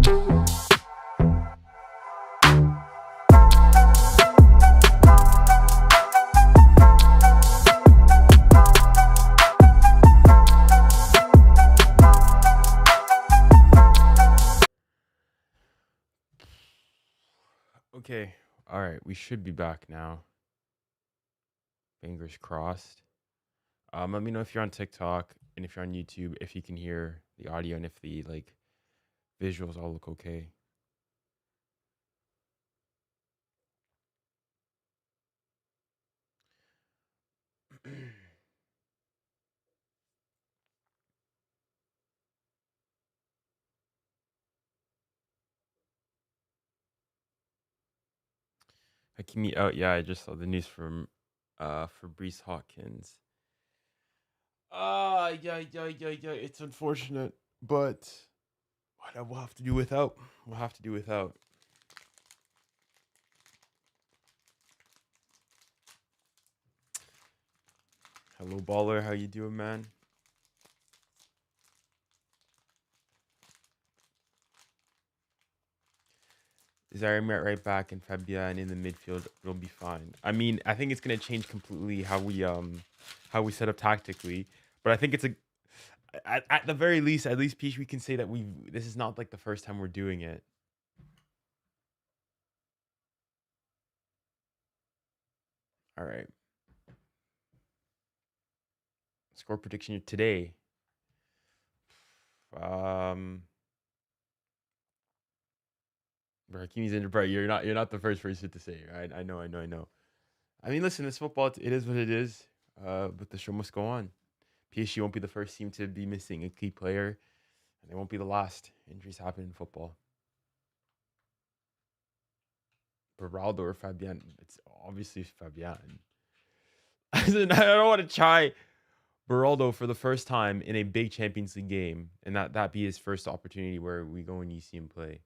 Okay, all right, we should be back now. Fingers crossed. Let me know if you're on TikTok and if you're on YouTube, if you can hear the audio and if the visuals all look okay. Hakimi out. Yeah, I just saw the news from 𝙀𝙊𝘾𝘼𝙎𝙏. Yeah. It's unfortunate, but we'll have to do without. We'll have to do without. Hello, baller. How you doing, man? Zaremir right back and Fabian in the midfield. It'll be fine. I mean, I think it's gonna change completely how we set up tactically. But I think it's at the very least, Peach, we can say that this is not like the first time we're doing it. All right. Score prediction today. Hakimi's injured, bro. You're not the first person to say, right? I know. I mean, listen, it's football. It is what it is. But the show must go on. PSG won't be the first team to be missing a key player, and they won't be the last. Injuries happen in football. Beraldo or Fabian? It's obviously Fabian. I don't want to try Beraldo for the first time in a big Champions League game, and that be his first opportunity where we go and you see him play.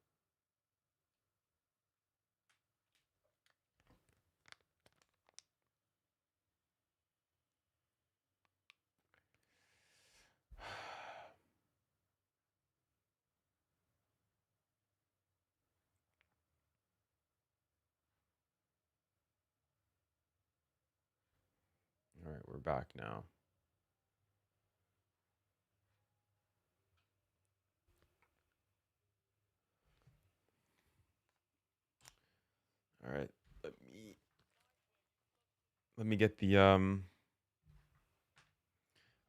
All right, we're back now. All right, let me get the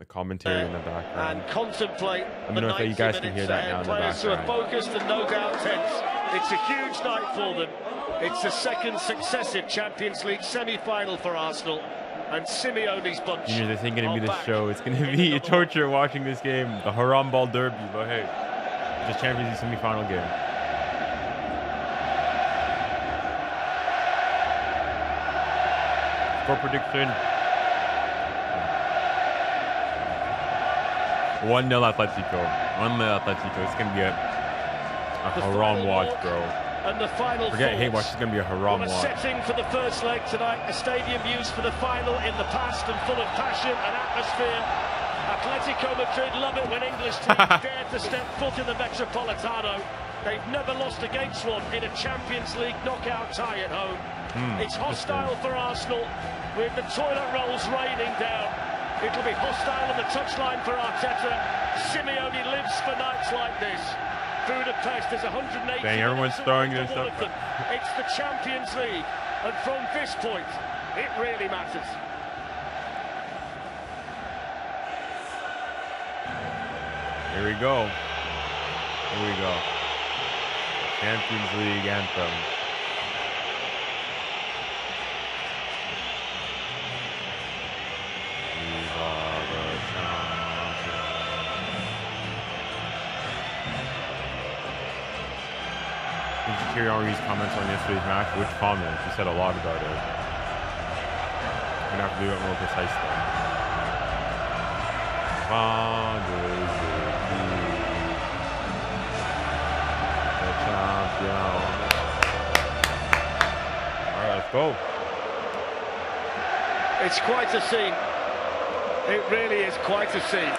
commentary in the background and contemplate. Let me know if you guys can hear that now in the players who are background. focused and no doubt tense. It's a huge night for them. It's the second successive Champions League semi-final for Arsenal, and Simeone's bunch. Junior, this ain't gonna be the show. It's gonna be a torture watching this game, the Haramball derby. But hey, it's a Champions League semi-final game. Score prediction: 1-0 Atletico. 1-0 Atletico. It's gonna be a haram watch, bro. And the final Forget hey watch. It's gonna be a haram watch. Setting for the first leg tonight. A stadium used for the final in the past and full of passion and atmosphere. Atletico Madrid love it when English teams dare to step foot in the Metropolitano. They've never lost against one in a Champions League knockout tie at home. It's hostile for Arsenal with the toilet rolls raining down. It'll be hostile on the touchline for Arteta. Simeone lives for nights like this. Budapest, there's 180. Dang, everyone's throwing their stuff. It's the Champions League, and from this point, it really matters. Here we go. Champions League anthem. 𝙬𝙬𝘼𝘾𝘼𝙎𝑎𝑙 Henry's comments on yesterday's match. Which comments? He said a lot about it. We're gonna have to do it more precisely. Alright, let's go. It's quite a scene. It really is quite a scene.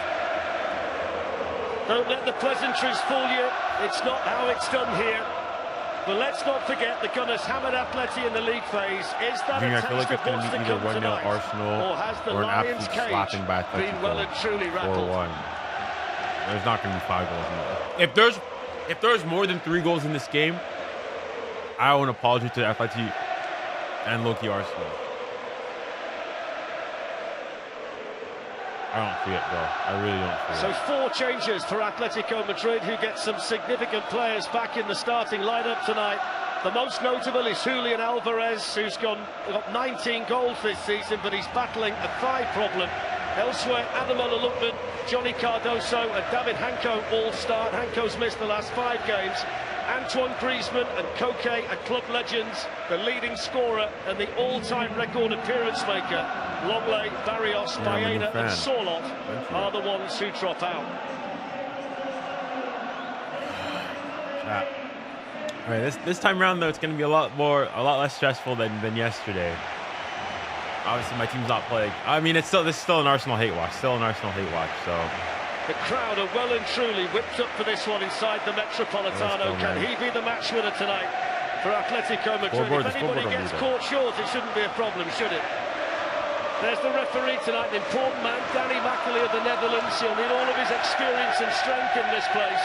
Don't let the pleasantries fool you. It's not how it's done here. But let's not forget the Gunners hammered Atleti in the league phase. Is that Junior, a I feel like taste it's of going to what's be to either come 1-0 tonight? Arsenal Or has the or an Lions' absolute cage slapping by been Atletico. well and truly rattled? 4-1. There's not going to be 5 goals in it. If there's more than 3 goals in this game, I owe an apology to Atleti and Loki Arsenal. I don't see it, bro. I really don't see it. So 4 changes for Atletico Madrid, who get some significant players back in the starting lineup tonight. The most notable is 𝙀𝙊𝘾𝘼𝙎𝙾𝑖𝑛 has got 19 goals this season, but he's battling a thigh problem. Elsewhere, 𝙎𝙊𝘾𝘼𝑎𝑙𝑙𝑒, Johnny Cardoso and David Hanko all start. Hanko's missed the last 5 games. Antoine Griezmann and Koke are club legends. The leading scorer and the all-time record appearance maker, 𝙬𝙁𝘾𝘼𝑎𝑙𝑒, Barrios, 𝙬𝙑 and 𝙎𝙁 are the ones who drop out. All right, this time around though, it's going to be a lot less stressful than yesterday. Obviously, my team's not playing. I mean, this is still an Arsenal hate watch. So the crowd are well and truly whipped up for this one inside the Metropolitano. Can he be the match winner tonight for Atletico Madrid? If anybody gets caught short, it shouldn't be a problem, should it? There's the referee tonight, an important man, Danny McAlee of the Netherlands. He'll need all of his experience and strength in this place.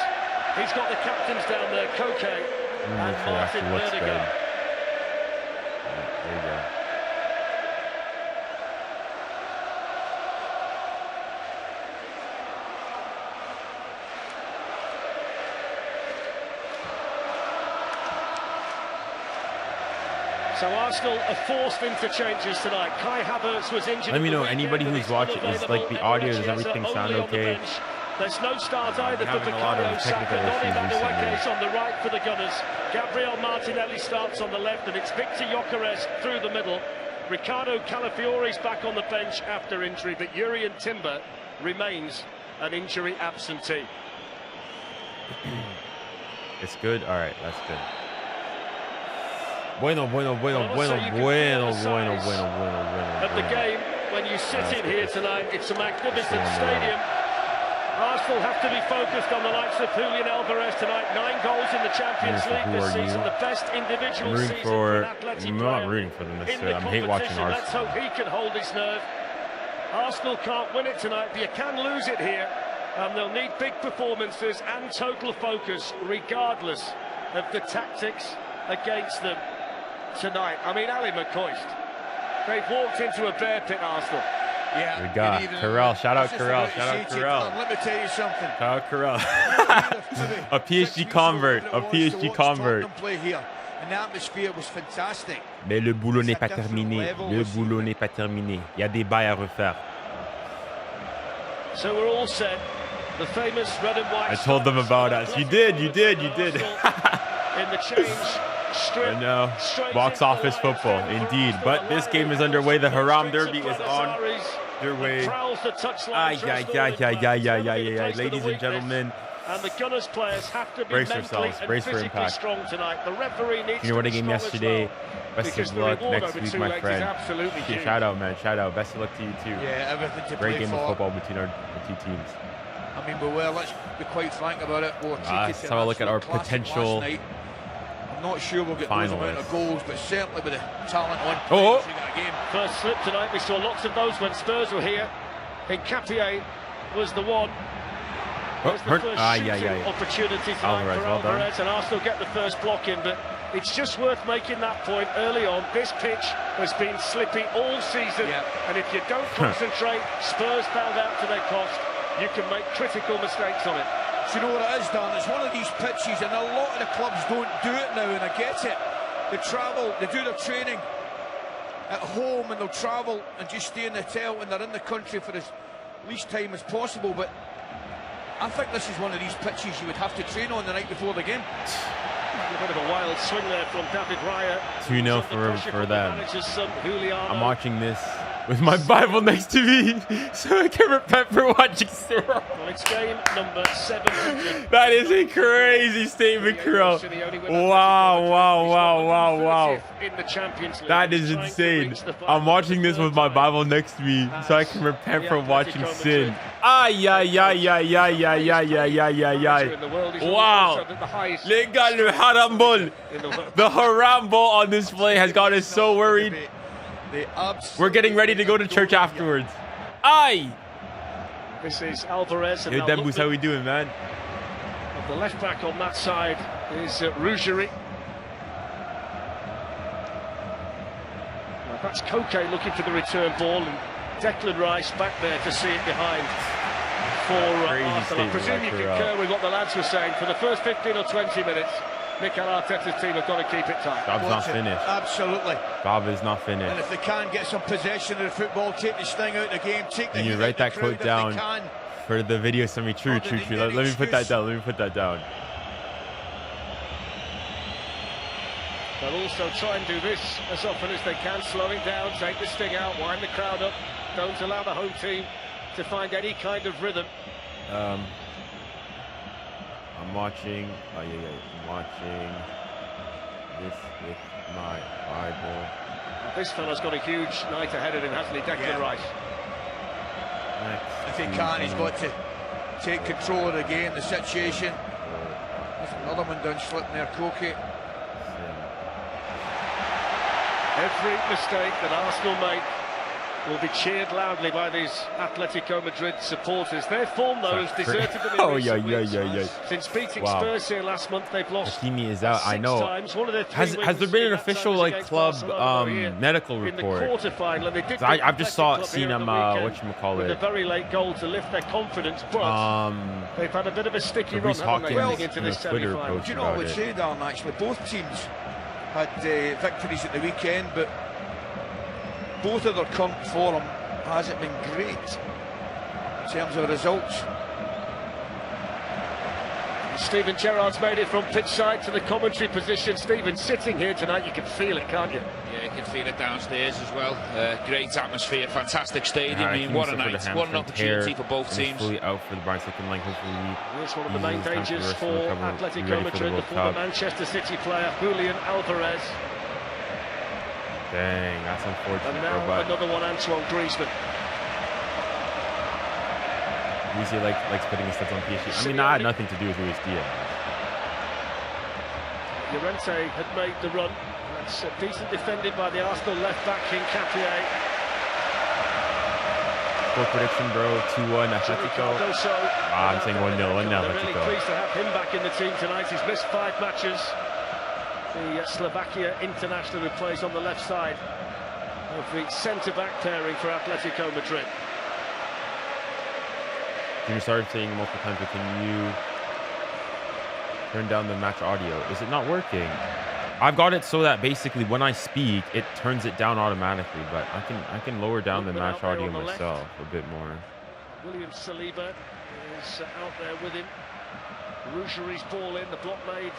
He's got the captains down there, Koke and Martin Odegaard. There you go. So Arsenal are forced into changes tonight. Kai Havertz was injured. Let me know, anybody who's watching, is like the audio, does everything sound okay? There's no start either for Bukayo Saka. Ńkana is on the right for the Gunners. Gabriel Martinelli starts on the left, and it's Victor Gyökeres through the middle. Ricardo Calafiore's back on the bench after injury, but Jurrien Timber remains an injury absentee. It's good? All right, that's good. Bueno. At the game, when you sit in here tonight, it's a magnificent stadium. Arsenal have to be focused on the likes of 𝙀𝙊𝘾𝘼𝑎𝑙𝑒 tonight. 9 goals in the Champions League this season, the best individual season for an Atleti player. I'm not rooting for them necessarily. I'm hate watching Arsenal. Let's hope he can hold his nerve. Arsenal can't win it tonight, but you can lose it here. And they'll need big performances and total focus, regardless of the tactics against them tonight. I mean, Ali McCoist, they've walked into a bear pit, Arsenal. Yeah, we got 𝙬𝙾. Shout out 𝙬𝙾. Let me tell you something. Shout out 𝙬𝙾. A PSG convert. A PSG convert. And the atmosphere was fantastic. Mais le boulot n'est pas terminé. Le boulot n'est pas terminé. Il y a des bails à refaire. So we're all set. The famous red and white. I told them about us. You did. In the change. I know. Box office football, indeed. But this game is underway. The Haram Derby is on their way. Ladies and gentlemen. And the Gunners players have to be brace mentally yourselves. and Brace for physically impact. strong tonight. The referee needs You know what to a be game strong yesterday. as well, Best of luck next week, my friend. Shout out, man. Shout out. Best of luck to you too. Yeah, everything to Great play game for. of football between our two teams. I mean, but well, let's be quite frank about it. Let's have a look at our potential. I'm not sure we'll get those amount of goals, but certainly with the talent on that game. First slip tonight, we saw lots of those when Spurs were here. Nkana was the one. Was the first opportunity tonight for Alvarez, and Arsenal get the first block in, but it's just worth making that point early on. This pitch has been slippy all season, and if you don't concentrate, Spurs found out to their cost. You can make critical mistakes on it. Do you know what it is, Dan? It's one of these pitches, and a lot of the clubs don't do it now, and I get it. They travel, they do their training at home, and they'll travel and just stay in the hotel when they're in the country for as least time as possible, but I think this is one of these pitches you would have to train on the night before the game. A bit of a wild swing there from David Raya. 2-0 for them. I'm watching this with my Bible next to me so I can repent for watching sin. Well, it's game number 700. That is a crazy statement, Kirill. Wow. In the Champions League. That is insane. I'm watching this with my Bible next to me so I can repent for watching sin. Wow. Les gars, le Haramball. The Haramball on display has got us so worried. We're getting ready to go to church afterwards. Aye. This is Alvarez. Hey, Dembus, how we doing, man? The left back on that side is 𝙎𝙊𝘾𝘼𝙎𝙾. That's 𝙀𝙢𝙖𝙞𝙀 looking for the return ball, and Declan Rice back there to see it behind for Arsenal. I presume you concur with what the lads were saying. For the first 15 or 20 minutes, Mikel Arteta's team have got to keep it tight. Job's not finished. Absolutely. Job is not finished. And if they can get some possession of the football, take the sting out of the game, take the Can you write that quote down for the video? Send me true. Let me put that down. They'll also try and do this as often as they can, slow it down, take the sting out, wind the crowd up, don't allow the home team to find any kind of rhythm. I'm watching. I'm watching this with my Bible. This fella's got a huge night ahead of him, hasn't he, Declan Rice? If he can, he's got to take control of the game, the situation. There's another one done slipping there, 𝙀𝙀𝙖𝙞. Every mistake that Arsenal make will be cheered loudly by these Atletico Madrid supporters. Their form, though, has deserted them in recent weeks. Since beating Spurs here last month, they've lost. 𝙀𝙀𝙖 is out. I know. Has there been an official club medical report? I've just seen him with a very late goal to lift their confidence, but they've had a bit of a sticky run, haven't they, heading into this semi-final. Do you know what I would say, Darren? Actually, both teams had victories at the weekend, but both of their current form hasn't been great in terms of results. Steven Gerrard's made it from pitch side to the commentary position. Steven, sitting here tonight, you can feel it, can't you? Yeah, you can feel it downstairs as well. Great atmosphere, fantastic stadium. I mean, what a night, what an opportunity for both teams. Fully out for the second leg, hopefully. Here's one of the main dangers for Atletico Madrid, the former Manchester City player, Julian Alvarez. Dang, that's unfortunate. And now another one, Antoine Griezmann. Usually likes putting his stuff on PSG. I mean, that had nothing to do with Luis Diaz. Llorente had made the run. That's decent defended by the Arsenal left back, Nkana. Score prediction, bro. 2-1 Atletico. I'm saying 1-0 Atletico. Atletico. Really pleased to have him back in the team tonight. He's missed 5 matches. The Slovakia international who plays on the left side of the centre-back pairing for Atletico Madrid. You started saying multiple times, but can you turn down the match audio? Is it not working? I've got it so that basically when I speak, it turns it down automatically, but I can lower down the match audio myself a bit more. William Saliba is out there with him. 𝙎𝙊𝘾𝘼𝙎𝙗's ball in, the block made.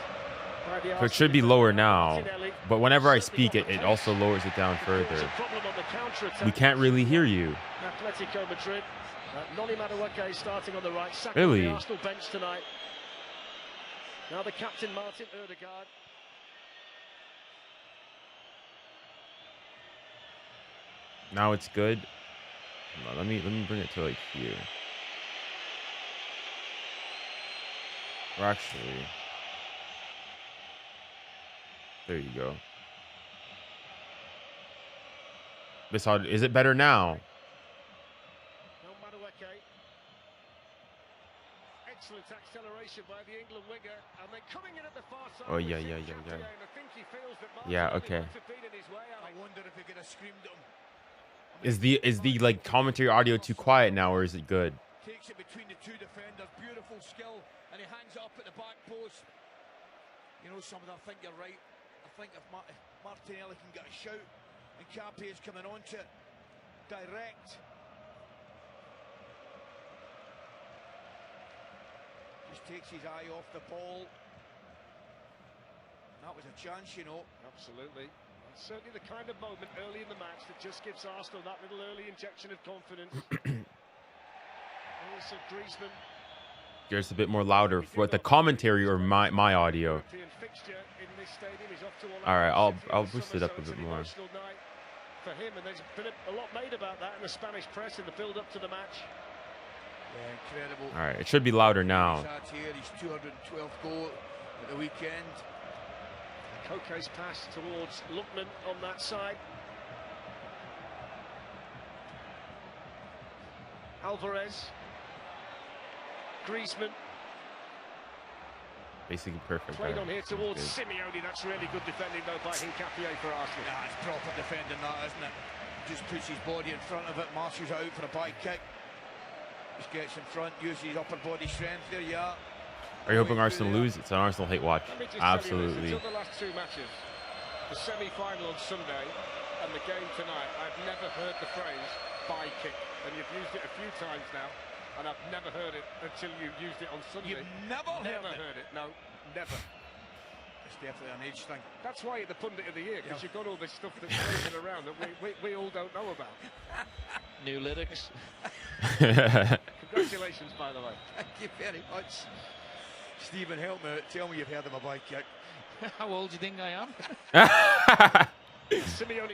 So it should be lower now, but whenever I speak, it also lowers it down further. We can't really hear you. Atletico Madrid, 𝙎𝙊𝘾𝘼𝙎𝙗 starting on the right, really? The Arsenal bench tonight. Now the captain, Martin 𝙎𝙁𝘾𝘼𝙎𝙗. Now it's good. Let me bring it to like here. Or actually, there you go. Is it better now? Excellent acceleration by the England winger, and then coming in at the far side. Oh yeah. Yeah, okay. I wonder if he could have screamed at him. Is the like commentary audio too quiet now, or is it good? Takes it between the two defenders, beautiful skill, and he hangs it up at the back post. You know something, I think you're right. I think if Martinelli can get a shout, and Nkana is coming onto it direct. Just takes his eye off the ball. And that was a chance, you know. Absolutely. Certainly the kind of moment early in the match that just gives Arsenal that little early injection of confidence. Also Griezmann. Just a bit more louder for the commentary or my audio. All right, I'll boost it up a bit more. For him, and there's been a lot made about that in the Spanish press in the build-up to the match. Yeah, incredible. All right, it should be louder now. His 212th goal at the weekend. Koke's pass towards 𝙊𝘾𝘼𝘆𝘾 on that side. Alvarez. Griezmann. Basically perfect. Played on here towards 𝙎𝙊𝘾𝘼𝘆𝘾. That's really good defending though by Nkana for Arsenal. Yeah, it's proper defending that, isn't it? Just puts his body in front of it, marches out for a bike kick. Just gets in front, uses his upper body strength. There you are. Are you hoping Arsenal lose? It's an Arsenal hate watch. Absolutely. Until the last two matches, the semi-final on Sunday and the game tonight, I've never heard the phrase bye kick, and you've used it a few times now, and I've never heard it until you used it on Sunday. You've never heard it. No, never. It's definitely an age thing. That's why you're the pundit of the year, because you've got all this stuff that's floating around that we all don't know about. New lyrics. Congratulations, by the way. Thank you very much. Stephen, help me. Tell me you've heard of a bike kick. How old do you think I am?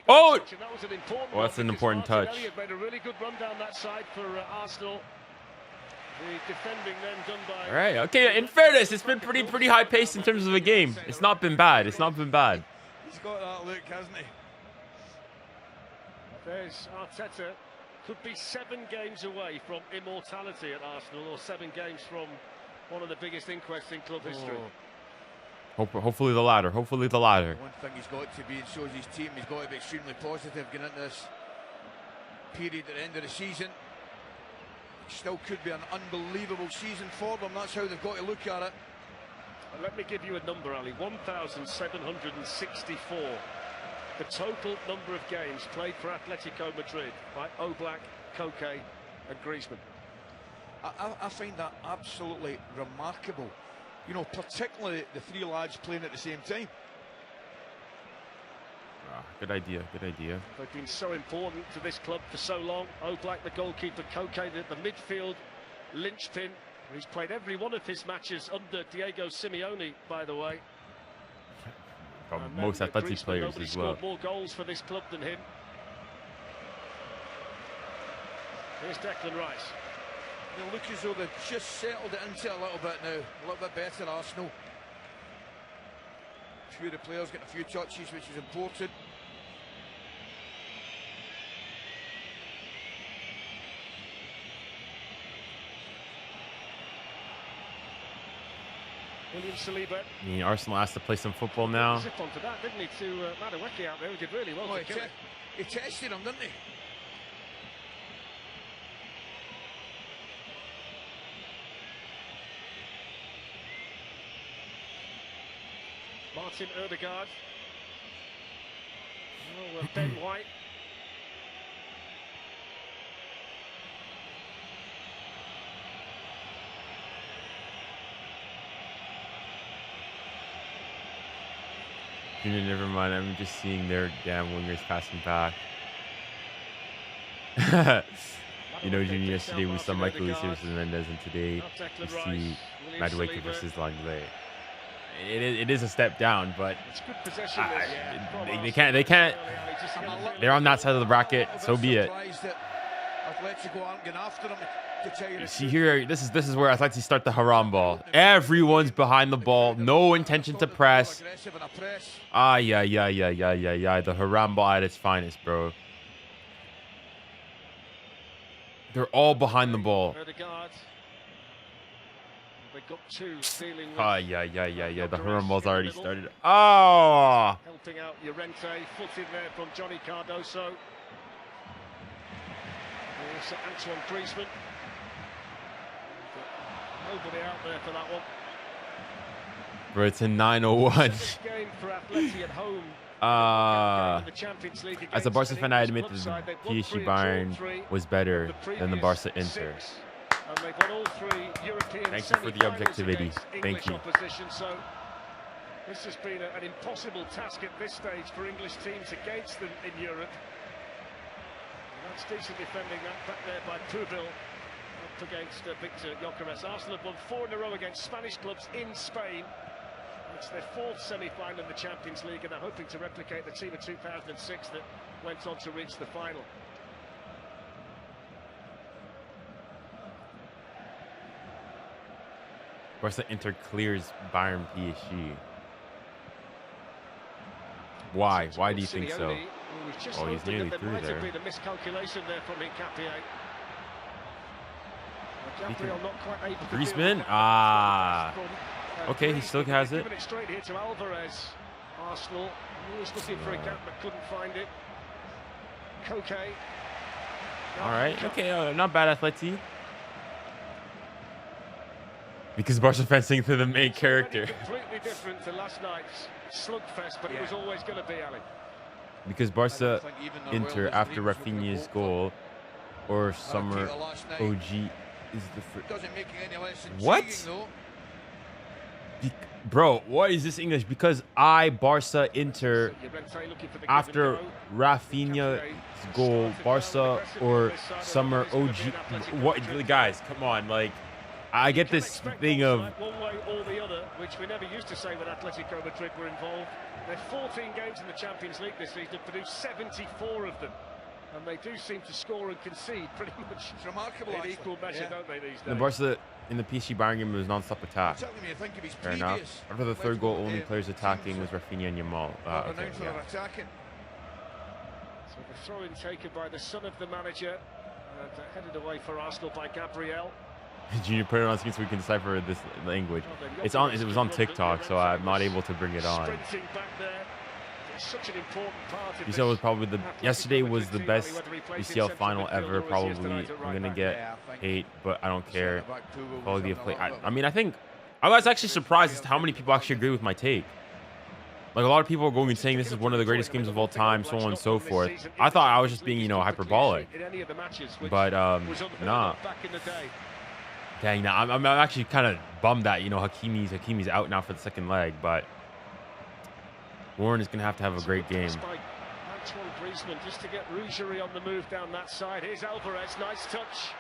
Oh! That was an important Well, that's an important touch. Elliott made a really good run down that side for Arsenal. The defending then done by... All right, okay, in fairness, it's been pretty high paced in terms of a game. It's not been bad. It's not been bad. He's got that look, hasn't he? There's Arteta. Could be 7 games away from immortality at Arsenal, or 7 games from one of the biggest inquests in club history. Hopefully the latter. Hopefully the latter. One thing he's got to be, and shows his team, he's got to be extremely positive going into this period at the end of the season. It still could be an unbelievable season for them. That's how they've got to look at it. And let me give you a number, Ali. 1,764. The total number of games played for Atletico Madrid by 𝙀𝙁, Koke and Griezmann. I find that absolutely remarkable. You know, particularly the 3 lads playing at the same time. Good idea, good idea. They've been so important to this club for so long. 𝙀𝙁, the goalkeeper, Koke, the midfield linchpin. He's played every one of his matches under Diego Simeone, by the way. Most Atleti players as well. Scored more goals for this club than him. Here's Declan Rice. They look as though they've just settled it into a little bit now. A little bit better, Arsenal. A few of the players getting a few touches, which is important. William Saliba. I mean, Arsenal has to play some football now. Zip onto that, didn't he, to 𝙀𝙁 out there, who did really well to kill it. He tested him, didn't he? Martin Ødegaard. Oh, Ben White. Never mind, I'm just seeing their damn wingers passing back. You know, Junior, yesterday we saw Michael versus Mendes, and today we see Madueke versus 𝙊𝙁. It is a step down, but they can't. They're on that side of the bracket, so be it. You see here, this is where Atleti start the Haramball. Everyone's behind the ball, no intention to press. Yeah. The Haramball at its finest, bro. They're all behind the ball. They got 2 dealing with. Yeah. The Haramball's already started. Oh! Helping out 𝙎𝙬𝙗, foot in there from Johnny Cardoso. Also Antoine Griezmann. Nobody out there for that one. Bro, it's a 9-01. Game for Atleti at home. As a Barca fan, I admit that the 𝙎𝙬𝘼 was better than the Barca Inter. And they've won all 3 European. Thank you for the objectivity. Thank you. So This has been an impossible task at this stage for English teams against them in Europe. And that's decent defending that back there by 𝙀𝙁𝘿𝘾𝘼𝘎𝘍 up against Victor Gyökeres. Arsenal have won 4 in a row against Spanish clubs in Spain. It's their 4th semi-final in the Champions League, and they're hoping to replicate the team of 2006 that went on to reach the final. Barca Inter clears Bayern PSG. Why? Why do you think so? Oh, he's nearly through there. There might have been a miscalculation there from Nkana. Gabriel not quite able to 𝙀𝙊𝘾𝘼𝘎𝑗. Ah. Okay, he still has it. Giving it straight here to 𝙬𝙬𝘼𝑆. Arsenal. He was looking for a gap but couldn't find it. Koke. All right. Okay. Not bad, Atleti. Because Barca fencing to the main character. Completely different to last night's slugfest, but it was always going to be, Ali. Because Barca Inter after Rafinha's goal or summer OG is the first. What? Bro, what is this English? Because Barca Inter after Rafinha's goal, Barca or summer OG. What, guys? Come on, like. I get this thing of one way or the other, which we never used to say when Atletico Madrid were involved. They're 14 games in the Champions League this season, have produced 74 of them, and they do seem to score and concede pretty much. It's remarkable in equal measure, don't they, these days? The Barca in the PSG Bayern game was non-stop attack. Fair enough. After the third goal, only players attacking was Rafinha and Yamal. Okay, yeah. So the throw-in taken by the son of the manager, and headed away for Arsenal by Gabriel. Junior, put it on screen so we can decipher this language. It was on TikTok, so I'm not able to bring it on. UCL was probably yesterday was the best UCL final ever. Probably I'm gonna get hate, but I don't care. Quality of play. I mean, I was actually surprised as to how many people actually agree with my take. Like a lot of people are going and saying this is one of the greatest games of all time, so on and so forth. I thought I was just being, hyperbolic, but nah. Dang, now I'm actually kind of bummed that Hakimi's out now for the second leg, but Warren is gonna have to have a great game. Griezmann just to get 𝙬𝙬𝘼𝑗 on the move down that side. Here's 𝙬𝙬𝘼, nice touch.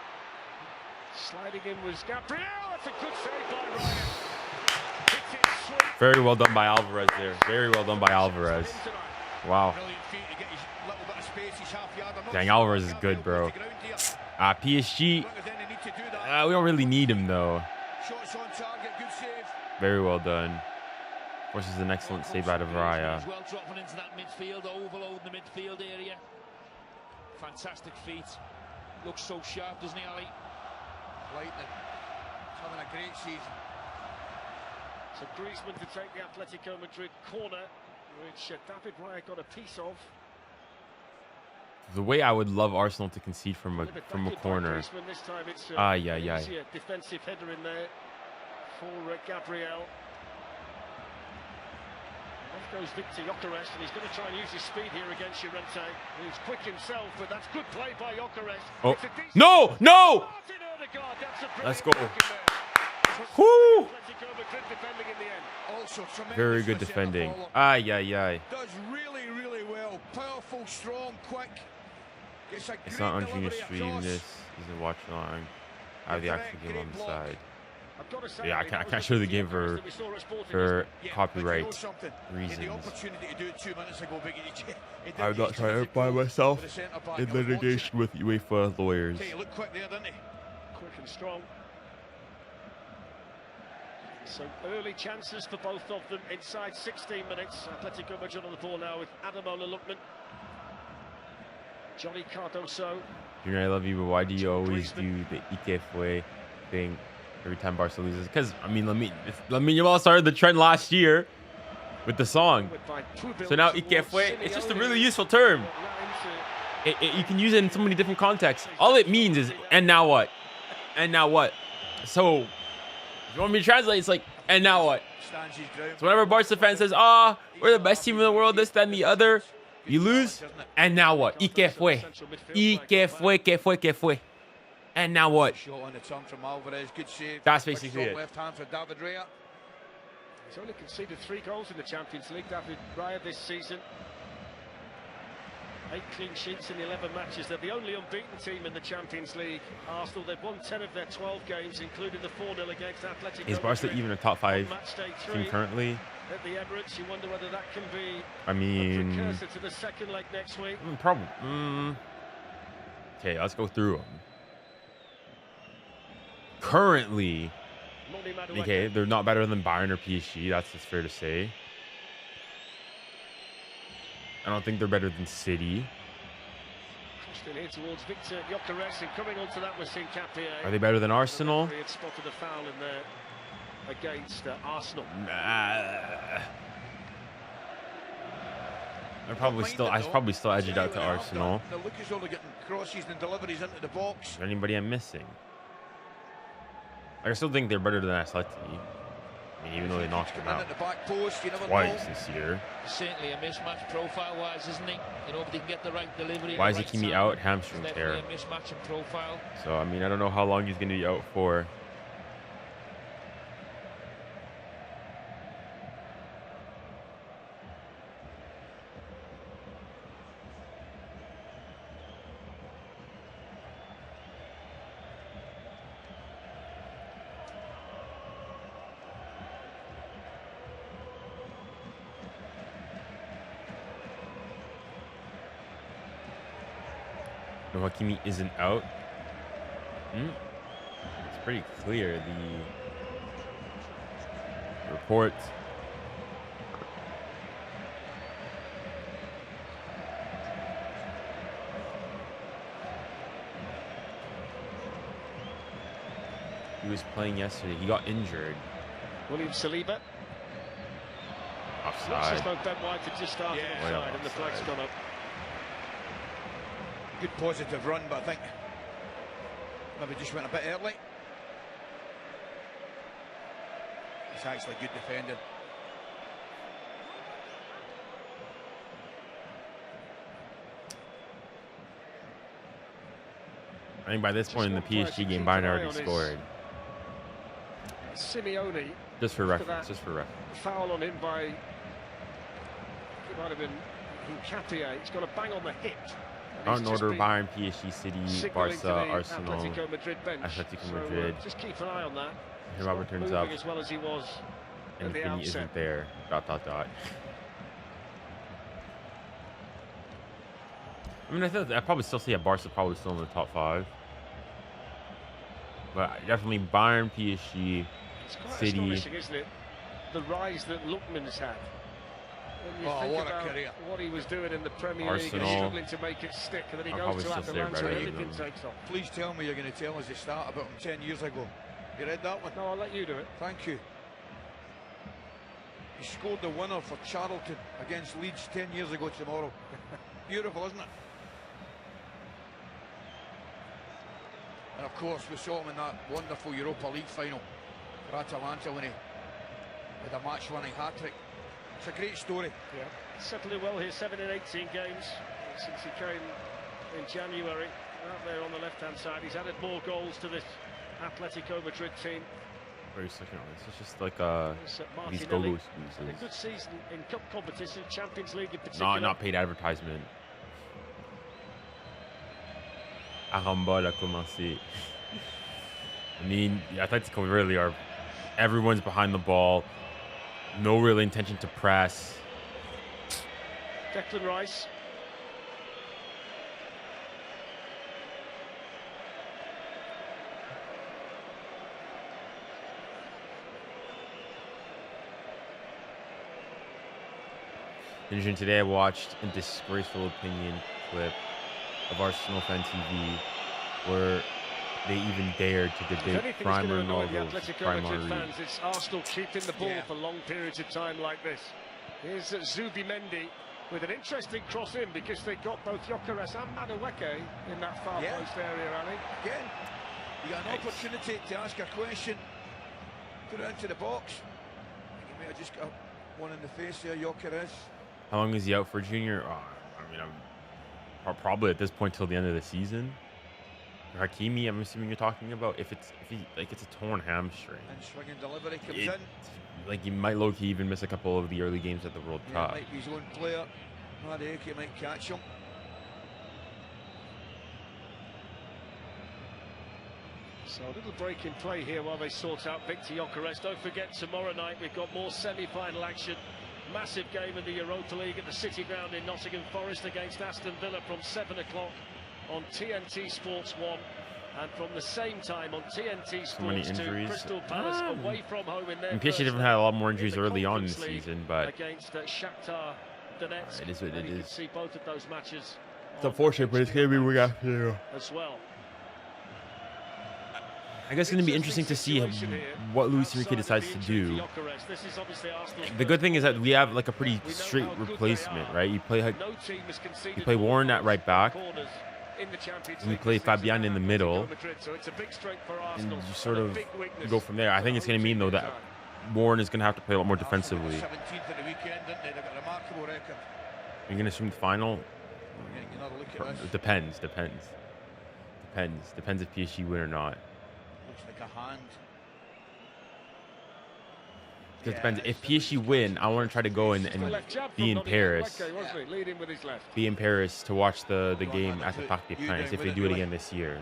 Sliding in was Gabriel. That's a good save by Ryan. Very well done by Alvarez there. Very well done by Alvarez. Wow. Dang, Alvarez is good, bro. PSG. We don't really need him though. Very well done. Of course, this is an excellent save out of Raya. Well, dropping into that midfield, overloading the midfield area. Fantastic feet. Looks so sharp, doesn't he, Ali? Lightning. He's having a great season. So Griezmann to take the Atletico Madrid corner, which David Raya got a piece of. The way I would love Arsenal to concede from a corner. Yeah. Defensive header in there for Gabriel. Off goes Victor Gyökeres, and he's going to try and use his speed here against 𝙎𝙬𝘼𝘾𝑗𝑗, who's quick himself, but that's good play by Gyökeres. Oh, no! Let's go. Whoo! Very good defending. Yeah. Does really well. Powerful, strong, quick. It's not on Junior stream. This is a watch along. I have the actual game on the side. Yeah, I can't show the game for copyright reasons. I would not try to by myself in litigation with UEFA lawyers. Look quick there, didn't he? Quick and strong. So early chances for both of them inside 16 minutes. Atletico Madrid on the ball now with 𝙬𝙬𝘾𝘼𝘶𝑗. Johnny Cardoso. Junior, I love you, but why do you always do the 𝙎𝙬𝘾𝘼𝘶 thing every time Barca loses? Because I mean, Yamal started the trend last year with the song. So now 𝙎𝙬𝘾𝘼, it's just a really useful term. You can use it in so many different contexts. All it means is, and now what? And now what? So, if you want me to translate, it's like, and now what? So whenever Barca fan says, we're the best team in the world, this, that, and the other, you lose, and now what? 𝙎𝙬𝘾𝘼𝘶. 𝙎𝙬𝘾𝘼𝘶. And now what? That's basically it. He's only conceded 3 goals in the Champions League, David Raya, this season. 8 clean sheets in 11 matches. They're the only unbeaten team in the Champions League. Arsenal, they've won 10 of their 12 games, including the 4-0 against Atletico. Is Barca even a top 5 team currently? At the Emirates, you wonder whether that can be a precursor to the second leg next week. Probably. Okay, let's go through them. Currently, okay, they're not better than Bayern or PSG. That's just fair to say. I don't think they're better than City. Still here towards Victor Gyökeres, and coming onto that was Nkana. Are they better than Arsenal? He had spotted a foul in there against Arsenal. I'd probably still edge it out to Arsenal. They look as though they're getting crosses and deliveries into the box. Is there anybody I'm missing? I still think they're better than Atleti. I mean, even though they knocked them out at the back post, you never twice know. this year. Certainly a mismatch profile-wise, isn't he? You know, if they can get the right delivery. Why is Ḥakimi out? Hamstring tear. A mismatch in profile. So I mean, I don't know how long he's going to be out for. No, Ḥakimi isn't out. It's pretty clear, the report. He was playing yesterday. He got injured. William Saliba. Offside. Looks as though Ben White had just started offside, and the flag's gone up. Good positive run, but I think maybe just went a bit early. It's actually good defending. I think by this point in the PSG game, Bayern already scored. Simeone. Just for reference. Just for reference. Foul on him by, it might have been Nkana. He's got a bang on the hip. Not in order: Bayern, PSG, City, Barca, Arsenal, Atletico Madrid bench. Atletico Madrid. Just keep an eye on that. Here Robert turns up. As well as he was. And Vinny isn't there. ... I mean, I probably still see Barca probably still in the top 5. But definitely Bayern, PSG, it's quite City. Astonishing, isn't it? The rise that Lookman's had. When you think about what he was doing in the Premier League, and struggling to make it stick, and then he goes to Atalanta and everything takes off. Please tell me you're going to tell us the start about him 10 years ago. You read that one? No, I'll let you do it. Thank you. He scored the winner for Charlton against Leeds 10 years ago tomorrow. Beautiful, isn't it? And of course, we saw him in that wonderful Europa League final for Atalanta when he had a match-winning hat-trick. It's a great story. Yeah, settling well here, 7 in 18 games since he came in January. Out there on the left-hand side, he's added more goals to this Atletico Madrid team. Very second on this. It's just like these go-go excuses. A good season in cup competition, Champions League in particular. Not paid advertisement. Haramball a commencé. I mean, Atletico really are. Everyone's behind the ball. No real intention to press. Declan Rice. And today I watched a disgraceful opinion clip of Arsenal Fan TV where they even dared to debate prime Ronaldo's primary. It's Arsenal keeping the ball for long periods of time like this. Here's 𝙬𝙬𝘋𝘼 with an interesting cross in, because they got both Gyökeres and Madueke in that far post area, Ali. Again, you got an opportunity to ask a question, put it into the box. You may have just got one in the face there, Gyökeres. How long is he out for, Junior? I mean, I'm probably at this point till the end of the season. Ḥakimi, I'm assuming you're talking about. If it's a torn hamstring. And swinging delivery comes in. like he might low-key even miss a couple of the early games at the World Cup. Might be his own player. 𝙎𝙊𝘾𝘼𝙎𝙏 might catch him. So a little break in play here while they sort out Victor Gyökeres. Don't forget, tomorrow night we've got more semi-final action. Massive game in the Europa League at the City Ground in Nottingham Forest against Aston Villa from 7 o'clock on TNT Sports 1. And from the same time on TNT Sports 2, Crystal Palace away from home in their PSG have had a lot more injuries early on in the season, but against 𝙬𝙬𝘾𝙼𝙐. it is what it You can is. see both of those matches. It's unfortunate, but it's going to be week after. As well. I guess it's going to be interesting to see what Luis Enrique decides to do. The good thing is that we have like a pretty straight replacement, right? You play Warren at right back, and you play Fabian in the middle, and you sort of go from there. I think it's going to mean though that Warren is going to have to play a lot more defensively. You're going to swim the final? Depends if PSG win or not. Like a hand. It depends. If PSG win, I want to try to go and be in Paris. Be in Paris to watch the game at the Parc des Princes if they do it again this year.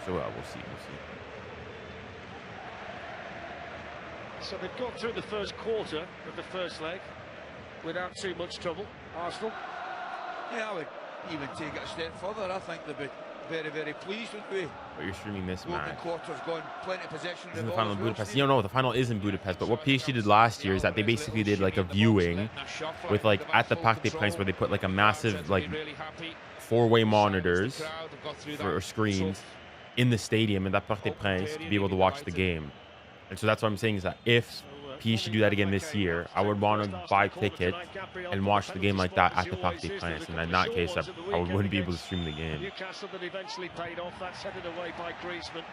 So we'll see. So they've got through the first quarter of the first leg without too much trouble. Arsenal. Yeah, I would even take it a step further. I think they'd be very, very pleased with me. But you're streaming this match. The quarter's gone, plenty of possession. Isn't the final in Budapest? You don't know, the final is in Budapest. But what PSG did last year is that they basically did like a viewing with like at the Parc des Princes where they put like a massive like 4-way monitors or screens in the stadium in that Parc des Princes to be able to watch the game. And so that's what I'm saying is that if PSG do that again this year, I would want to buy tickets and watch the game like that at the Parc des Princes. And in that case, I wouldn't be able to stream the game. Newcastle that eventually paid off. That's headed away by 𝙬𝙬𝘼𝘋.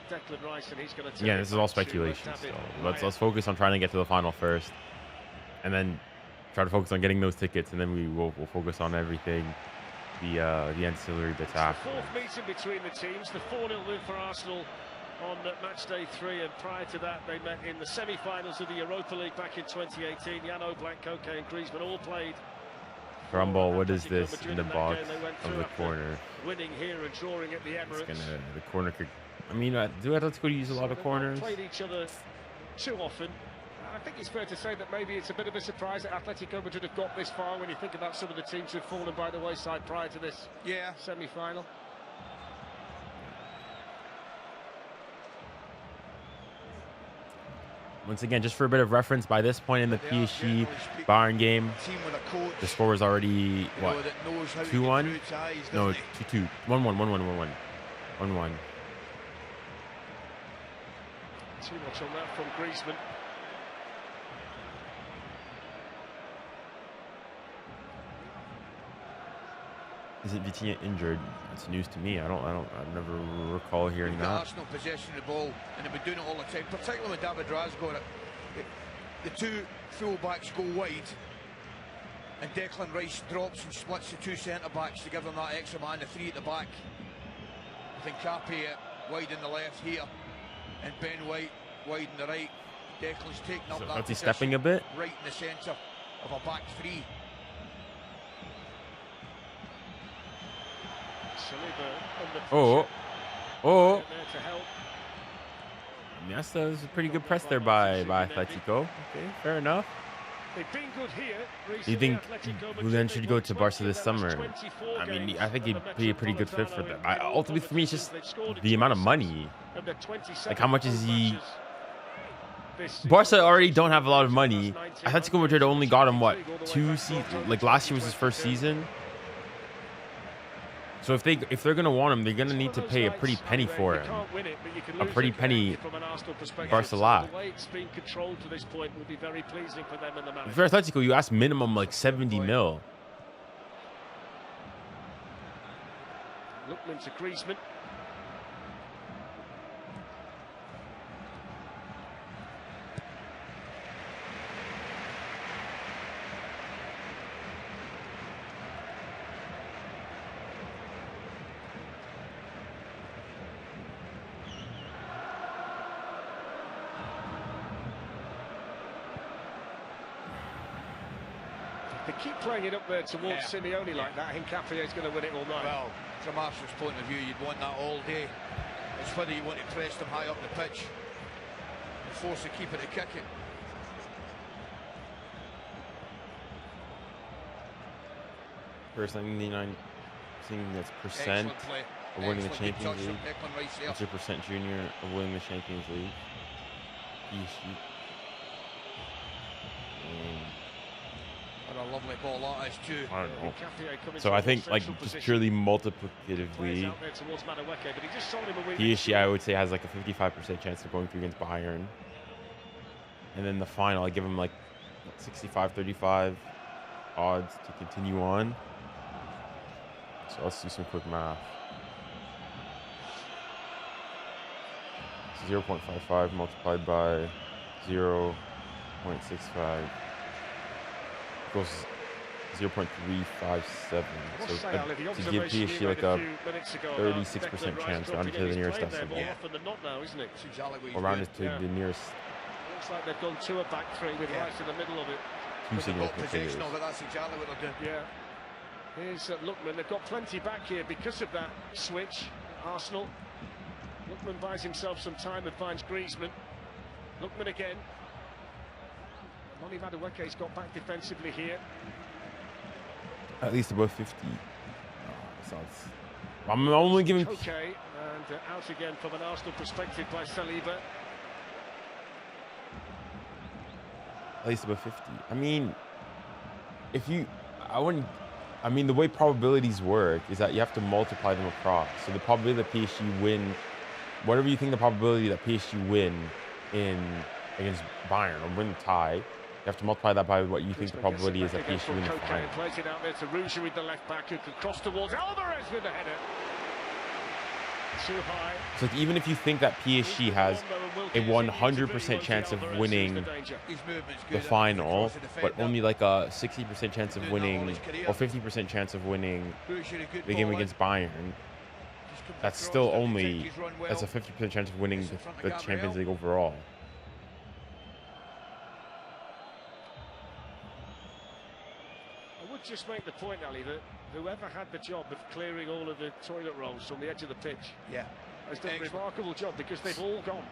Declan Rice, and he's going to. Yeah, this is all speculation. So let's focus on trying to get to the final first, and then try to focus on getting those tickets, and then we'll focus on everything. The ancillary bits after. The fourth meeting between the teams, the 4-0 win for Arsenal on match day 3, and prior to that they met in the semi-finals of the Europa League back in 2018. 𝙎𝙊𝘾𝘼𝘆𝘾 and griezmann all played. Haramball, what is this in the box of the corner? Winning here and drawing at the Emirates. The corner kick. I mean, do Atletico use a lot of corners? Played each other too often. I think it's fair to say that maybe it's a bit of a surprise that Atletico Madrid have got this far when you think about some of the teams who've fallen by the wayside prior to this semi-final. Once again, just for a bit of reference, by this point in the PSG Bayern game, the score was already, what, 2-1? No, 2-2. 1-1. 1-1. Too much on that from griezmann. Isn't Vitinha injured? It's news to me. I never recall hearing that. Arsenal possession of the ball, and they've been doing it all the time, particularly when David Raz got it. The two full-backs go wide, and Declan Rice drops and splits the two centre-backs to give them that extra man, the 3 at the back. I think Nkana wide in the left here, and Ben White wide in the right. Declan's taking up that is he stepping a bit? Right in the centre of a back 3. Oh. Yes, that was a pretty good press there by Atletico. Okay, fair enough. Do you think Julian should go to Barca this summer? I mean, I think he'd be a pretty good fit for them. Ultimately, for me, it's just the amount of money. Like, how much is he? Barca already don't have a lot of money. Atletico Madrid only got him, what, 2 seasons? Like, last year was his first season. So if they're gonna want him, they're gonna need to pay a pretty penny for him. A pretty penny Barcelona. If you're Atletico, you ask minimum like 70 mil. Lookman to griezmann. they keep playing it up there towards Simeone like that, I think 𝙬𝙖𝘖 is going to win it all night. Well, from Arsenal's point of view, you'd want that all day. It's whether you want to press them high up the pitch and force the keeper to kick it. First 99, seeing that's percent of winning the Champions League. What's your percent junior of winning the Champions League? And a lovely ball that is too. I don't know. So I think like just purely multiplicatively, 𝙎𝙬𝘾𝘖𝘖 I would say has like a 55% chance of going through against Bayern. And then the final, I give him like 65-35 odds to continue on. So let's do some quick math. So 0.55 multiplied by 0.65 equals 0.357. So to give 𝙎𝙬𝘖 like a 36% chance rounded to the nearest decimal. Or rounded to the nearest. Looks like they've gone to a back three with Rice in the middle of it. Two significant figures. That's exactly what they're doing. Yeah. Here's 𝙬𝙾𝘾. They've got plenty back here because of that switch. Arsenal. 𝙬𝙾𝘾 buys himself some time and finds 𝙬𝙬𝘖𝑔𝑟iezmann. 𝙬𝙾𝘾 again. 𝙬𝙬𝘾𝑒's got back defensively here. At least above 50. I'm only giving. Okay, and out again from an Arsenal perspective by Saliba. At least above 50. I mean, if you, I mean, the way probabilities work is that you have to multiply them across. So the probability that 𝙎𝙬𝘖 win, whatever you think the probability that 𝙎𝙬𝘖 win against Bayern or win the tie, you have to multiply that by what you think the probability is that 𝙎𝙬𝘖 win the final. Plays it out there to 𝙬𝙬𝘖 with the left back who can cross towards Alvarez with the header. Too high. So like, even if you think that 𝙎𝙬𝘖 has a 100% chance of winning the final, but only like a 60% chance of winning or 50% chance of winning the game against Bayern, that's still only, that's a 50% chance of winning the Champions League overall. I would just make the point, Ali, that whoever had the job of clearing all of the toilet rolls from the edge of the pitch has done a remarkable job because they've all gone.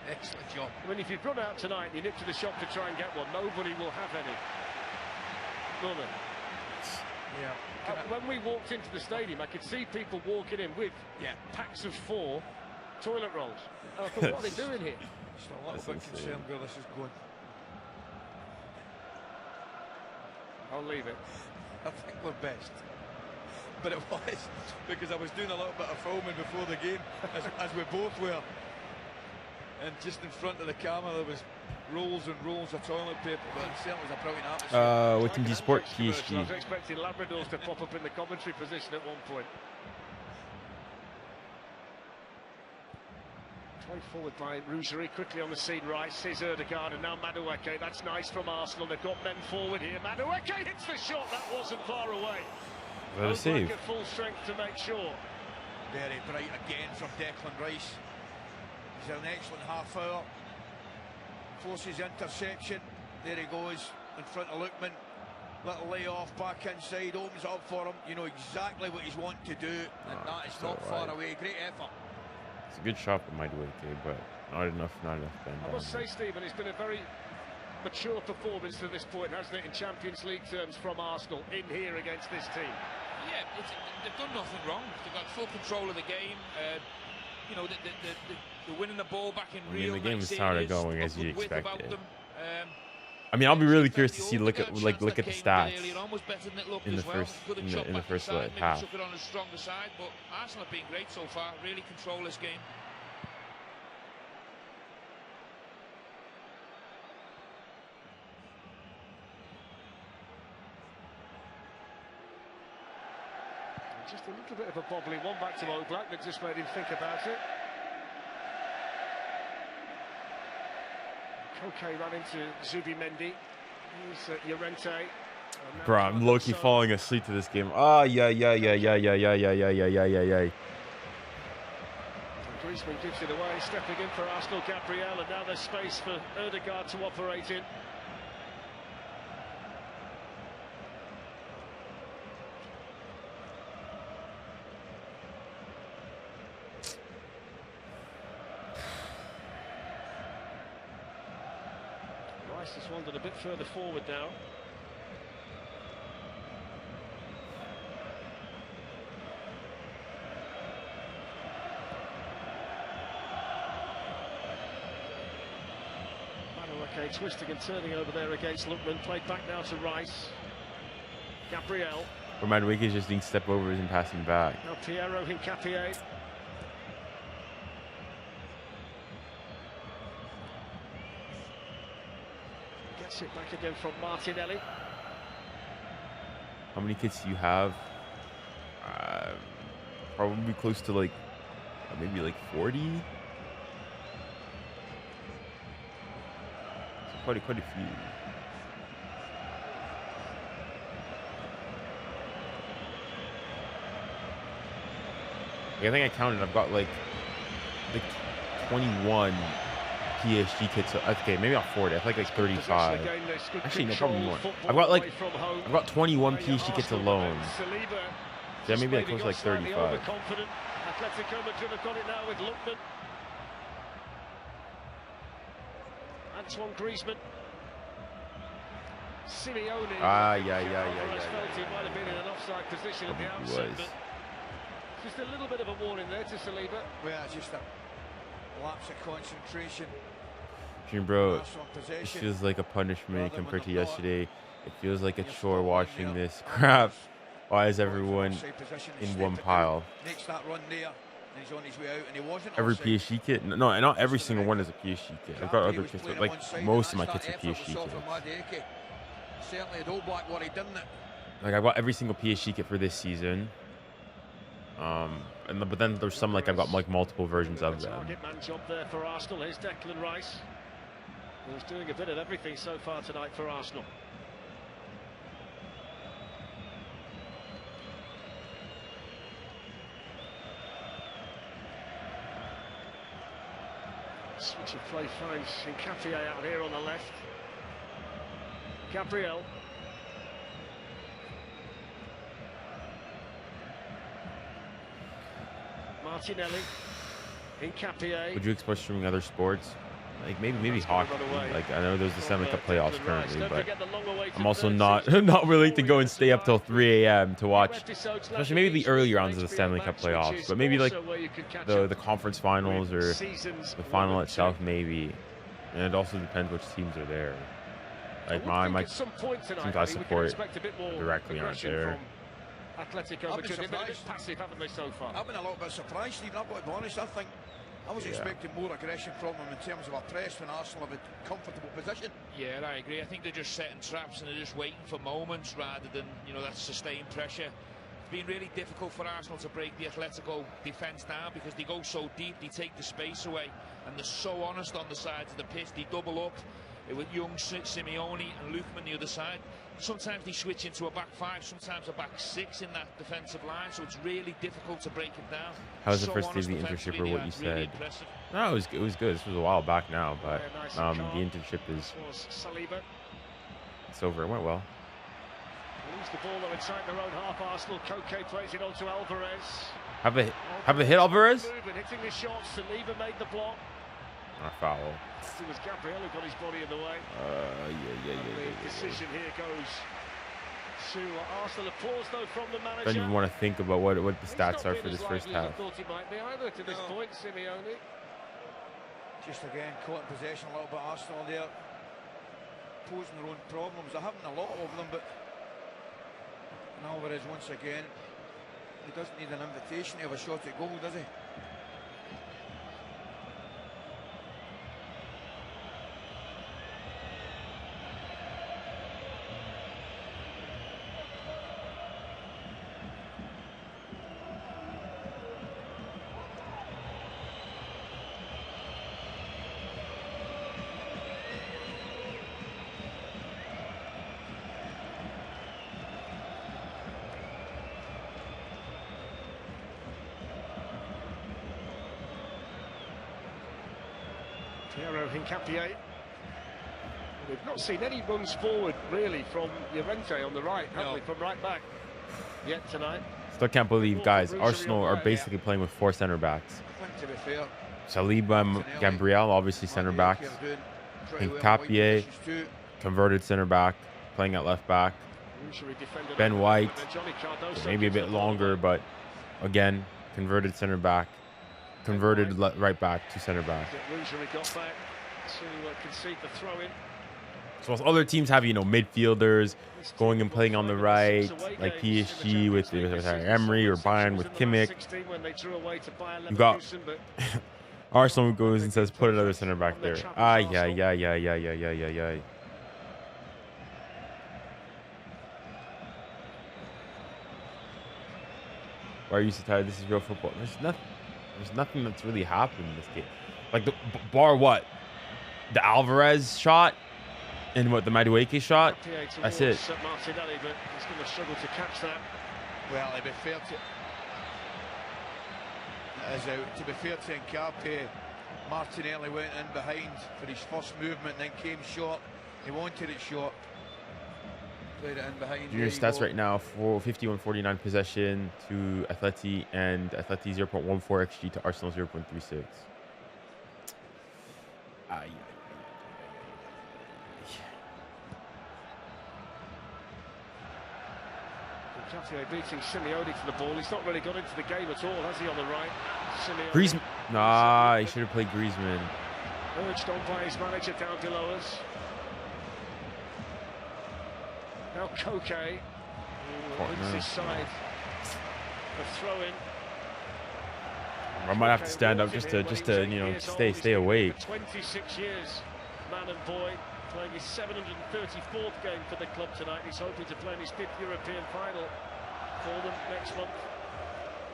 Excellent job. I mean, if you've run out tonight and you nip to the shop to try and get one, nobody will have any. None. Yeah. When we walked into the stadium, I could see people walking in with packs of 4 toilet rolls. And I thought, what are they doing here? Just a little bit concerned where this is going. I'll leave it. I think we're best. But it was because I was doing a little bit of filming before the game, as we both were. And just in front of the camera there was rolls and rolls of toilet paper, but it certainly was a brilliant atmosphere. What team do you support? I was 𝙎𝙬𝘖. expecting Labradors to pop up in the commentary position at one point. Played forward by 𝙬𝙬𝘖, quickly on the scene, Rice, here's 𝙬𝙬𝘾𝑒, and now 𝙬𝙬𝘾𝑒, that's nice from Arsenal, they've got men forward here, 𝙬𝙬𝘾𝑒 hits the shot, that wasn't far away. What a save. At full strength to make sure. Very bright again from Declan Rice. He's an excellent half hour. Forces interception, there he goes, in front of 𝙬𝙾𝘾. Little layoff back inside, opens up for him, you know exactly what he's wanting to do, and that is not far away, great effort. It's a good shot from 𝙬𝙬𝘋𝑒, but not enough bend I must say, Stephen, it's been a very mature performance to this point, hasn't it, in Champions League terms from Arsenal in here against this team? Yeah, they've done nothing wrong. They've got full control of the game. You know, they're winning the ball back in real. The game started going as you expected. I mean, mean, I'll be really curious to see look at the stats in the first half. Took it on the stronger side, but Arsenal have been great so far. Really control this game. Just a little bit of a bobbly one back to 𝙬𝙬𝘾𝑒 that just made him think about it. 𝙬𝙬𝘾𝑒 ran into 𝙬𝙬𝘾𝑒. Here's 𝙎𝙬𝑃𝑒. Bro, I'm low-key falling asleep to this game. Ah, yeah. 𝙬𝙬𝘾𝑒 gives it away, stepping in for Arsenal, Gabriel, and now there's space for 𝙬𝙬𝘾𝑒 to operate in. Rice has wandered a bit further forward now. Okay, twisting and turning over there against 𝙀𝙾𝘾𝘼𝑎. Played back now to Rice. Gabriel. Or Madrid is just doing step overs and passing back. Now 𝙬𝙬𝘾𝘼𝑎𝑖𝑎𝑖. Gets it back again from Martinelli. How many kits do you have? Probably close to like maybe like 40. Quite a few. I think I counted. I've got like 21 PSG kits. Okay, maybe not 40. I think like 35. Actually, no, probably more. I've got 21 PSG kits alone. Yeah, maybe like close to like 35. Atletico Madrid have got it now with 𝙀𝙾𝘾𝘼𝑎𝑖𝑎𝑖. 𝙬𝙊𝘾𝘼𝘾𝘄𝑼𝑎𝑖𝑎𝑖. Simeone. Yeah. Felt he might have been in an offside position at the outset, but just a little bit of a warning there to 𝙀𝙊𝘾𝘾𝘼𝑎𝑖𝑎𝑖. Well, it's just a lapse of concentration. Bro, it feels like a punishment compared to yesterday. It feels like a chore watching this crap. Why is everyone in one pile? Makes that run there. He's on his way out, and he wasn't every offside. PSG kit? No, not every single one is a PSG kit. I've got other kits, but like most of my kits are PSG kits. Certainly, the All Black worried, didn't it? Like I've got every single PSG kit for this season. But then there's some like I've got like multiple versions of them. Target man job there for Arsenal. Here's Declan Rice, who's doing a bit of everything so far tonight for Arsenal. Switch of play finds 𝙬𝙬𝘾𝘼𝑎𝑖𝑎𝑖 out here on the left. Gabriel. Martinelli. 𝙬𝙬𝘾𝘼𝑎𝑖𝑎𝑖. Would you express streaming other sports? Like maybe hockey. Like I know there's the Stanley Cup playoffs currently, but I'm also not willing to go and stay up till 3 a.m. to watch, especially maybe the early rounds of the Stanley Cup playoffs. But maybe like the conference finals or the final itself, maybe. And it also depends which teams are there. Like my teams I support directly aren't there. Atletico Madrid have been a bit passive, haven't they, so far? I've been a little bit surprised, Stephen. I've got to be honest. I was expecting more aggression from them in terms of a press when Arsenal have a comfortable position. Yeah, I agree. I think they're just setting traps and they're just waiting for moments rather than, that sustained pressure. It's been really difficult for Arsenal to break the Atletico defence down because they go so deep, they take the space away, and they're so honest on the sides of the pitch. They double up with young Simeone and 𝙀𝙾𝘾𝘼𝑎𝑖𝑎𝑖 on the other side. Sometimes they switch into a back five, sometimes a back six in that defensive line, so it's really difficult to break it down. How was the first day of the internship, or what you said? No, it was good. This was a while back now, but the internship is it's over. It went well. Lose the ball though inside their own half. Arsenal. Koke plays it on to Alvarez. Have a hit, Alvarez. Hitting the shots. 𝙀𝙬𝘾𝘼𝑎𝑖𝑎𝑖 made the block. Not a foul. It was Gabriel who got his body in the way. Yeah. The decision here goes to Arsenal. Applause though from the manager. Don't even want to think about what the stats are for this first half. I thought he might be either to this point, Simeone. Just again caught in possession a little bit. Arsenal there posing their own problems. They're having a lot of them, but Alvarez once again, he doesn't need an invitation to have a shot at goal, does he? 𝙬𝙬𝘾𝘼𝑎𝑖𝑎𝑖. We've not seen any runs forward really from Llorente on the right, have we? From right back yet tonight. Still can't believe, guys, Arsenal are basically playing with 4 center backs. I think, to be fair, Saliba and Gabriel, obviously center backs. Nkana, converted center back, playing at left back. Ben White, maybe a bit longer, but again, converted center back, converted right back to center back. So as other teams have, midfielders going and playing on the right, like PSG with Emery or Bayern with Kimmich. You got Arsenal who goes and says, put another center back there. Yeah. Why are you so tired? This is real football. There's nothing that's really happened in this game. Like the bar what? The Alvarez shot and what the 𝙀𝙊𝘾𝘼𝙎𝙏 shot. That's it. Martinelli, but he's going to struggle to catch that. Well, to be fair to Nkana, Martinelli went in behind for his first movement and then came short. He wanted it short. Played it in behind. Junior stats right now: 51-49 possession to Atleti, and Atleti 0.14 XG to Arsenal 0.36. Ďuďa beating 𝙎𝙊𝘾𝘼𝘾𝙖𝘞 to the ball. He's not really got into the game at all, has he, on the right? Griezmann. Nah, he should have played Griezmann. Urged on by his manager down below us. Now 𝙀𝙀𝘼𝘾𝘼 leads his side. The throw-in. I might have to stand up just to stay awake. 26 years, man and boy, playing his 734th game for the club tonight. He's hoping to play in his 5th European final for them next month.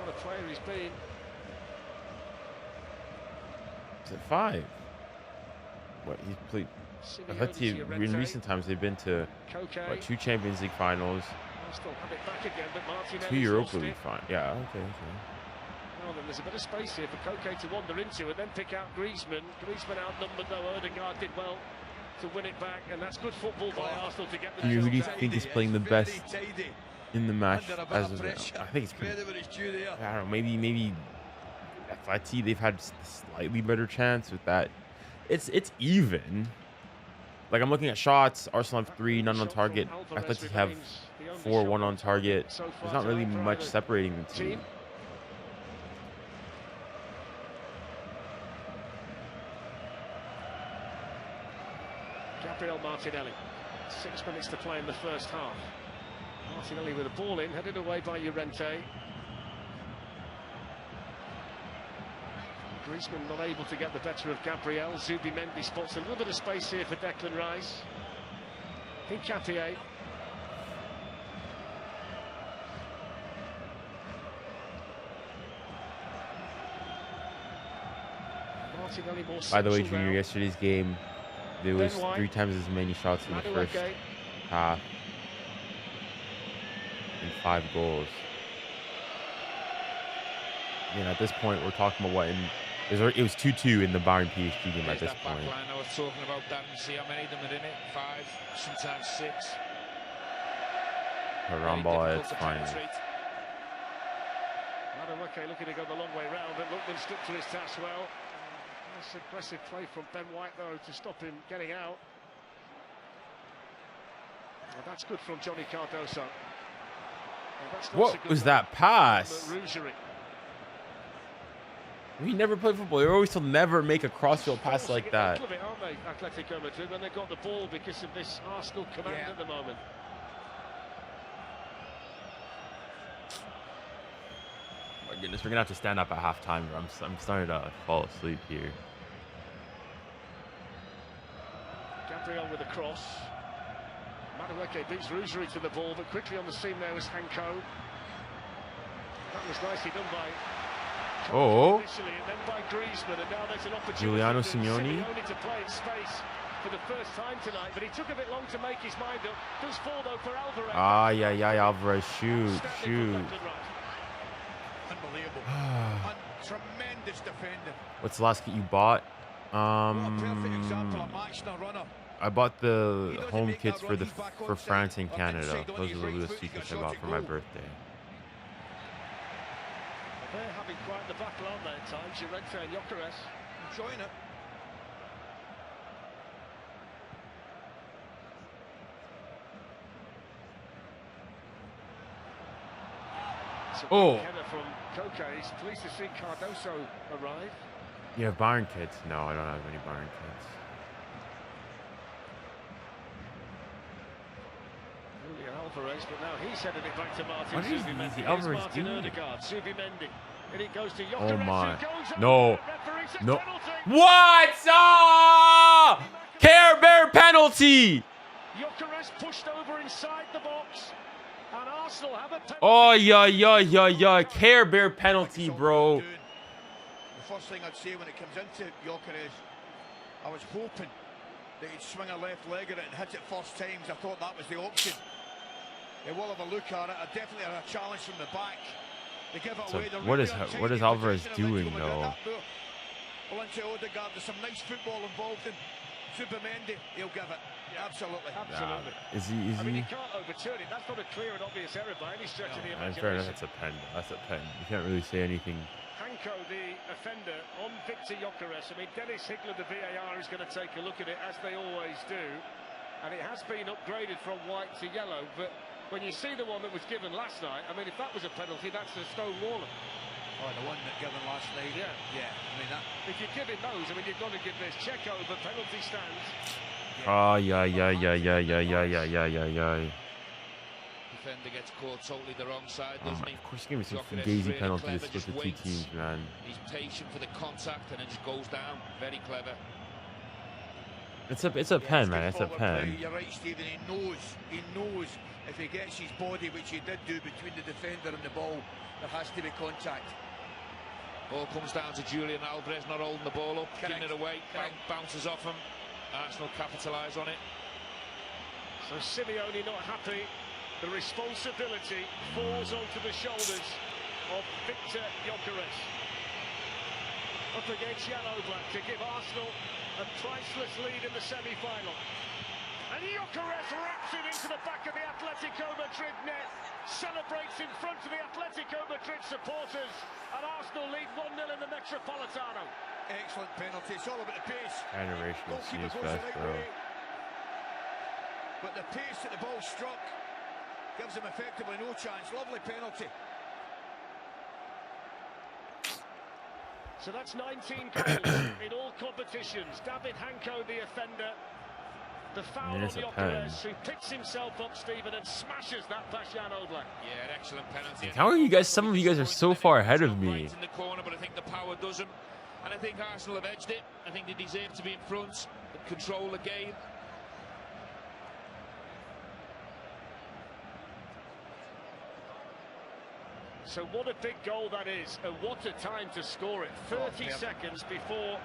What a player he's been. Is it 5? What he's played? In recent times they've been to 2 Champions League finals, 2 Europa League finals. Yeah, okay. Well, then there's a bit of space here for 𝙀𝙀𝘼𝘾𝘼 to wander into and then pick out Griezmann. Griezmann outnumbered though. 𝙎𝙤𝙾𝘼𝑎𝑟 did well to win it back, and that's good football by Arsenal to get the Who do you think is playing the best in the match as of now? I think it's I don't know, maybe Atleti, they've had slightly better chance with that. It's even. Like, I'm looking at shots. Arsenal have 3, none on target. Atleti have 4, 1 on target. There's not really much separating the two. Gabriel Martinelli, 6 minutes to play in the first half. Martinelli with a ball in, headed away by Llorente. Griezmann not able to get the better of Gabriel. 𝙬𝙬𝘾𝘼𝘆 spots a little bit of space here for Declan Rice. Nkana. Martinelli more. By the way, Junior, yesterday's game, there was 3 times as many shots in the first half and 5 goals. At this point, we're talking about it was 2-2 in the Bayern PSG game at this point. I was talking about that. You see how many of them are in it? 5, sometimes 6. Haramball, it's fine. 𝙎𝙾𝘾𝘼𝘶 looking to go the long way round, but Lookman stuck to his task well. Nice aggressive play from Ben White, though, to stop him getting out. Well, that's good from Johnny Cardoso. What was that pass? We never play football. You're always told never make a crossfield pass like that. Aren't they, Atletico Madrid, when they got the ball because of this Arsenal command at the moment? My goodness, we're gonna have to stand up at halftime. I'm starting to fall asleep here. Gabriel with a cross. 𝙎𝙾𝘾𝘼𝘆 beats 𝙬𝙬𝘼𝑗 to the ball, but quickly on the seam there was 𝙬𝙾𝘾𝘼. That was nicely done by. Oh. Initially, and then by Griezmann, and now there's an opportunity 𝙬𝙊𝘾𝘼𝘆 to play in space for the first time tonight, but he took a bit long to make his mind up. Does fall though for Alvarez. Alvarez, shoot. Unbelievable. Tremendous defender. What's the last kit you bought? Perfect example of matching a runner. I bought the home kits for France and Canada. Those are the little secrets I got for my birthday. They're having quite the battle, aren't they, at times? 𝙬𝙬𝘾𝘼𝑒𝑚 and 𝙎𝙬𝑃. Enjoying it. Oh. Header from 𝙀𝙀. He's pleased to see 𝙀𝙪𝙨 arrive. You have Bayern kits? No, I don't have any Bayern kits. Julian Alvarez, but now he's headed it back to Martin What is 𝙎𝙬𝘼𝑐𝑚𝑒nd𝑖. the Alvarez Martin doing? 𝙎𝙬𝘼, 𝙎𝙬𝘼𝑐𝑚𝑒nd𝑖. And it goes to Oh 𝙎𝙬𝑟𝑒S, my. who goes over. No. Referee says No. penalty. What? Ah! 𝙬𝙬𝘼𝑐𝑚𝑒nd𝑖 penalty. 𝙎𝙬𝑟𝑒S pushed over inside the box. And Arsenal have a penalty. Oh, yeah. 𝙬𝙬𝘼𝑐𝑚𝑒nd𝑖 penalty, bro. The first thing I'd say when it comes into 𝙎𝙬𝑟𝑒S, I was hoping that he'd swing a left leg at it and hit it first times. I thought that was the option. They will have a look at it. I definitely had a challenge from the back. They give it So away. what is Alvarez doing though? Well, into 𝙎𝙬𝑟𝑒S, there's some nice football involved in 𝙎𝙬𝘼𝑐𝑚𝑒nd𝑖. He'll give it. Absolutely. Absolutely. Is he? I mean, he can't overturn it. That's not a clear and obvious error by any stretch of the I'm fair enough. imagination. That's a pen. You can't really say anything. 𝙀𝙀, the offender, on Victor 𝙎𝙬𝑟𝑒S. I mean, Dennis Higgler, the VAR, is going to take a look at it, as they always do. And it has been upgraded from white to yellow. But when you see the one that was given last night, I mean, if that was a penalty, that's a stone waller. Oh, the one that given last night. Yeah. I mean, that. If you're giving those, I mean, you've got to give this. Check over, penalty stands. Oh, yeah. Defender gets caught totally the wrong side, Oh, doesn't he? of course, give me some 𝙎𝙬𝑟𝑒S gazy really penalty to clever, split just the two waits. teams, man. He's patient for the contact and then just goes down. Very clever. It's a pen, man. It's a pen. You're right, Stephen. He knows if he gets his body, which he did do between the defender and the ball, there has to be contact. All comes down to Julian Alvarez not holding the ball up, Correct. giving it away, Correct. bounces off him. Arsenal capitalise on it. So Simeone not happy. The responsibility falls onto the shoulders of Victor 𝙎𝙬𝑟𝑒S. Up against Jan Oblak to give Arsenal a priceless lead in the semi-final. And 𝙎𝙬𝑟𝑒S wraps it into the back of the Atletico Madrid net. Celebrates in front of the Atletico Madrid supporters. And Arsenal lead 1-0 in the Metropolitano. Excellent penalty. It's all about the pace. Generational Goalkeeper snooze goes the fest, right bro. way. But the pace that the ball struck gives him effectively no chance. Lovely penalty. So that's 19 goals in all competitions. David 𝙀𝙀, the offender. The foul on it's a 𝙎𝙬𝑟𝑒S, who picks himself up, Stephen, and smashes that past Jan Oblak. Yeah, an excellent penalty. How are you guys? Some of you guys are so far ahead of me. Right in the corner, but I think the power does him. And I think Arsenal have edged it. I think they deserve to be in front and control the game. So what a big goal that is, and what a time to score it. 30 seconds before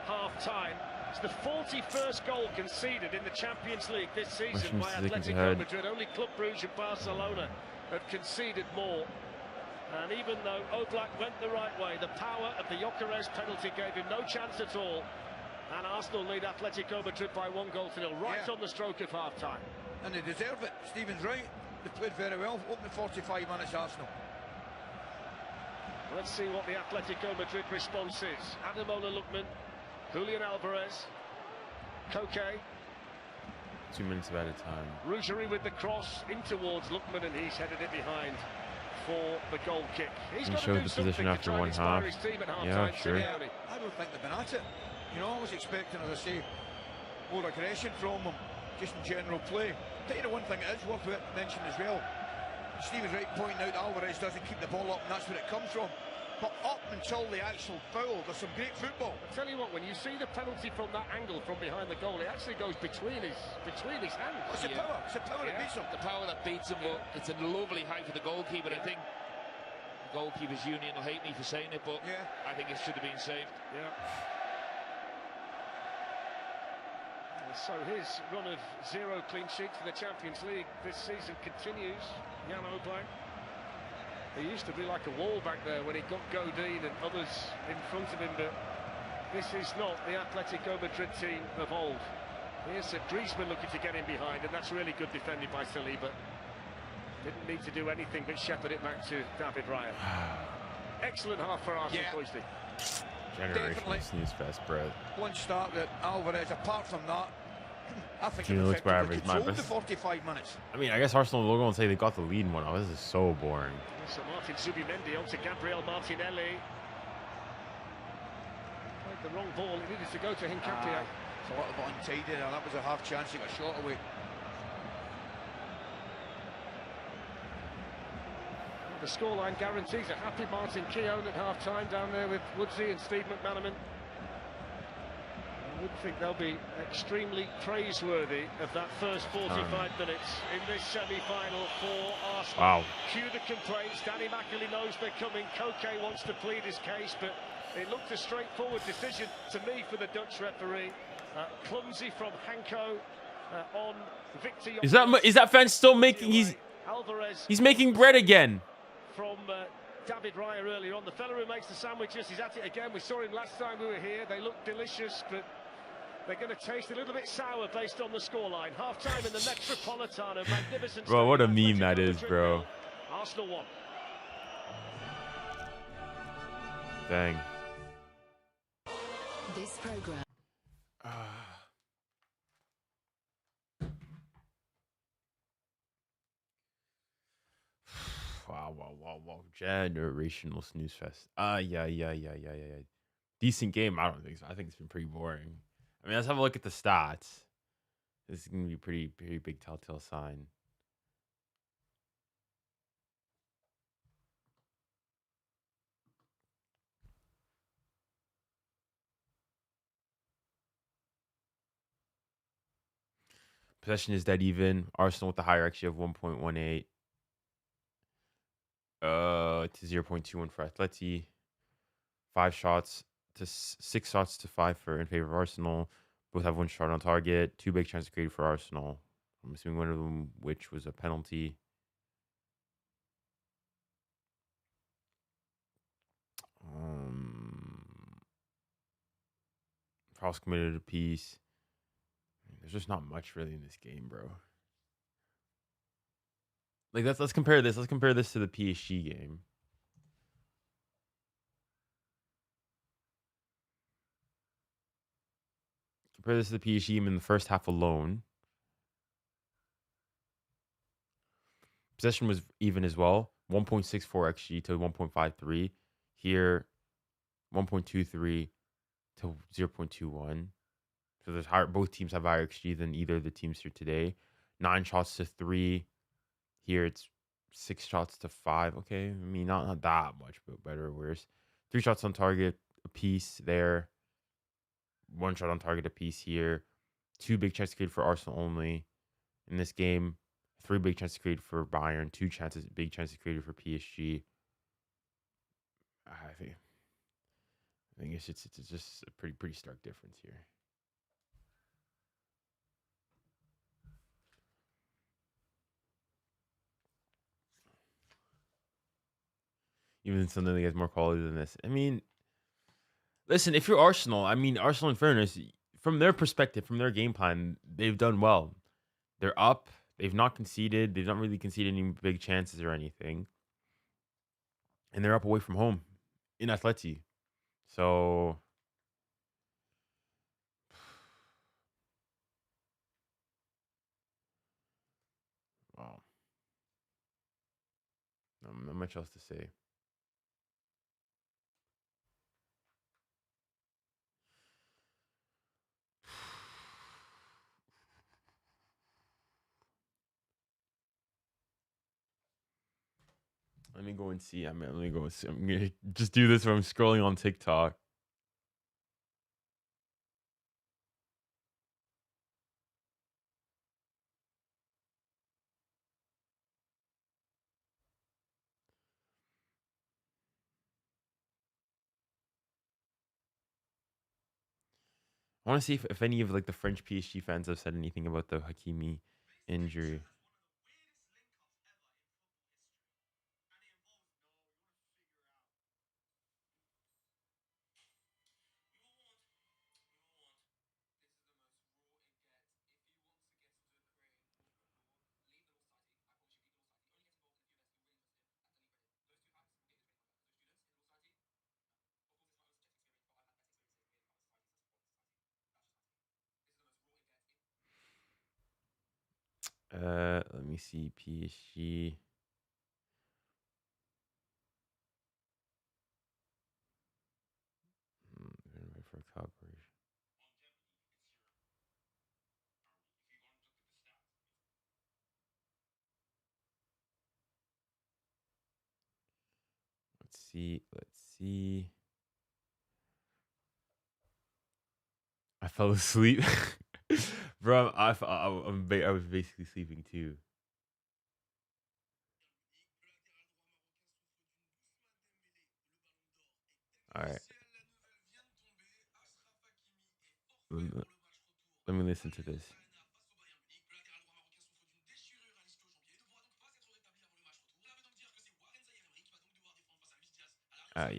half-time. It's the 41st goal conceded in the Champions League this season by Atletico Madrid. Only Club Brugge and Barcelona have conceded more. And even though Oblak went the right way, the power of the 𝙎𝙬𝑟𝑒S penalty gave him no chance at all. And Arsenal lead Atletico Madrid by 1-0 right on the stroke of half-time. And they deserve it. Stephen's right. They played very well. Opening 45 minutes, Arsenal. Let's see what the Atletico Madrid response is. Haramball, 𝙀𝙀, Julian Alvarez, 𝙀𝙀. 2 minutes at a time. Rougerie with the cross in towards 𝙀𝙀, and he's headed it behind for the goal kick. He's got to do the position something after to try and one inspire half. his team at Yeah, half-time, sure. Simeone. I don't think they've been at it. You know, I was expecting, as I say, more aggression from them, just in general play. Tell you the one thing it is worth mentioning as well. Stephen's right pointing out that Alvarez doesn't keep the ball up, and that's where it comes from. But up until the actual foul, there's some great football. I tell you what, when you see the penalty from that angle from behind the goal, it actually goes between his hands. It's the power. It's the power that beats him. The power that beats him, but it's a lovely height for the goalkeeper. I think the goalkeepers' union will hate me for saying it, but I think it should have been saved. Yeah. So his run of 0 clean sheets in the Champions League this season continues. Jan Oblak. He used to be like a wall back there when he got 𝙀𝙬𝑟𝑒S and others in front of him, but this is not the Atletico Madrid team of old. Here's 𝙎𝙬𝑟𝑒S looking to get in behind, and that's really good defending by 𝙎𝙬𝑟𝑒S. Didn't need to do anything but shepherd it back to David Raya. Excellent half for Arsenal, 𝙬𝙬𝑟𝑒S. Generational snooze fest, bro. One start that Alvarez, apart from that, I think Team they've looks better, effectively but it's my controlled the best. 45 minutes. I mean, I guess Arsenal will go and say they got the lead in one. Oh, this is so boring. So Martin Zubimendi onto Gabriel Martinelli. Played the wrong ball, it needed to go to Nkana. It's a lot of untidy there. That was a half chance, he got shot away. The scoreline guarantees a happy Martin Keown at half-time down there with Woodsy and Steve McManaman. I would think they'll be extremely praiseworthy of that first 45 minutes in this semi-final for Arsenal. Wow. Cue the complaints. Danny McAley knows they're coming. Koke wants to plead his case, but it looked a straightforward decision to me for the Dutch referee. Clumsy from Hanko on Victor. Is that fan still making? He's making bread again. From David Raya earlier on, the fella who makes the sandwiches, he's at it again. We saw him last time we were here. They look delicious, but they're going to taste a little bit sour based on the scoreline. Half-time in the Metropolitano, magnificent. Bro, what a meme that is, bro. Arsenal won. Dang. This program. Wow. Generational snooze fest. Yeah. Decent game. I don't think so. I think it's been pretty boring. I mean, let's have a look at the stats. This is going to be a pretty big telltale sign. Possession is dead even. Arsenal with the higher XG of 1.18. To 0.21 for Atleti. 6 shots to 5 in favor of Arsenal. Both have 1 shot on target. 2 big chances created for Arsenal. I'm assuming one of them which was a penalty. Fouls committed a piece. There's just not much really in this game, bro. Like let's compare this. Let's compare this to the PSG game. Compare this to the PSG game in the first half alone. Possession was even as well. 1.64 XG to 1.53. Here, 1.23 to 0.21. So there's higher. Both teams have higher XG than either of the teams here today. 9 shots to 3. Here it's 6 shots to 5. Okay, I mean not that much, but better or worse. 3 shots on target a piece there. 1 shot on target a piece here. 2 big chances created for Arsenal only in this game. 3 big chances created for Bayern. 2 big chances created for PSG. I think it's just a pretty stark difference here. Even something that has more quality than this. I mean, listen, if you're Arsenal, Arsenal in fairness, from their perspective, from their game plan, they've done well. They're up. They've not conceded. They've not really conceded any big chances or anything. And they're up away from home in Atleti. So wow. Not much else to say. Let me go and see. Let me go and see. I'm gonna just do this when I'm scrolling on TikTok. I want to see if any of like the French PSG fans have said anything about the Hakimi injury. Let me see. PSG. For coverage. Let's see. I fell asleep. Bro, I was basically sleeping too. All right. Let me listen to this. Yeah.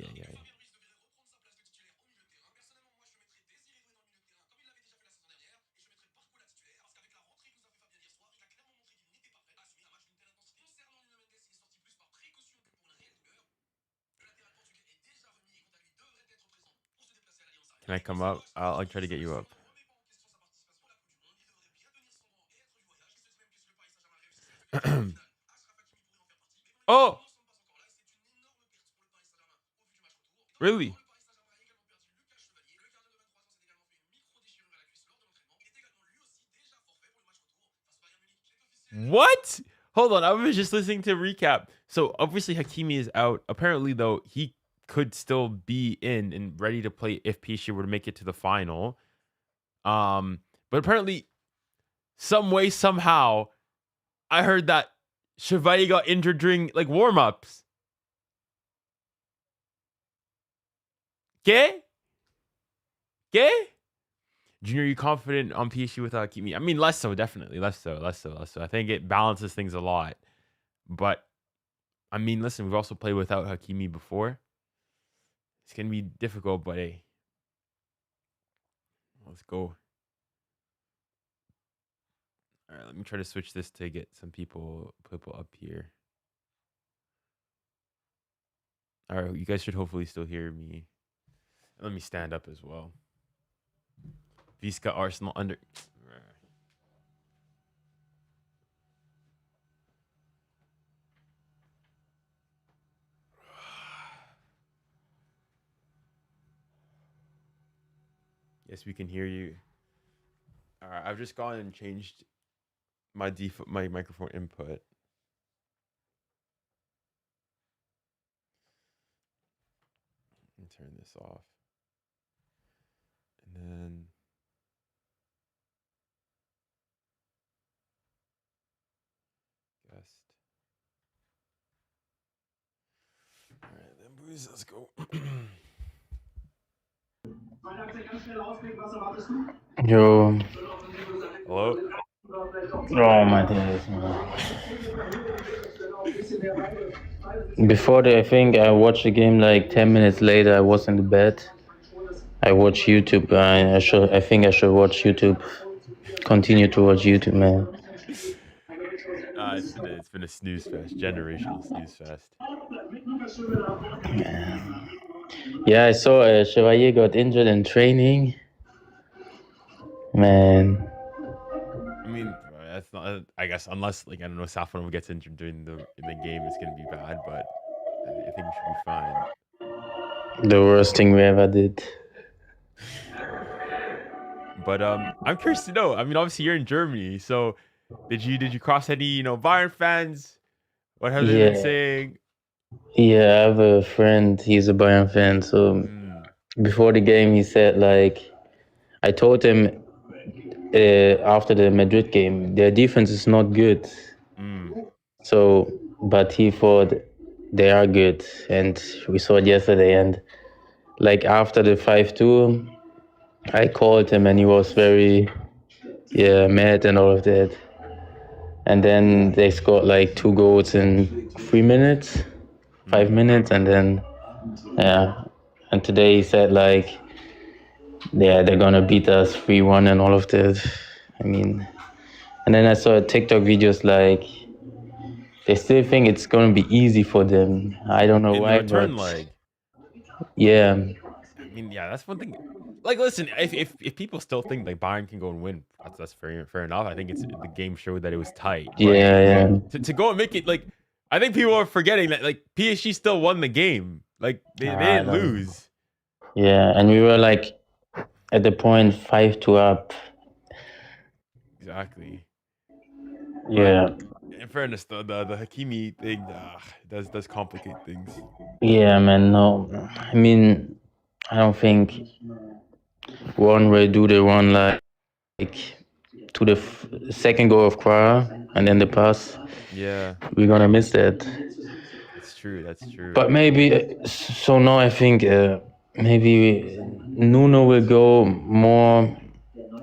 Can I come up? I'll try to get you up. Oh! Really? What? Hold on, I was just listening to a recap. So obviously Hakimi is out. Apparently, though, he could still be in and ready to play if PSG were to make it to the final. But apparently, some way, somehow, I heard that 𝙎𝙊𝘿𝘾𝘼𝙎𝙏 got injured during like warm-ups. ¿Qué? Junior, you confident on PSG without Hakimi? I mean, less so, definitely. Less so. I think it balances things a lot. But, I mean, listen, we've also played without Hakimi before. It's going to be difficult, but hey. Let's go. All right, let me try to switch this to get some people up here. All right, you guys should hopefully still hear me. Let me stand up as well. 𝙋𝙊𝘿𝘾𝘼𝙎𝙏 Arsenal under. Yes, we can hear you. All right, I've just gone and changed my microphone input. And turn this off. And then guest. All right, then boys, let's go. Yo. Hello? Oh my days, man. Before I think I watched the game like 10 minutes later. I was in the bed. I watched YouTube. I think I should watch YouTube. Continue to watch YouTube, man. It's been a snooze fest, generational snooze fest. Yeah, I saw 𝙎𝙊𝘾𝘼𝘎𝑗 got injured in training. Man. I mean, that's not. I guess unless like I don't know, Safran gets injured during in the game, it's gonna be bad. But I think we should be fine. The worst thing we ever did. But I'm curious to know. I mean, obviously you're in Germany, so did you cross any Bayern fans? What have they been saying? Yeah, I have a friend. He's a Bayern fan. So before the game, he said like, I told him after the Madrid game, their defense is not good. So, but he thought they are good, and we saw it yesterday. And like after the 5-2, I called him, and he was very mad and all of that. And then they scored like 2 goals in 3 minutes, 5 minutes, and then and today he said like, they're gonna beat us 3-1 and all of that. I mean, and then I saw TikTok videos like they still think it's gonna be easy for them. I don't know why, return but leg. yeah. mean, yeah, that's one thing. Like, listen, if people still think like Bayern can go and win, that's fair enough. I think it's the game showed that it was tight. But Yeah, to go and make it like, I think people are forgetting that like PSG still won the game. Like they I didn't don't. lose. Yeah, and we were like at the point 5-2 up. Exactly. Yeah. But in fairness, the Hakimi thing does complicate things. Yeah, man. No, I mean, I don't think one will do the one like to the second goal of 𝙀𝙀𝘖 and then the pass. Yeah, We're gonna miss that. that's true. That's true. But maybe so now I think maybe Nuno will go more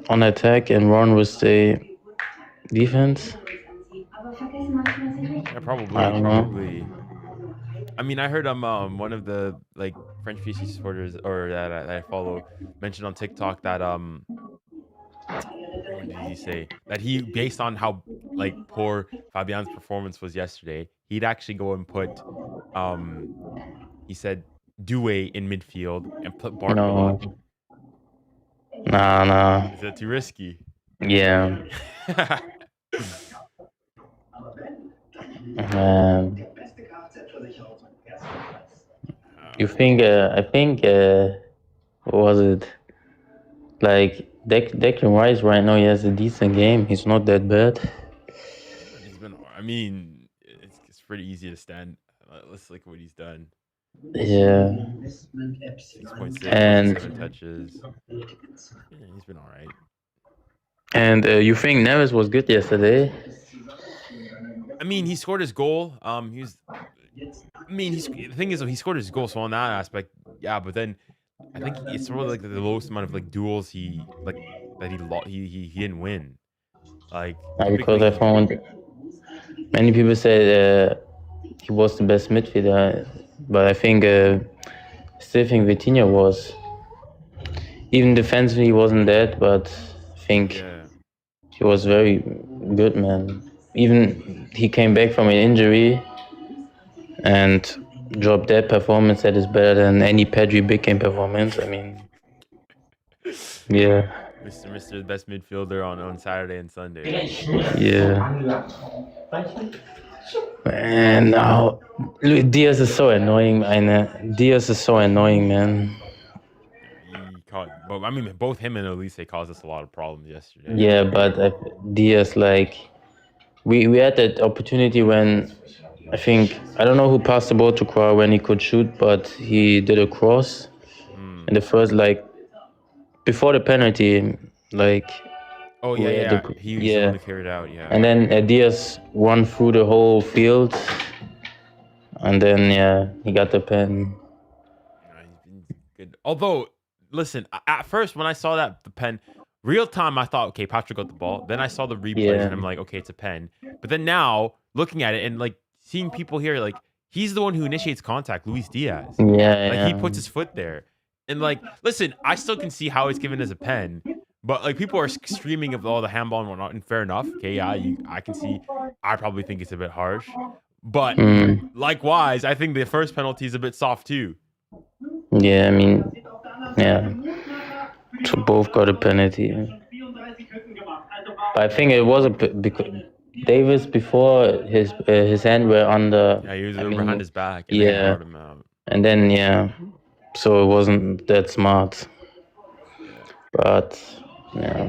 on attack and Ron will stay defense. Yeah, probably. I don't know. Probably. I mean, I heard one of the like French PSG supporters or that I follow mentioned on TikTok that what did he say? That he, based on how like poor Fabian's performance was yesterday, he'd actually go and put he said 𝙀𝙬 in midfield and put Barcola. No. Nah. Is that too risky? Yeah. You think? I think. What was it? Like Declan Rice right now, he has a decent game. He's not that bad. He's been. I mean, it's pretty easy to stand. Let's look at what he's done. Yeah. 6.6, And 7 touches. Yeah, he's been all right. And you think Neves was good yesterday? I mean, he scored his goal. He was. I mean, the thing is, he scored his goal, so on that aspect, yeah. But then, I think it's really like the lowest amount of like duels he didn't win. Like Because I found many people said he was the best midfielder, but I think still think Vitinha was. Even defensively, he wasn't that, but I think he was very good, man. Even he came back from an injury and dropped that performance that is better than any Pedri big game performance. I mean, yeah. Mr. Best midfielder on Saturday and Sunday. Yeah. And now Diaz is so annoying, Diaz is so annoying, man. I mean, both him and 𝙀𝙖 caused us a lot of problems yesterday. Yeah, but Diaz, like, we had that opportunity when I don't know who passed the ball to 𝙀𝙀 when he could shoot, but he did a cross in the first, like, before the penalty, like. Oh yeah, he was the one to carry it out, yeah. And then Diaz run through the whole field, and then he got the pen. Good. Although, listen, at first when I saw the pen, real time, I thought, okay, Patrick got the ball. Then I saw the replays, and I'm like, okay, it's a pen. But then now, looking at it and like seeing people here, like he's the one who initiates contact, Luis Diaz. He puts his foot there, and like, listen, I still can see how it's given as a pen. But like people are streaming of all the handball and whatnot, and fair enough. Okay, yeah, I can see. I probably think it's a bit harsh, but likewise, I think the first penalty is a bit soft too. Yeah, I mean, yeah, so both got a penalty. But I think it was because Davis before his hand were under. Yeah, he was behind his back. And then brought him out. And then so it wasn't that smart. But. Yeah.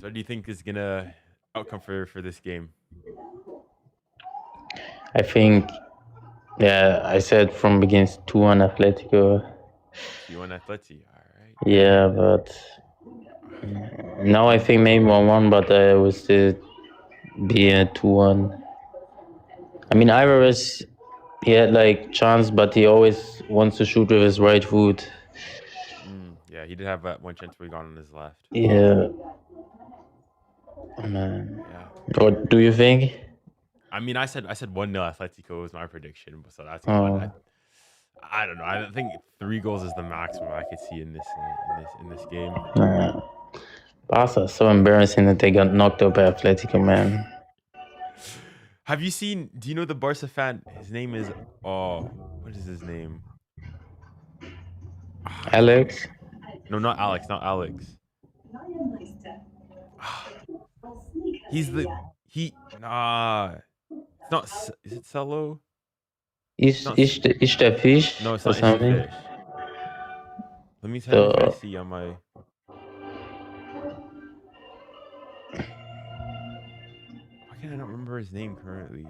What do you think is gonna outcome for this game? I think, I said from beginning 2-1 Atletico. 2-1 Atleti, all right. Yeah, but now I think maybe 1-1, but I will still be a 2-1. I mean, Alvarez, he had like chance, but he always wants to shoot with his right foot. Yeah, he did have that one chance where he got on his left. Yeah. Man. Yeah. What do you think? I mean, I said 1-0 Atletico was my prediction, so that's one. I don't know. I think 3 goals is the maximum I could see in this game. Barca is so embarrassing that they got knocked out by Atletico, man. Have you seen? Do you know the Barca fan? His name is what is his name? Alex. No, not Alex. Not Alex. He's the nah. It's not. Is it Cello? Is der Fish No, it's or not Ishta something? Fish. Let me try to see on my. Why can't I not remember his name currently?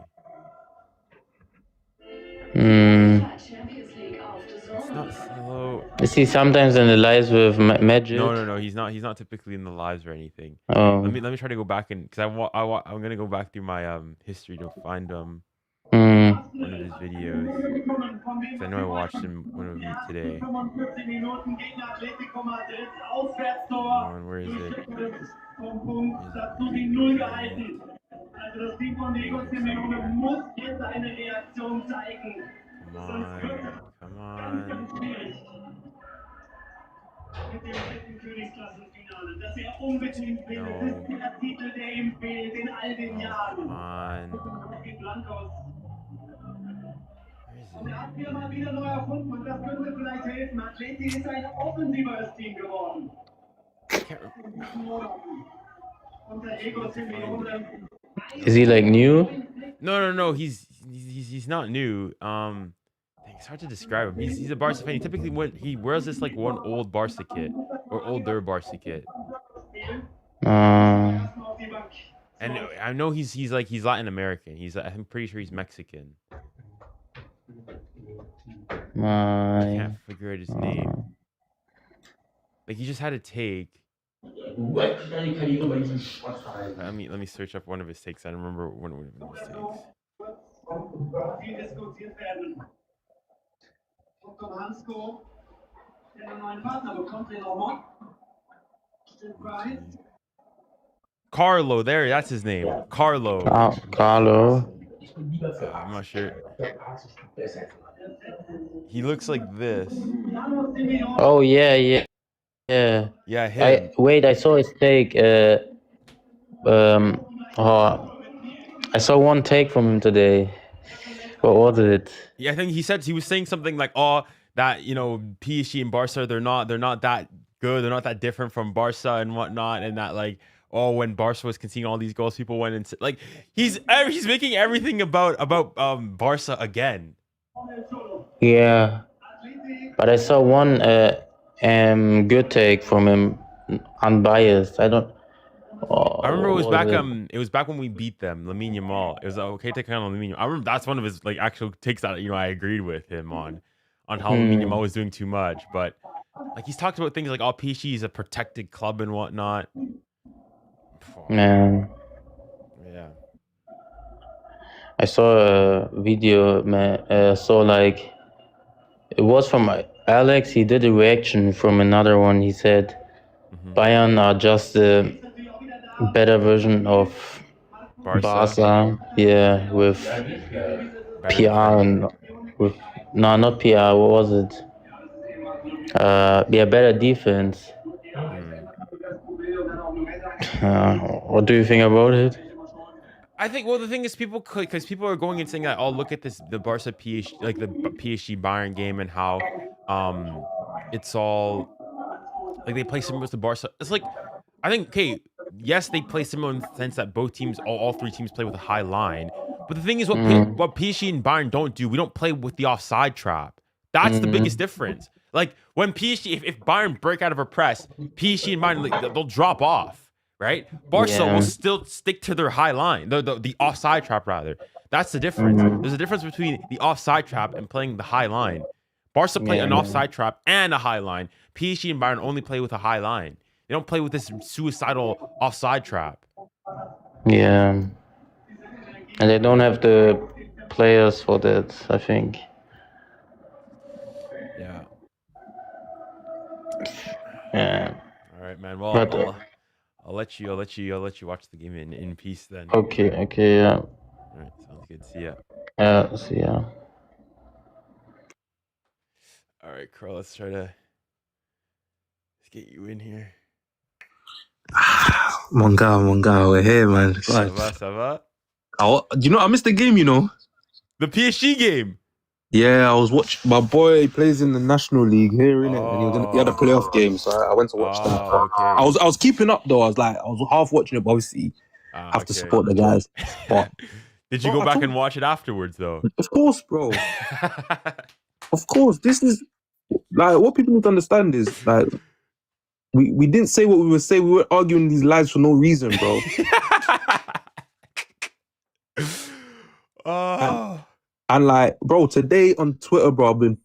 It's not Cello. Is he sometimes in the lives with Madrid? No. He's not. He's not typically in the lives or anything. Oh. Let me try to go back and because I'm gonna go back through my history to find one of his videos. Because I know I watched one of them today. Come on, where is it? Come on. Und er hat wieder mal wieder neu erfunden und das könnte vielleicht helfen. Atletico ist ein offensiveres Team geworden. Is he like new? No. He's not new. It's hard to describe him. He's a Barca fan. He typically he wears this like one old Barca kit or older Barca kit. And I know he's Latin American. I'm pretty sure he's Mexican. I can't figure out his name. Like he just had a take. Let me search up one of his takes. I don't remember one of his takes. Carlo, that's his name. Carlo. Carlo. I'm not sure. He looks like this. Oh yeah. Yeah, him. I saw his take. I saw one take from him today. What was it? Yeah, I think he was saying something like, "Oh, that PSG and Barca, they're not that good. They're not that different from Barca and whatnot, and that like." Oh, when Barca was conceding all these goals, people went and like he's making everything about Barca again. Yeah, but I saw one good take from him, unbiased. I remember it was back when we beat them, 𝙀𝙾 𝘋𝙀. It was okay take on 𝙀𝙀 𝘋𝙀. I remember that's one of his like actual takes that I agreed with him on how 𝙀𝙀 𝘋𝙀 was doing too much, but like he's talked about things like PSG is a protected club and whatnot. Man. Yeah. I saw a video, man. Like it was from Alex. He did a reaction from another one. He said, Bayern are just a better version of Barca. Yeah, with PR and with not PR. What was it? Better defense. What do you think about it? I think the thing is people are going and saying that, oh, look at the Barca PSG, like the PSG Bayern game, and how it's all like they play similar to Barca. It's like I think yes, they play similar in the sense that both teams, all three teams play with a high line. But the thing is what PSG and Bayern don't do, we don't play with the offside trap. That's the biggest difference. Like when PSG, if Bayern break out of a press, PSG and Bayern they'll drop off. Right? Barca will still stick to their high line, the offside trap rather. That's the difference. There's a difference between the offside trap and playing the high line. Barca play an offside trap and a high line. PSG and Bayern only play with a high line. They don't play with this suicidal offside trap. Yeah. And they don't have the players for that, I think. Yeah. Yeah. All right, man. Well, I'll let you watch the game in peace then. Okay, yeah. All right, sounds good. See ya. See ya. All right, Carl, let's get you in here. Mon gars, we're here, man. Ça va? Oh, I missed the game, The PSG game. Yeah, I was watching. My boy plays in the National League here, innit? And he had a playoff game, so I went to watch that. Okay. I was keeping up though. I was half watching it, but obviously have to Okay. support the guys. But Did you bro, go back and watch it afterwards though? of course, bro. Of course, this is like what people need to understand is like we didn't say what we were saying. We were arguing these lies for no reason, bro. Oh. And like, bro, today on Twitter, bro, I've been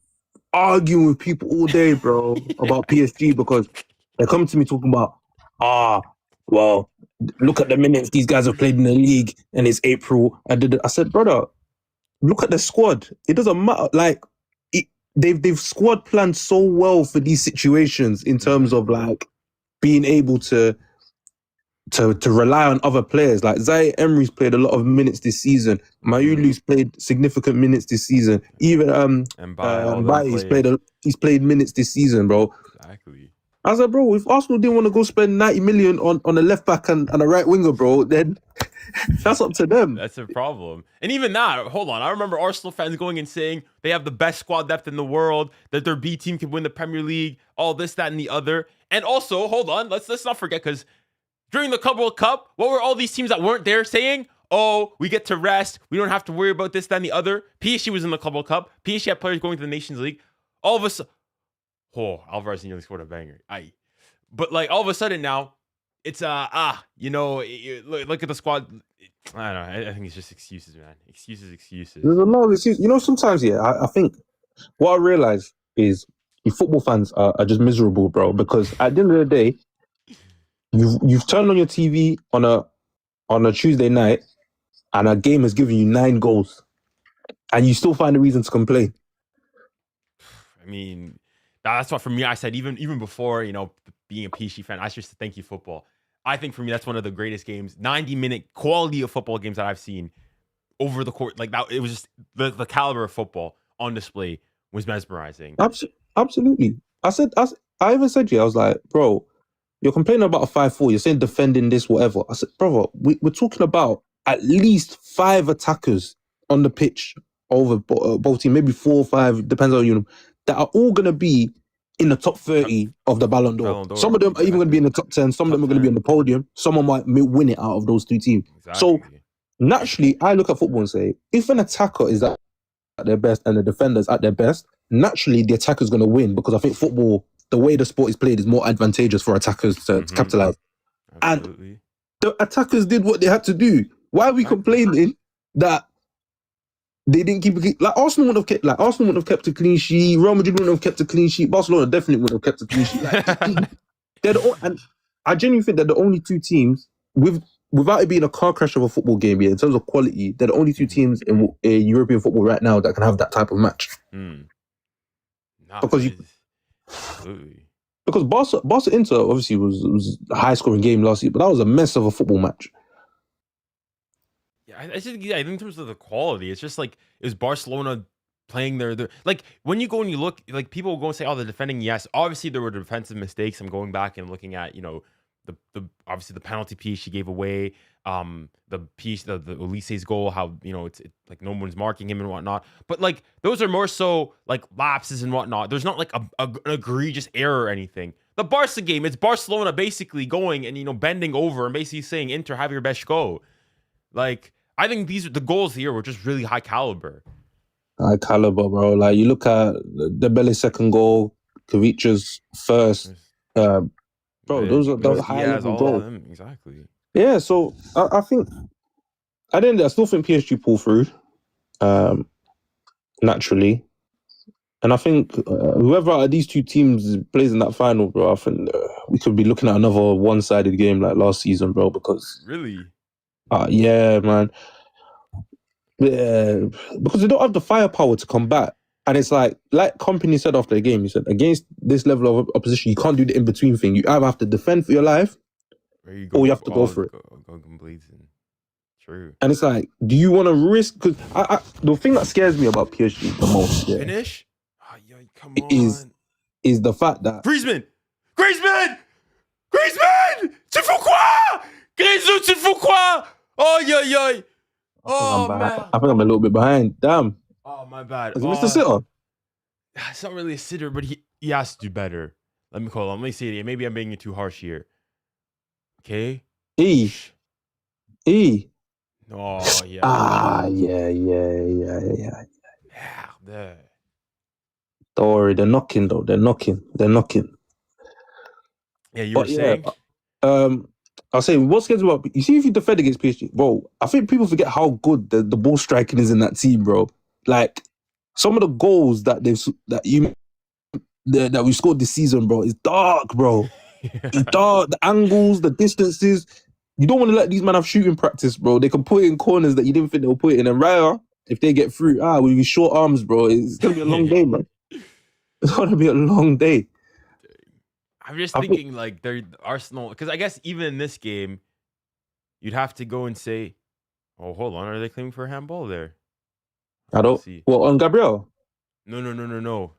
arguing with people all day, bro, about PSG because they're coming to me talking about, well, look at the minutes these guys have played in the league and it's April. I said, brother, look at the squad. It doesn't matter. Like, they've squad planned so well for these situations in terms of like being able to rely on other players. Like 𝙎𝙊𝘾𝘼𝙎𝙾's played a lot of minutes this season. Mayuli's played significant minutes this season. Even he's played minutes this season, bro. Exactly. I was like, bro, if Arsenal didn't want to go spend 90 million on a left back and a right winger, bro, then that's up to them. That's a problem. And even that, hold on. I remember Arsenal fans going and saying they have the best squad depth in the world, that their B team can win the Premier League, all this, that, and the other. And also, hold on, let's not forget, because during the Club World Cup, what were all these teams that weren't there saying? Oh, we get to rest. We don't have to worry about this, that, and the other. PSG was in the Club World Cup. PSG had players going to the Nations League. All of a sudden, Alvarez nearly scored a banger. But like all of a sudden now, it's look at the squad. I don't know. I think it's just excuses, man. Excuses. There's a lot of excuses. You know, sometimes, I think what I realize is you football fans are just miserable, bro, because at the end of the day, you've turned on your TV on a Tuesday night and a game has given you 9 goals and you still find a reason to complain. I mean, that's what for me, I said even before, being a PSG fan, I just thank you football. I think for me, that's one of the greatest games, 90-minute quality of football games that I've seen over the court. Like that, it was just the caliber of football on display was mesmerizing. Absolutely. I even said to you, I was like, bro, you're complaining about a 5-4. You're saying defending this, whatever. I said, brother, we're talking about at least 5 attackers on the pitch over both teams, maybe 4 or 5, depends on you, that are all going to be in the top 30 of the Ballon d'Or. Some of them are even going to be in the top 10. Some of them are going to be on the podium. Someone might win it out of those 2 teams. Exactly. So naturally, I look at football and say, if an attacker is at their best and the defender's at their best, naturally the attacker's going to win, because I think football, the way the sport is played, is more advantageous for attackers to capitalize. Absolutely. And the attackers did what they had to do. Why are we complaining that they didn't keep like Arsenal wouldn't have kept a clean sheet, Real Madrid wouldn't have kept a clean sheet, Barcelona definitely wouldn't have kept a clean sheet. And I genuinely think they're the only 2 teams without it being a car crash of a football game, in terms of quality, they're the only 2 teams in European football right now that can have that type of match. Because Barca Inter obviously was a high scoring game last year, but that was a mess of a football match. Yeah, I think in terms of the quality, it's just like it was Barcelona playing their like when you go and you look, like people will go and say, oh, the defending, yes, obviously there were defensive mistakes. I'm going back and looking at the obviously the penalty piece she gave away, the piece, the Ulisses goal, how it's like no one's marking him and whatnot. But like those are more so like lapses and whatnot. There's not like an egregious error or anything. The Barca game, it's Barcelona basically going and bending over and basically saying, Inter, have your best go. Like I think the goals here were just really high caliber. High caliber, bro. Like you look at Dembele's second goal, Kavic's first. Bro, those are high level goals. Exactly. Yeah, so I think at the end, I still think PSG pull through, naturally, and I think whoever out of these 2 teams plays in that final, bro, I think we could be looking at another one-sided game like last season, bro. Because really, yeah, man, yeah, because they don't have the firepower to combat. And it's like Company said after the game, he said, against this level of opposition, you can't do the in-between thing. You either have to defend for your life, or you have to go for it. Go blazing. True. And it's like, do you want to risk? Because the thing that scares me about PSG the most, finish? Oh, yeah, come on. Is the fact that Griezmann! Tu fais quoi? Griezmann, tu fais quoi? Oh, yeah. Oh, man. I think I'm a little bit behind. Damn. Oh, my bad. Is it Mr. Sitter? It's not really a sitter, but he has to do better. Let me call him. Let me see it. Maybe I'm being too harsh here. Okay. E. Oh, yeah. Yeah. Merde. Don't worry, they're knocking though. They're knocking. Yeah, you were saying? I'll say what's good about you see if you defend against PSG, bro. I think people forget how good the ball striking is in that team, bro. Like some of the goals that we scored this season, bro, is dark, bro. It's dark. The angles, the distances. You don't want to let these men have shooting practice, bro. They can put it in corners that you didn't think they'll put it in. And Raya, if they get through, with your short arms, bro, it's gonna be a long day, man. It's gonna be a long day. I'm just thinking like they're Arsenal, because I guess even in this game, you'd have to go and say, "Oh, hold on, are they claiming for a handball there?" I don't see. Well, on Gabriel. No.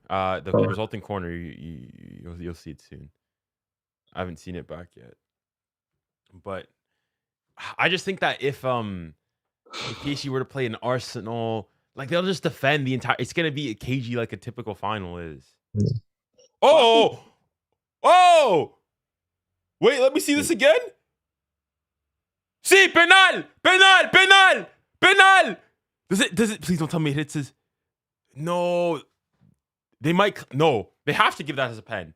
The resulting corner, you'll see it soon. I haven't seen it back yet, but I just think that if PSG were to play an Arsenal, like they'll just defend the entire. It's gonna be a cagey like a typical final is. Yeah. Oh! Wait, let me see this again. See, penal! Does it? Please don't tell me it hits his. No, they might. No, they have to give that as a pen.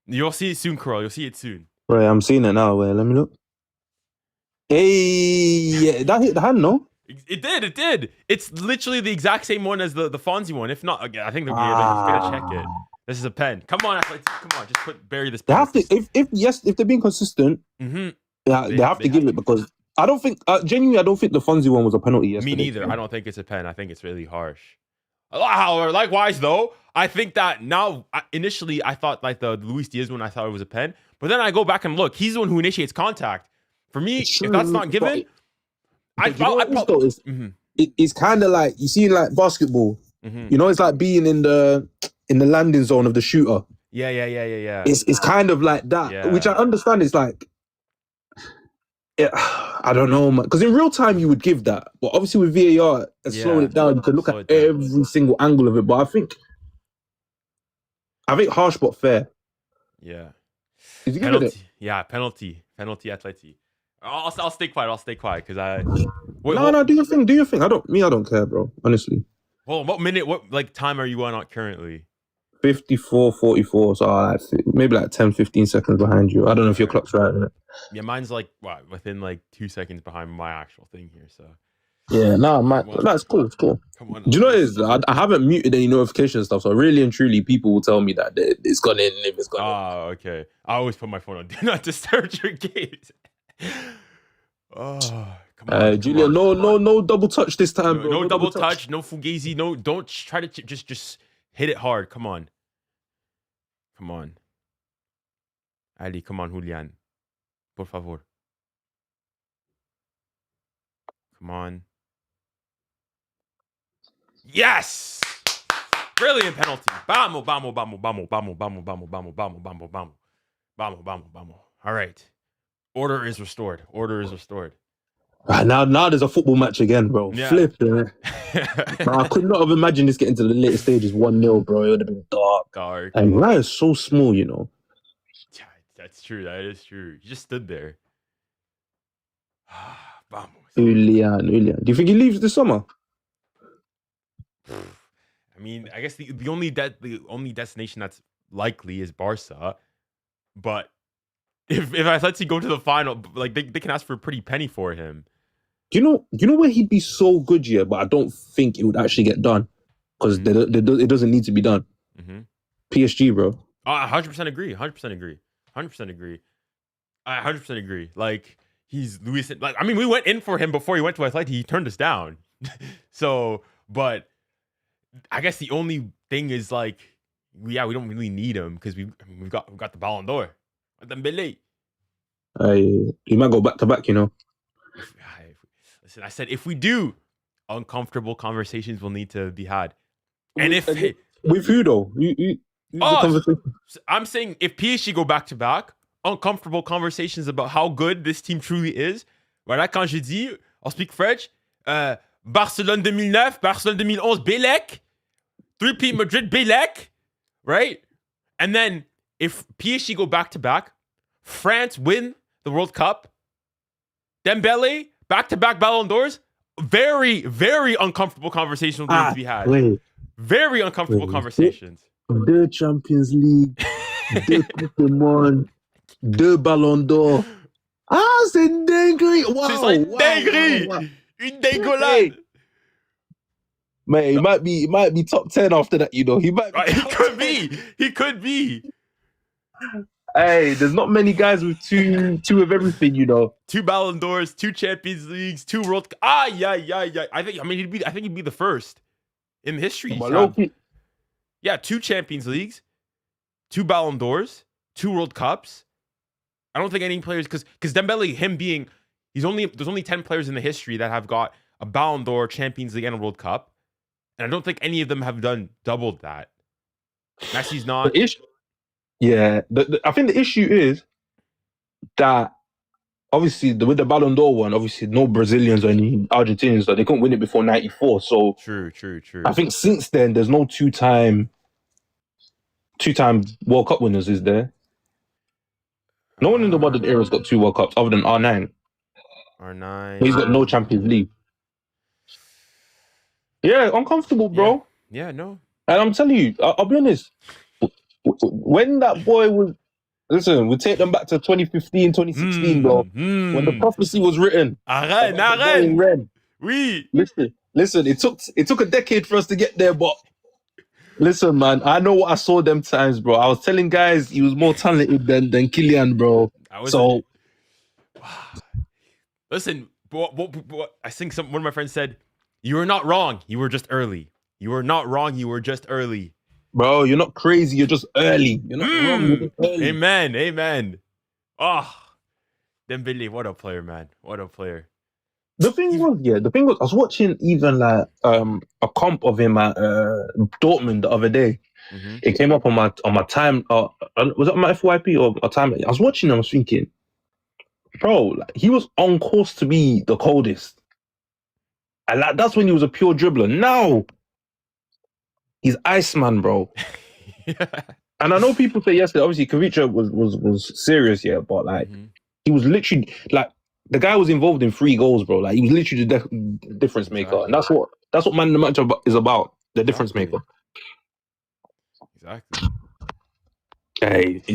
You'll see it soon, Carl. You'll see it soon. Right, I'm seeing it now. Wait, let me look. Hey, yeah, that hit the hand, no? It did. It's literally the exact same one as the Fonzie one. If not, I think they're gonna check it. This is a pen. Come on, just bury this pen. They have to, if they're being consistent, they have to give it, because I don't think, genuinely, I don't think the Fonzie one was a penalty yesterday. Me neither. I don't think it's a pen. I think it's really harsh. Likewise, though, I think that now, initially, I thought like the Luis Diaz one, I thought it was a pen. But then I go back and look. He's the one who initiates contact. For me, if that's not given, it's kind of like, you see like basketball. You know, it's like being in the landing zone of the shooter. Yeah. It's kind of like that, which I understand. It's like, I don't know, man. Because in real time you would give that, but obviously with VAR and slowing it down, you can look at every single angle of it. But I think harsh but fair. Yeah. Did you give it? Yeah, penalty, Atleti. I'll stay quiet. Because No, do your thing. I don't care, bro. Honestly. Well, what time are you on currently? 54:44, so maybe like 10-15 seconds behind you. I don't know if your clock's right, isn't it? Yeah, mine's like within like 2 seconds behind my actual thing here. So yeah, that's cool. It's cool. Come on, do you know what it is? I haven't muted any notification stuff, so really and truly, people will tell me that it's gone in. If it's gone in. Okay. I always put my phone on do not disturb your games. Oh, come on, Julian. No double touch this time, bro. No double touch. No fugazi. No, don't try to just hit it hard. Come on. Ali, come on, Julian. Por favor. Come on. Yes! Brilliant penalty. Vamos. All right. Order is restored. Now there's a football match again, bro. Yeah. Flipping. I could not have imagined this getting to the later stages 1-0, bro. It would have been dark. And Raya is so small, you know. Yeah, that's true. That is true. You just stood there. Vamos. Julian. Do you think he leaves this summer? I mean, I guess the only destination that's likely is Barca. But if Atleti go to the final, like they can ask for a pretty penny for him. Do you know where he'd be so good, yeah? But I don't think it would actually get done because it doesn't need to be done. PSG, bro. 100% agree. 100% agree. Like he's Luis. Like I mean, we went in for him before he went to Atleti. He turned us down. So, but I guess the only thing is like, we don't really need him because we've got the Ballon d'Or. He might go back to back, you know. Listen, I said if we do, uncomfortable conversations will need to be had. And with who though? I'm saying if PSG go back to back, uncomfortable conversations about how good this team truly is. Voilà, quand je dis, I'll speak French. Barcelone 2009, Barcelone 2011, 𝙀𝙬𝘾, three-peat Madrid, 𝙀𝙬𝘾, right? And then if PSG go back-to-back, France win the World Cup, Dembele, back-to-back Ballon d'Ors, very, very uncomfortable conversations will need to be had. Very uncomfortable conversations. The Champions League, the Pokemon, the Ballon d'Or. Ah, c'est une dinguerie! Wow! C'est une dinguerie! Wow. Une dégolade! Man, he might be top 10 after that, you know. He might be He could be. He could be. Hey, there's not many guys with two of everything, you know. 2 Ballon d'Ors, 2 Champions Leagues, 2 World Cup. I think he'd be the first in history. Yeah, 2 Champions Leagues, 2 Ballon d'Ors, 2 World Cups. I don't think any players, because Dembele, there's only 10 players in the history that have got a Ballon d'Or, Champions League, and a World Cup, and I don't think any of them have doubled that. Messi's not. Yeah, I think the issue is that obviously with the Ballon d'Or one, obviously no Brazilians or any Argentinians, so they couldn't win it before '94. So true. I think since then there's no two-time World Cup winners, is there? No one in the modern era's got 2 World Cups other than R9. He's got no Champions League. Yeah, uncomfortable, bro. Yeah, no. And I'm telling you, I'll be honest. When that boy was, listen, we take them back to 2015, 2016, bro. When the prophecy was written. Arrête. Oui. Listen. It took a decade for us to get there, but listen, man, I know what I saw them times, bro. I was telling guys he was more talented than Kylian, bro. Listen, I think one of my friends said, "You were not wrong. You were just early. You were not wrong. You were just early." Bro, you're not crazy. You're just early. You're not wrong. You're just early. Amen. Oh, Dembele, what a player, man. What a player. The thing was, I was watching even like a comp of him at Dortmund the other day. Mm-hmm. It came up on my time. Was it on my FYP or a time? I was watching him. I was thinking, bro, like, he was on course to be the coldest, and like, that's when he was a pure dribbler. Now he's Iceman, bro. And I know people say yesterday, obviously, 𝙀𝙬𝘾 was serious, but like he was literally like the guy was involved in 3 goals, bro. Like he was literally the difference maker, and that's what man the match is about, the difference maker. Exactly. Hey, I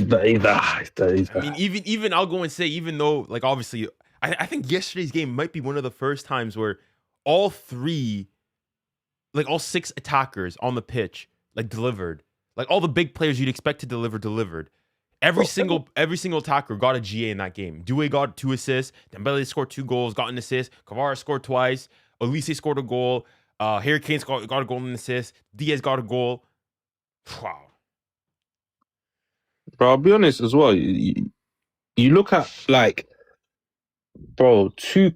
mean, even I'll go and say, even though, like, obviously, I think yesterday's game might be one of the first times where all 6 attackers on the pitch like delivered. Like all the big players you'd expect to delivered. Every single attacker got a GA in that game. 𝙀𝙬𝘾 got 2 assists. Dembele scored 2 goals, got an assist. 𝙬𝙪𝙾 scored twice. 𝙀𝙬𝘾 scored a goal. Harry Kane got a goal and an assist. Diaz got a goal. Wow. Bro, I'll be honest as well. You look at like, bro, two.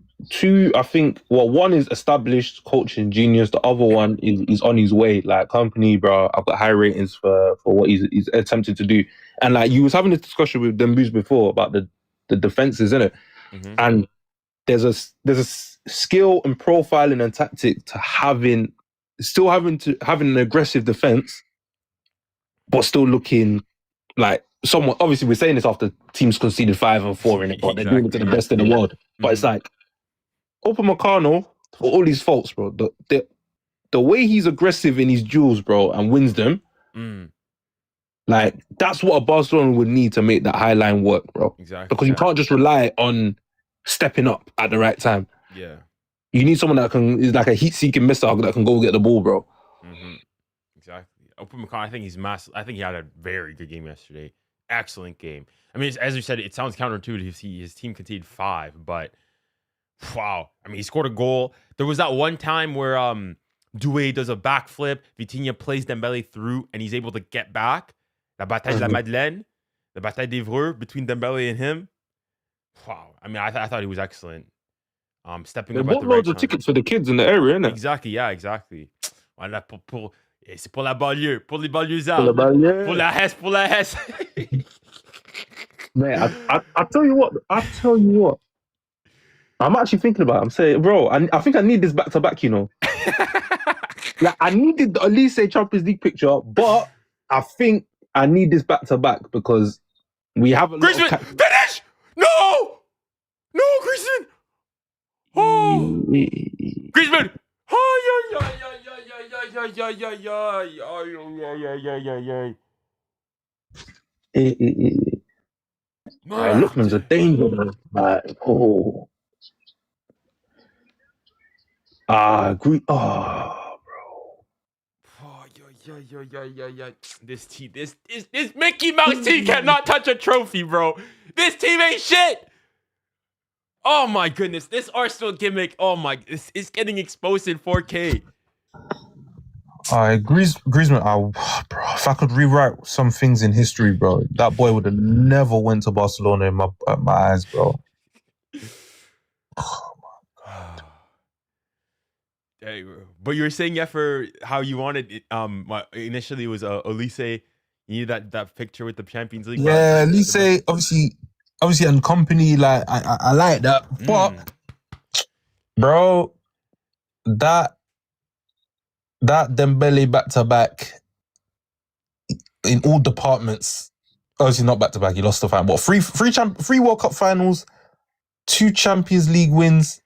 I think one is established coaching genius. The other one is on his way. Like company, bro. I've got high ratings for what he's attempted to do. And like you was having this discussion with Dembele before about the defenses, innit? Mm-hmm. And there's a skill and profiling and tactic to having an aggressive defense, but still looking like someone. Obviously, we're saying this after teams conceded 5 and 4 in it, but they're doing it to the best in the world. But it's like 𝙀𝙾𝘾𝘼𝙞, for all his faults, bro. The way he's aggressive in his duels, bro, and wins them, like that's what a Barcelona would need to make that high line work, bro. Exactly. Because you can't just rely on stepping up at the right time. Yeah. You need someone that is like a heat-seeking missile that can go get the ball, bro. Mm-hmm. Exactly. 𝙀𝙾𝘾𝘼𝑚, I think he's massive. I think he had a very good game yesterday. Excellent game. I mean, as you said, it sounds counterintuitive. His team conceded 5, but wow. I mean, he scored a goal. There was that one time where 𝙀𝙀 does a backflip. Vitinha plays Dembele through, and he's able to get back. La bataille de la Madeleine, the bataille des 𝙀𝙀 between Dembele and him. Wow. I mean, I thought he was excellent. Stepping up at the right loads of tickets for the kids in the area, innit? Exactly, yeah, exactly. Voilà, c'est pour la banlieue, pour les banlieusards, pour la Hesse. Man, I tell you what. I'm actually thinking about it. I'm saying, bro, I think I need this back to back, you know. Like, I needed the Øl𝙾 Champions League picture, but I think I need this back to back because we have a lot Griezmann, of... finish! No! No, Griezmann! Oh! Griezmann! Oh, yeah, yeah, yeah, yeah, yeah, yeah, yeah, yeah, oh, yeah, yeah, yeah, yeah, yeah. Lookman's a danger, man. Like, oh. Agree. Oh, Oh, yeah. This team, this Mickey Mouse team cannot touch a trophy, bro. This team ain't shit. Oh my goodness, this Arsenal gimmick. Oh my, it's getting exposed in 4K. Griezmann, bro, if I could rewrite some things in history, bro, that boy would have never went to Barcelona in my eyes, bro. Hey, but you were saying, yeah, for how you wanted it, initially it was 𝙀𝙾. You need that picture with the Champions League. Yeah, 𝙀𝙾, obviously, and company, like, I like that. But, bro, that Dembele back-to-back in all departments, obviously not back-to-back, he lost the final. What, three World Cup finals, 2 Champions League wins,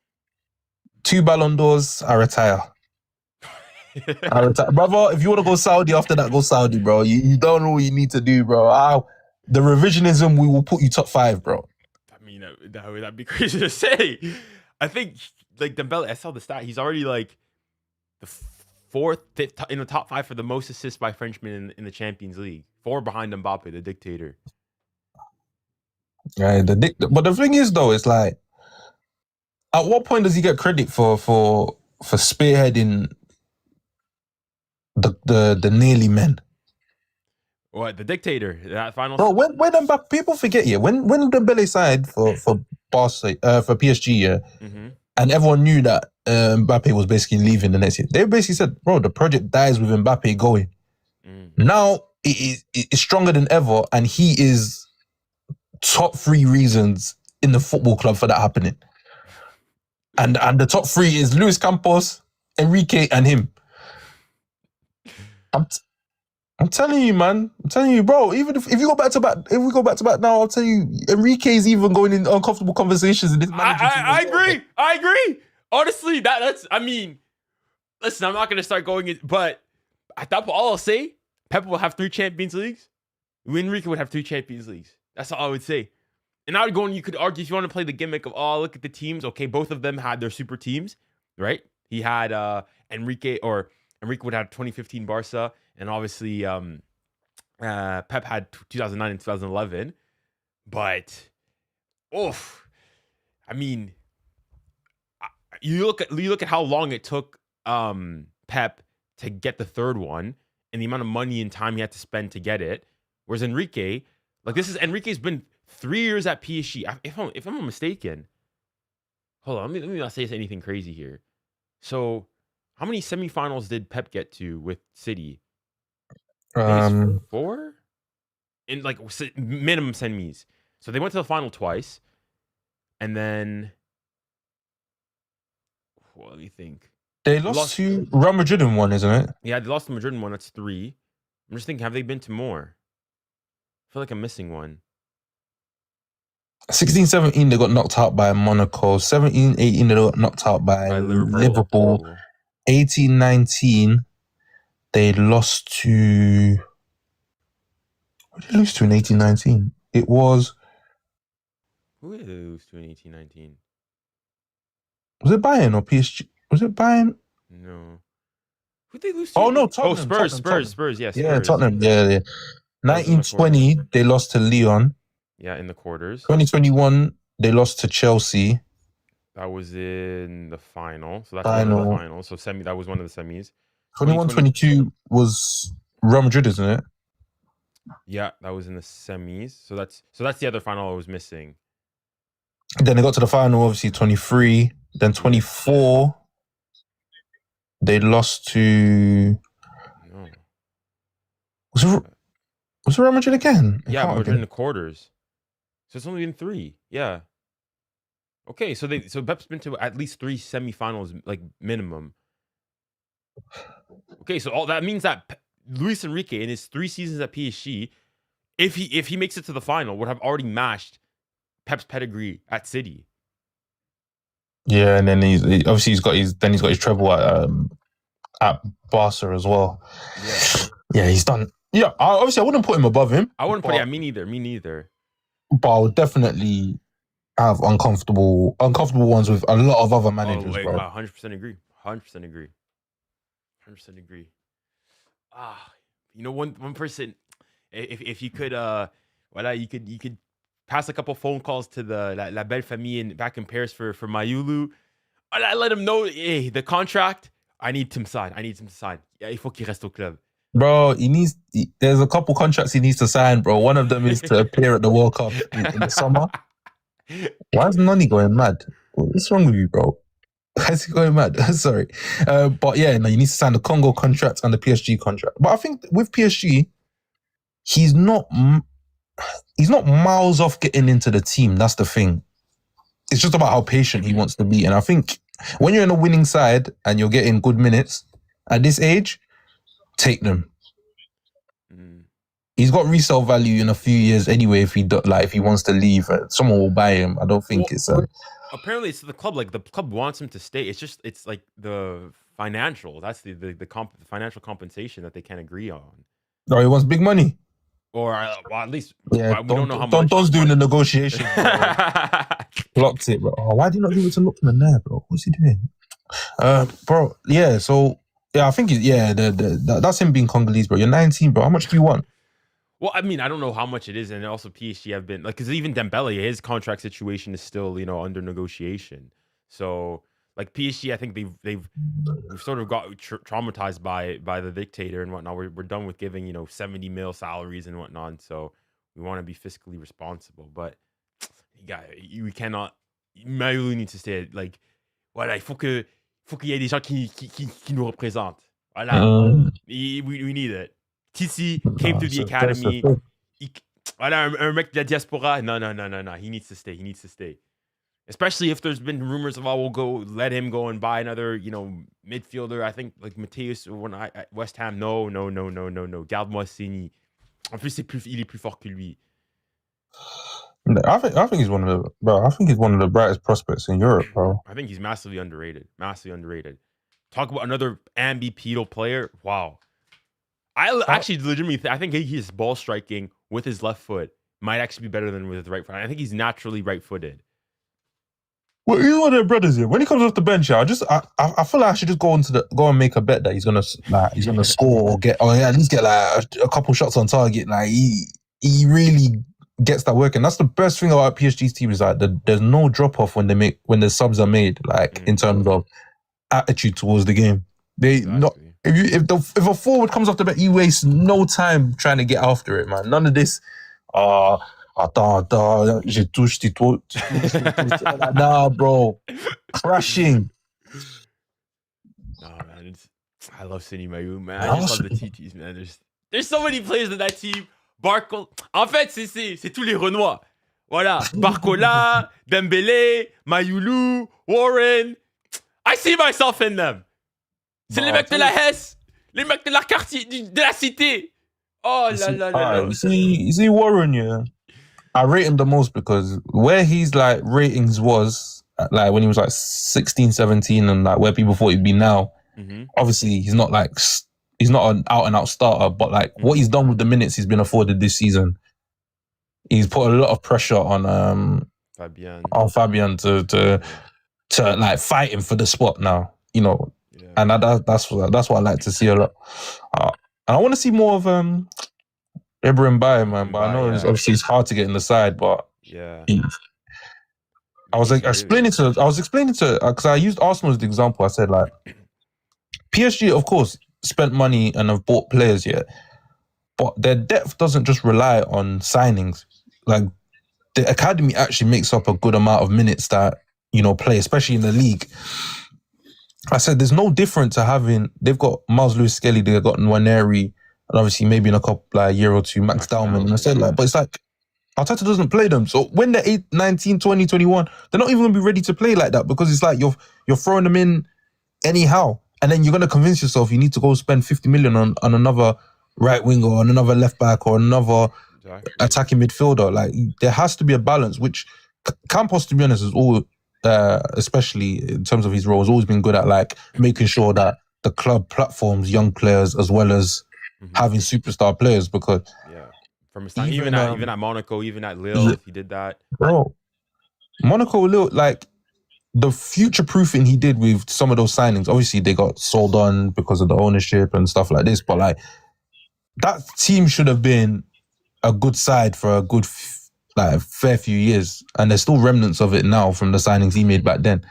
2 Ballon d'Ors, I retire. Brother, if you want to go Saudi after that, go Saudi, bro. You don't know what you need to do, bro. The revisionism, we will put you top 5, bro. I mean, that'd be crazy to say. I think, like, Dembele, I saw the stat. He's already, like, the 4th, 5th in the top 5 for the most assists by Frenchmen in the Champions League. 4 behind Mbappe, the dictator. Right, but the thing is, though, it's like, at what point does he get credit for spearheading the nearly men? What, the dictator? That final. Bro, when Mbappe, people forget, yeah, when Dembele signed for Bassi, for PSG, yeah, and everyone knew that Mbappe was basically leaving the next year, they basically said, bro, the project dies with Mbappe going. Now it's stronger than ever, and he is top 3 reasons in the football club for that happening. And the top 3 is Luis Campos, Enrique, and him. I'm telling you, man. I'm telling you, bro. Even if you go back to back, if we go back to back now, I'll tell you, Enrique's even going in uncomfortable conversations in this manager team. I agree. Honestly, that's. I mean, listen, I'm not gonna start going in, but I thought all I'll say, Pep will have 3 Champions Leagues. Enrique would have 3 Champions Leagues. That's all I would say. And I would go and you could argue if you want to play the gimmick of, oh, look at the teams. Okay, both of them had their super teams, right? He had Enrique would have 2015 Barca, and obviously Pep had 2009 and 2011. But, I mean, you look at how long it took Pep to get the 3rd one, and the amount of money and time he had to spend to get it. Whereas Enrique's been 3 years at PSG. If I'm not mistaken, hold on, let me not say anything crazy here. So, how many semifinals did Pep get to with City? 4 in like minimum semis. So they went to the final twice, and then what do you think? They lost to Real Madrid in one, isn't it? Yeah, they lost to Madrid in one. That's 3. I'm just thinking, have they been to more? I feel like I'm missing one. 16-17, they got knocked out by Monaco. 17-18, they got knocked out by Liverpool. 18-19, they lost to... What did they lose to in 18-19? It was... Who did they lose to in 18-19? Was it Bayern or PSG? Was it Bayern? No. Who did they lose to? Oh, no, Tottenham. Spurs. Yes. Yeah, Tottenham. Yeah. 19-20, they lost to Lyon. Yeah, in the quarters. 2021, they lost to Chelsea. That was in the final. So that's one of the finals. So that was one of the semis. 21-22 was Real Madrid, isn't it? Yeah, that was in the semis. So that's the other final I was missing. Then they got to the final, obviously 23. Then 24, they lost to... No. Was it Real Madrid again? Yeah, Madrid in the quarters. So it's only been 3. Yeah. Okay, so Pep's been to at least 3 semifinals, like minimum. Okay, so all that means that Luis Enrique in his 3 seasons at PSG, if he makes it to the final, would have already matched Pep's pedigree at City. Yeah, and then he's got his treble at Barca as well. Yeah, he's done. Yeah, obviously I wouldn't put him above him. I wouldn't put me neither. But I would definitely have uncomfortable ones with a lot of other managers, bro. 100% agree. 100% agree. You know, one person, if you could, you could pass a couple phone calls to the La Belle Famille back in Paris for 𝙀𝙊𝘾𝘼𝘐𝑼𝙎. I let him know, hey, the contract, I need him to sign. Yeah, il faut qu'il reste au club. Bro, there's a couple contracts he needs to sign, bro. One of them is to appear at the World Cup in the summer. Why is Nani going mad? What's wrong with you, bro? Why is he going mad? Sorry. But yeah, no, you need to sign the Congo contract and the PSG contract. But I think with PSG, he's not miles off getting into the team. That's the thing. It's just about how patient he wants to be. And I think when you're in a winning side and you're getting good minutes at this age, take them. He's got resale value in a few years anyway. If he wants to leave, someone will buy him. I don't think apparently it's the club. Like the club wants him to stay. It's like the financial. That's the financial compensation that they can't agree on. No, he wants big money. Or at least we don't know how much. Don's doing the negotiation. Blocked it, bro. Oh, why did you not give it to Lookman there, bro? What's he doing? Bro, yeah, so yeah, I think that's him being Congolese, bro. You're 19, bro. How much do you want? Well, I mean, I don't know how much it is, and also PSG have been like, because even Dembele, his contract situation is still, you know, under negotiation. So like PSG, I think we've sort of got traumatized by the dictator and whatnot. We're done with giving, you know, 70 mil salaries and whatnot. So we want to be fiscally responsible, but we cannot. 𝙀𝙊𝘾𝘼𝘶 needs to stay. Like, voilà, il faut qu'il y ait des gens qui nous représentent. Voilà, we need it. Titi came through the academy. Voilà, un mec de la diaspora. No. He needs to stay. Especially if there's been rumors of, we'll let him go and buy another, you know, midfielder. I think like Mateus when at West Ham. No. Ďaďmo Sini. En plus, il est plus fort que lui. I think he's one of the brightest prospects in Europe, bro. I think he's massively underrated. Talk about another ambipedal player. Wow. I actually legitimately I think his ball striking with his left foot might actually be better than with his right foot. I think he's naturally right-footed. Well, he's one of their brothers here. When he comes off the bench, I feel like I should just go and make a bet that he's gonna score or at least get like a couple shots on target. Like he really gets that working. That's the best thing about PSG's team is like there's no drop off when the subs are made. Like in terms of attitude towards the game, If a forward comes off the bench, he wastes no time trying to get after it, man. None of this. J'ai touché tout. Nah, bro. Crashing. Nah, man. I love Sini 𝙀𝙊𝘾𝘼𝘶, man. I just love the TTs, man. There's so many players in that team. En fait, c'est tous les Renois. Voilà. Barcola, Dembélé, 𝙀𝙊𝘾, Warren. I see myself in them. C'est les mecs de la Hesse, les mecs de la quartier, de la cité. Oh là. You see Warren, yeah. I rate him the most because where his like ratings was like when he was like 16, 17 and like where people thought he'd be now. Obviously, he's not an out and out starter, but like what he's done with the minutes he's been afforded this season, he's put a lot of pressure on Fabian to like fight him for the spot now, you know. Yeah. And that's what I like to see a lot. And I want to see more of 𝙀𝙀𝘾𝘼𝘶, man. But I know obviously it's hard to get in the side. But yeah, I was explaining to because I used Arsenal as the example. I said like PSG, of course, spent money and have bought players yet, but their depth doesn't just rely on signings. Like the academy actually makes up a good amount of minutes that play, especially in the league. I said there's no different to having. They've got 𝙀𝙁𝘾𝘼𝘶, they've got Nwaneri, and obviously maybe in a couple year or two Max Dalman. And I said but it's like Arteta doesn't play them. So when they're 8, 19, 20, 21, they're not even going to be ready to play like that because it's like you're throwing them in anyhow. And then you're going to convince yourself you need to go spend 50 million on another right winger or on another left back or another attacking midfielder. Like, there has to be a balance, which Campos, to be honest, is all, especially in terms of his role, has always been good at, like, making sure that the club platforms young players as well as having superstar players, because from his time, even at Monaco, even at Lille, he did that. Bro, Monaco, Lille, like, the future proofing he did with some of those signings, obviously they got sold on because of the ownership and stuff like this, but like, that team should have been a good side for a good fair few years, and there's still remnants of it now from the signings he made back then,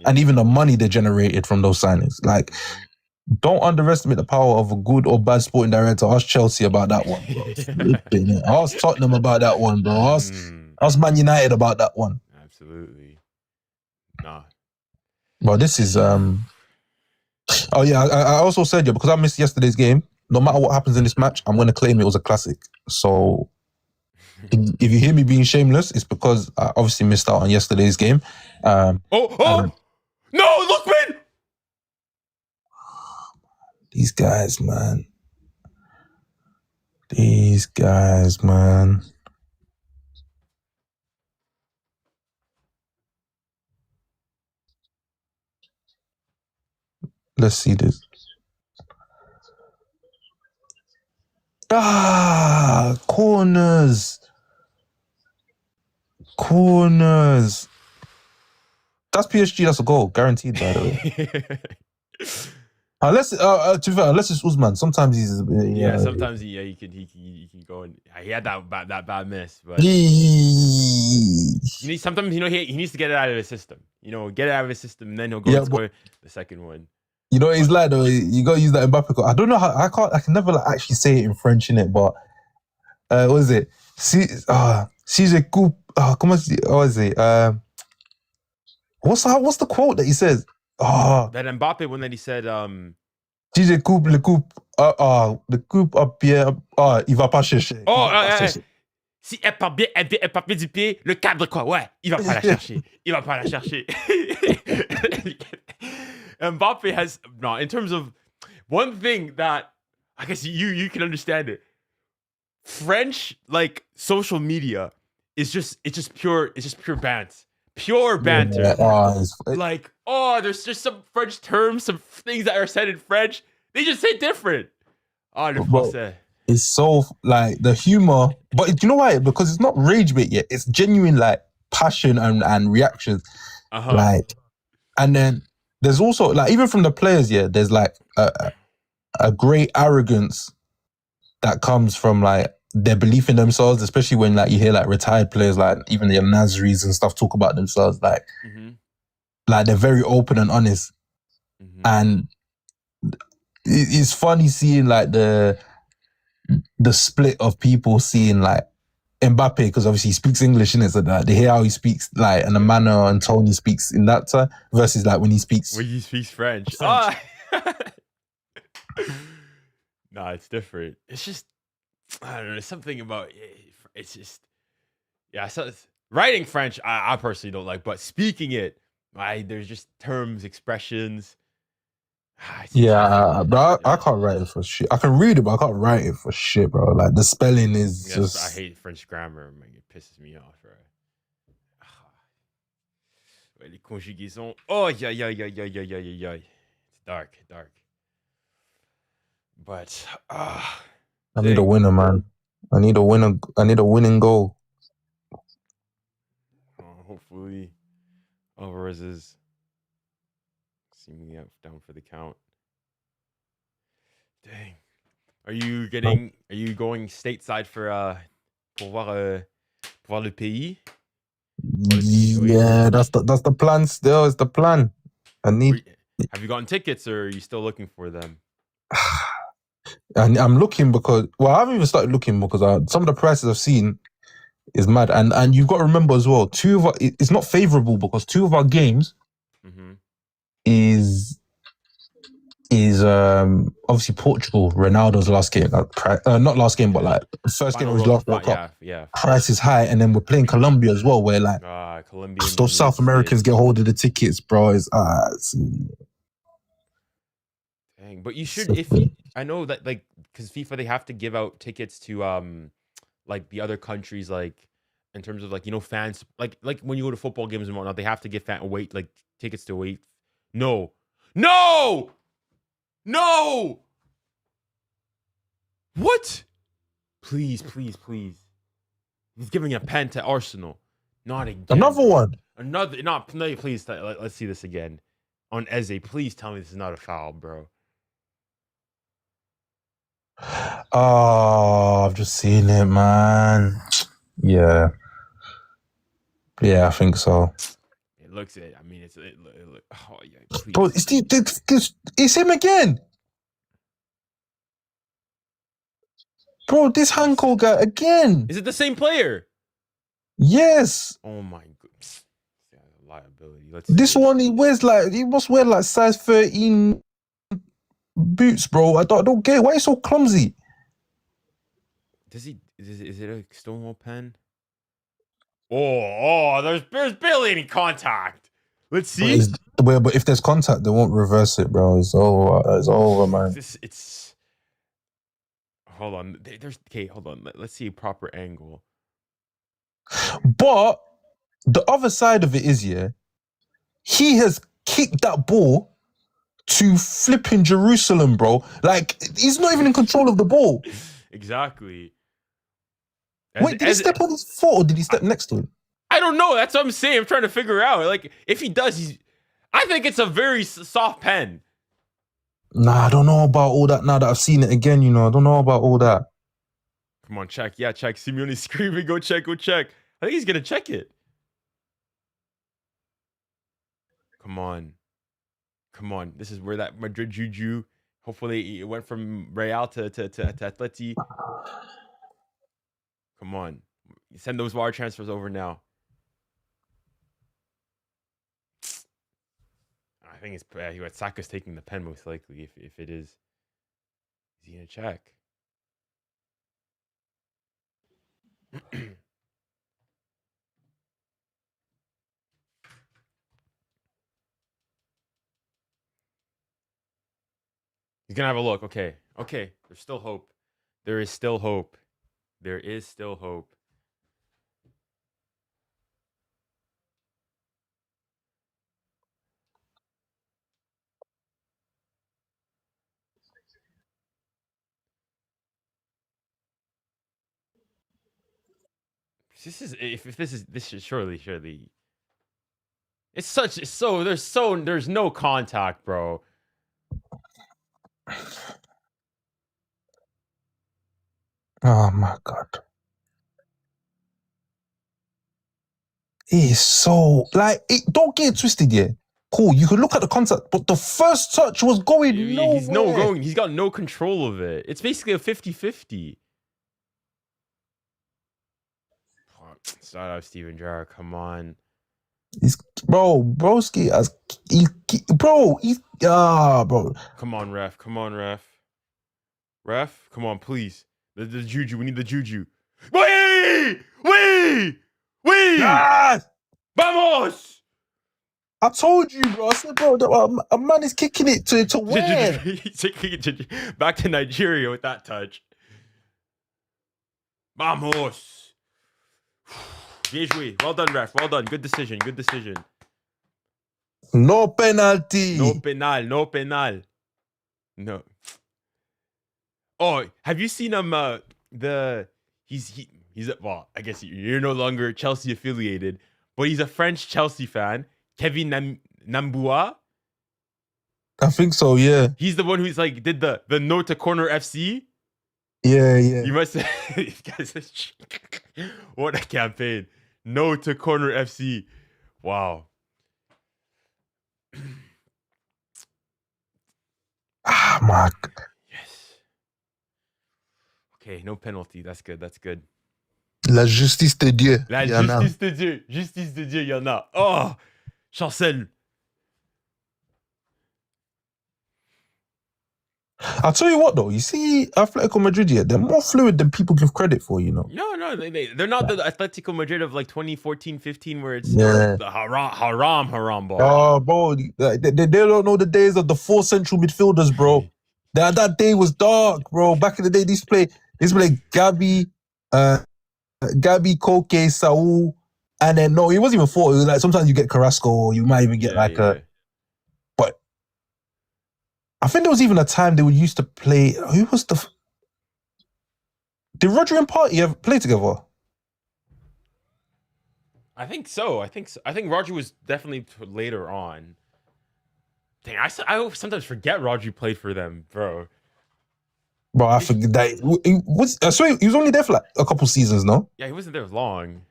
and even the money they generated from those signings. Like, don't underestimate the power of a good or bad sporting director. Ask Chelsea about that one, bro. Ask Tottenham about that one, bro. Ask Man United about that one. Absolutely. Nah. Well, this is oh yeah, I also said, because I missed yesterday's game, no matter what happens in this match, I'm going to claim it was a classic. So if you hear me being shameless, it's because I obviously missed out on yesterday's game. No, Lookman! These guys, man. These guys, man. Let's see this. Corners. That's PSG. That's a goal, guaranteed, by the way. Unless to be fair, unless it's Usman. Sometimes he's sometimes he can go and he had that bad miss, but sometimes he needs to get it out of his system. Get it out of his system, and then he'll go and score the second one. You know what he's like though? You gotta use that Mbappe code. I don't know how I can never like actually say it in French in it, but what is it? Si je coupe, what's the quote that he says? That Mbappe one that he said, si je coupe le coupe, le coupe à pied, il va pas chercher. Si elle part bien du pied, le cadre quoi, ouais, il va pas la chercher. Mbappe has, in terms of one thing that I guess you can understand it. French, like, social media is just pure banter. Pure banter. There's just some French terms, some things that are said in French. They just say different. Le français. It's so, like, the humor, but you know why? Because it's not rage bait yet. It's genuine, like, passion and reactions. Like, and then there's also, like, even from the players, there's like a great arrogance that comes from, like, their belief in themselves, especially when, like, you hear, like, retired players, like even the Nazris and stuff, talk about themselves, like, like, they're very open and honest. And it's funny seeing, like, the split of people seeing, like, Mbappe, because obviously he speaks English, innit? So that they hear how he speaks, like, and the manner and tone he speaks in that time, versus, like, when he speaks French. Nah, it's different. It's just, I don't know, there's something about it's just, so writing French, I personally don't like, but speaking it, there's just terms, expressions. But I can't write it for shit. I can read it, but I can't write it for shit, bro. Like, the spelling is just... I hate French grammar, man. It pisses me off, right? Les conjugaisons. It's dark. But I need a winner, man. I need a winning goal. Hopefully Alvarez is seemingly down for the count. Dang. Are you going stateside for pour voir le pays? Yeah, that's the plan still. It's the plan. Have you gotten tickets, or are you still looking for them? And I'm looking because, well, I haven't even started looking because some of the prices I've seen is mad. And you've got to remember as well, it's not favorable because two of our games is is obviously Portugal. Ronaldo's last game, not last game, but like first game of his last World Cup. Yeah. Price is high, and then we're playing Colombia as well, where like Colombians those South Americans get hold of the tickets, bro. Dang, but you should I know that like because FIFA they have to give out tickets to like the other countries, like in terms of like fans, like when you go to football games and whatnot, they have to give tickets to away. No. What? Please. He's giving a pen to Arsenal. Not again. Another one. No, please. Let's see this again. On Eze, please tell me this is not a foul, bro. Oh, I've just seen it, man. Yeah, I think so. It looks it. I mean, oh yeah, please. Bro, it's him again. Bro, this Haramball guy again. Is it the same player? Yes. Oh my goodness. Yeah, liability. This one he must wear like size 13 boots, bro. I don't get it. Why are you so clumsy? Is it a Stonewall pen? Oh, there's barely any contact. Let's see. But if there's contact, they won't reverse it, bro. It's over, man. Hold on. Hold on. Let's see a proper angle. But the other side of it is, he has kicked that ball to flipping Jerusalem, bro. Like, he's not even in control of the ball. Exactly. Wait, did he step on his foot or did he step next to him? I don't know. That's what I'm saying. I'm trying to figure out. Like, if he does, I think it's a very soft pen. Nah, I don't know about all that now that I've seen it again, I don't know about all that. Come on, check. Yeah, check. Simeone's screaming, go check. I think he's going to check it. Come on. This is where that Madrid juju, hopefully it went from Real to Atleti. Come on. Send those wire transfers over now. I think it's Saka's taking the pen most likely, if it is. Is he going to check? He's going to have a look. Okay. There's still hope. There is still hope. This is surely. There's no contact, bro. Oh my God. It's so don't get it twisted, Cool, you can look at the contact, but the first touch was going nowhere. He's got no control of it. It's basically a 50-50. Start out Steven Gerrard, come on. Broski bro. Come on, ref. Ref, come on, please. The juju, we need the juju. Wait! Yes! Vamos! I told you, bro. I said, bro, a man is kicking it to where? Back to Nigeria with that touch. Vamos! Bien joué. Well done, ref. Well done. Good decision. No penalty. No penal. No. Oh, have you seen him? He's well, I guess you're no longer Chelsea affiliated, but he's a French Chelsea fan. Kevin Nambua. I think so, yeah. He's the one who's like did the no to corner FC. Yeah. You must say, what a campaign. No to corner FC. Wow. Ah, Mark. Yes. Okay, no penalty. That's good. La justice de Dieu. Justice de Dieu, il y en a. Oh, Chancel. I'll tell you what though, you see Atletico Madrid, yeah, they're more fluid than people give credit for, you know. No, they're not the Atletico Madrid of like 2014-15 where it's Yeah. the Haramball. Oh, bro, they don't know the days of the 4 central midfielders, bro. That day was dark, bro. Back in the day, these play 𝙀𝙬𝙖𝙞𝘾𝙄𝑼𝙬𝑚𝑎, 𝙀𝙬𝙾𝙄𝑼𝑐𝑎, and then no, it wasn't even 4. It was like sometimes you get Carrasco, or you might even get a. But I think there was even a time they would used to play. Who was the? Did Rodri and Partey ever play together? I think so. I think Roger was definitely later on. Dang, I sometimes forget Rodri played for them, bro. Bro, I forget that. He was, I swear he was only there for like a couple seasons, no? Yeah, he wasn't there long.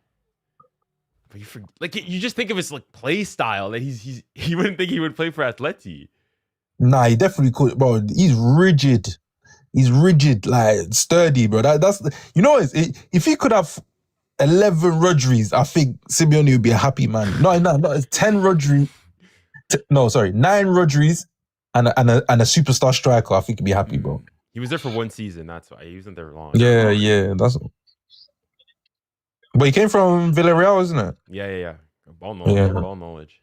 But you just think of his like play style that he wouldn't think he would play for Atleti. Nah, he definitely could, bro. He's rigid. He's rigid, like sturdy, bro. That's you know, if he could have 11 Rodris, I think Simeone would be a happy man. No, it's 10 Rodri. No, sorry, 9 Rodris and a superstar striker. I think he'd be happy, bro. He was there for 1 season. That's why he wasn't there long. Yeah. But he came from Villarreal, isn't it? Yeah. Ball knowledge.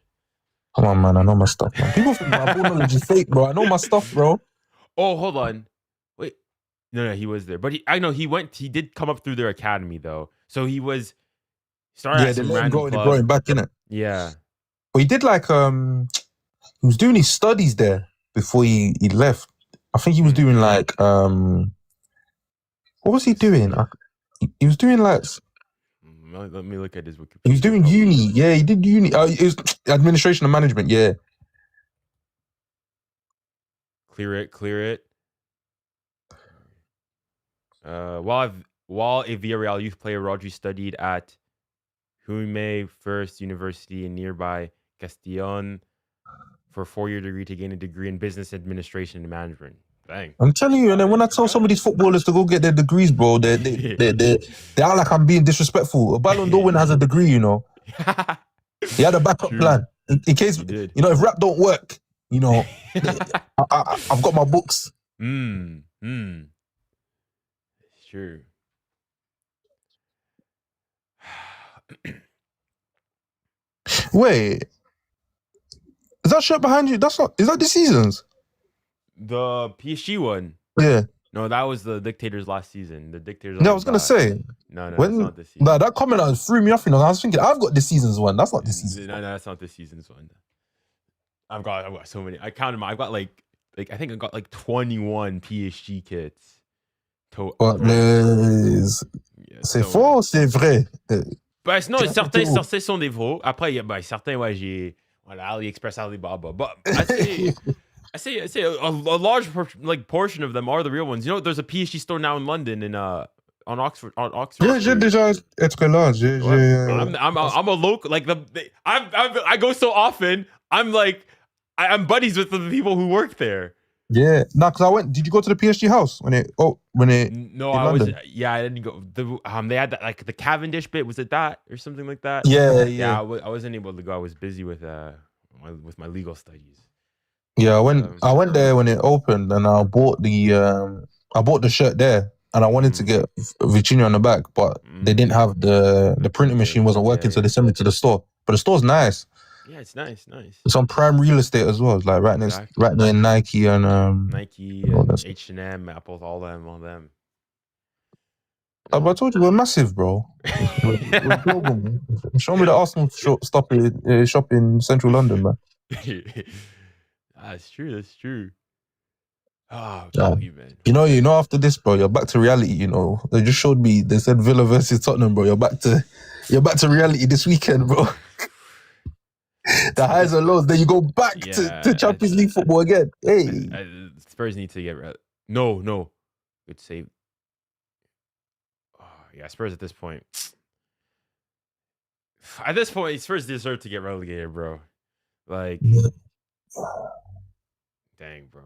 Come on, man. I know my stuff, man. People think my ball knowledge is fake, bro. I know my stuff, bro. Oh, hold on. Wait. No, he was there. But he did come up through their academy, though. So he was started at some random club. They brought him back, innit? Yeah. But he did like, he was doing his studies there before he left. I think he was doing like, what was he doing? He was doing like... Let me look at his Wikipedia. He was doing uni. Yeah, he did uni. It was administration and management, yeah. Clear it. While a Villarreal youth player, Rodri studied at 𝙀𝙬𝘾𝙄𝑼𝙬𝘾 First University in nearby Castellón for a 4-year degree to gain a degree in business administration and management. Dang. I'm telling you, and then when I tell some of these footballers to go get their degrees, bro, they act like I'm being disrespectful. A Ballon d'Or winner has a degree, you know. He had a backup plan in case, you know, if rap don't work, you know, I've got my books. Sure. Wait, is that shirt behind you? Is that this season's? The PSG one. Yeah. No, that was the Dictators last season. The Dictators. Yeah, I was gonna say. No, that's not this season. That comment threw me off. You know, I was thinking I've got this season's one. That's not this season. No, that's not this season's one. I've got so many. I counted them. I've got like I think I got like 21 PSG kits. C'est faux, c'est vrai. Non, certains sont des veaux. Après, certains, ouais, j'ai AliExpress, Alibaba. But I say a large portion of them are the real ones. You know, there's a PSG store now in London and on Oxford. Yeah, j'ai déjà être là. I'm a local. Like I go so often. I'm buddies with the people who work there. Yeah, because I went. Did you go to the PSG house when it? No, I was. Yeah, I didn't go. They had that, like the Cavendish bit. Was it that or something like that? Yeah. I wasn't able to go. I was busy with my legal studies. Yeah, I went there when it opened, and I bought the shirt there, and I wanted to get Vitinha on the back, but they didn't have the printing machine wasn't working, so they sent me to the store. But the store's nice. Yeah, it's nice. It's on prime real estate as well. It's like right near Nike and Nike and H&M, Apple, all them. But I told you we're massive, bro. We're global, man. Show me the Arsenal shop in central London, man. That's true. Oh, man. You know, after this, bro, you're back to reality. You know, they just showed me. They said Villa versus Tottenham, bro. You're back to reality this weekend, bro. The highs and lows. Then you go back to Champions League football again. Hey, Spurs need to get no. Good save. Oh, yeah, Spurs at this point. Spurs deserve to get relegated, bro. Like, dang, bro.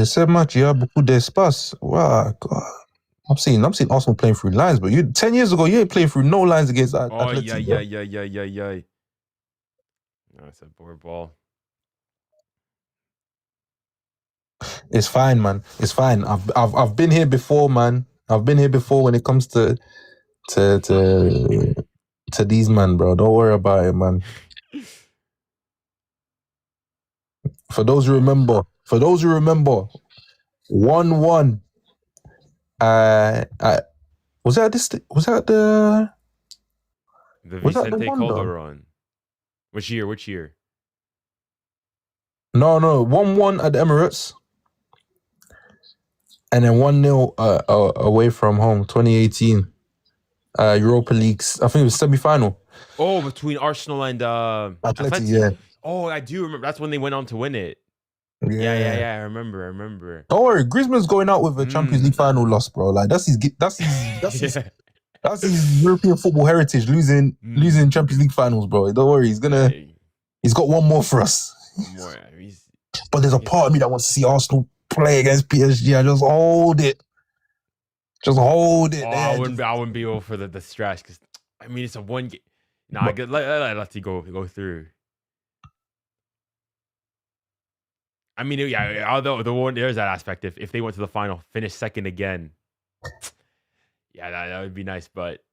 C'est match, il y a beaucoup d'espace. Wow, God. I'm seeing Arsenal playing through lines, but 10 years ago, you ain't playing through no lines against Atletico. Yeah. No, it's a board ball. It's fine, man. It's fine. I've been here before, man. I've been here before when it comes to these man, bro. Don't worry about it, man. For those who remember, 1-1. Was that this? Was that the Vicente one, though? Calderon? Which year? No, 1-1 at the Emirates, and then 1-0 away from home. 2018 Europa Leagues. I think it was semi-final. Oh, between Arsenal and Atletico, yeah. Oh, I do remember. That's when they went on to win it. Yeah. I remember. Don't worry, Griezmann's going out with a Champions League final loss, bro. Like that's his European football heritage, losing Champions League finals, bro. Don't worry, he's got one more for us. But there's a part of me that wants to see Arsenal play against PSG. I just hold it. Oh, I wouldn't be able for the stress because I mean it's a one game. Nah, let you go through. I mean, yeah. Although there's that aspect. If they went to the final, finish second again, yeah, that would be nice. But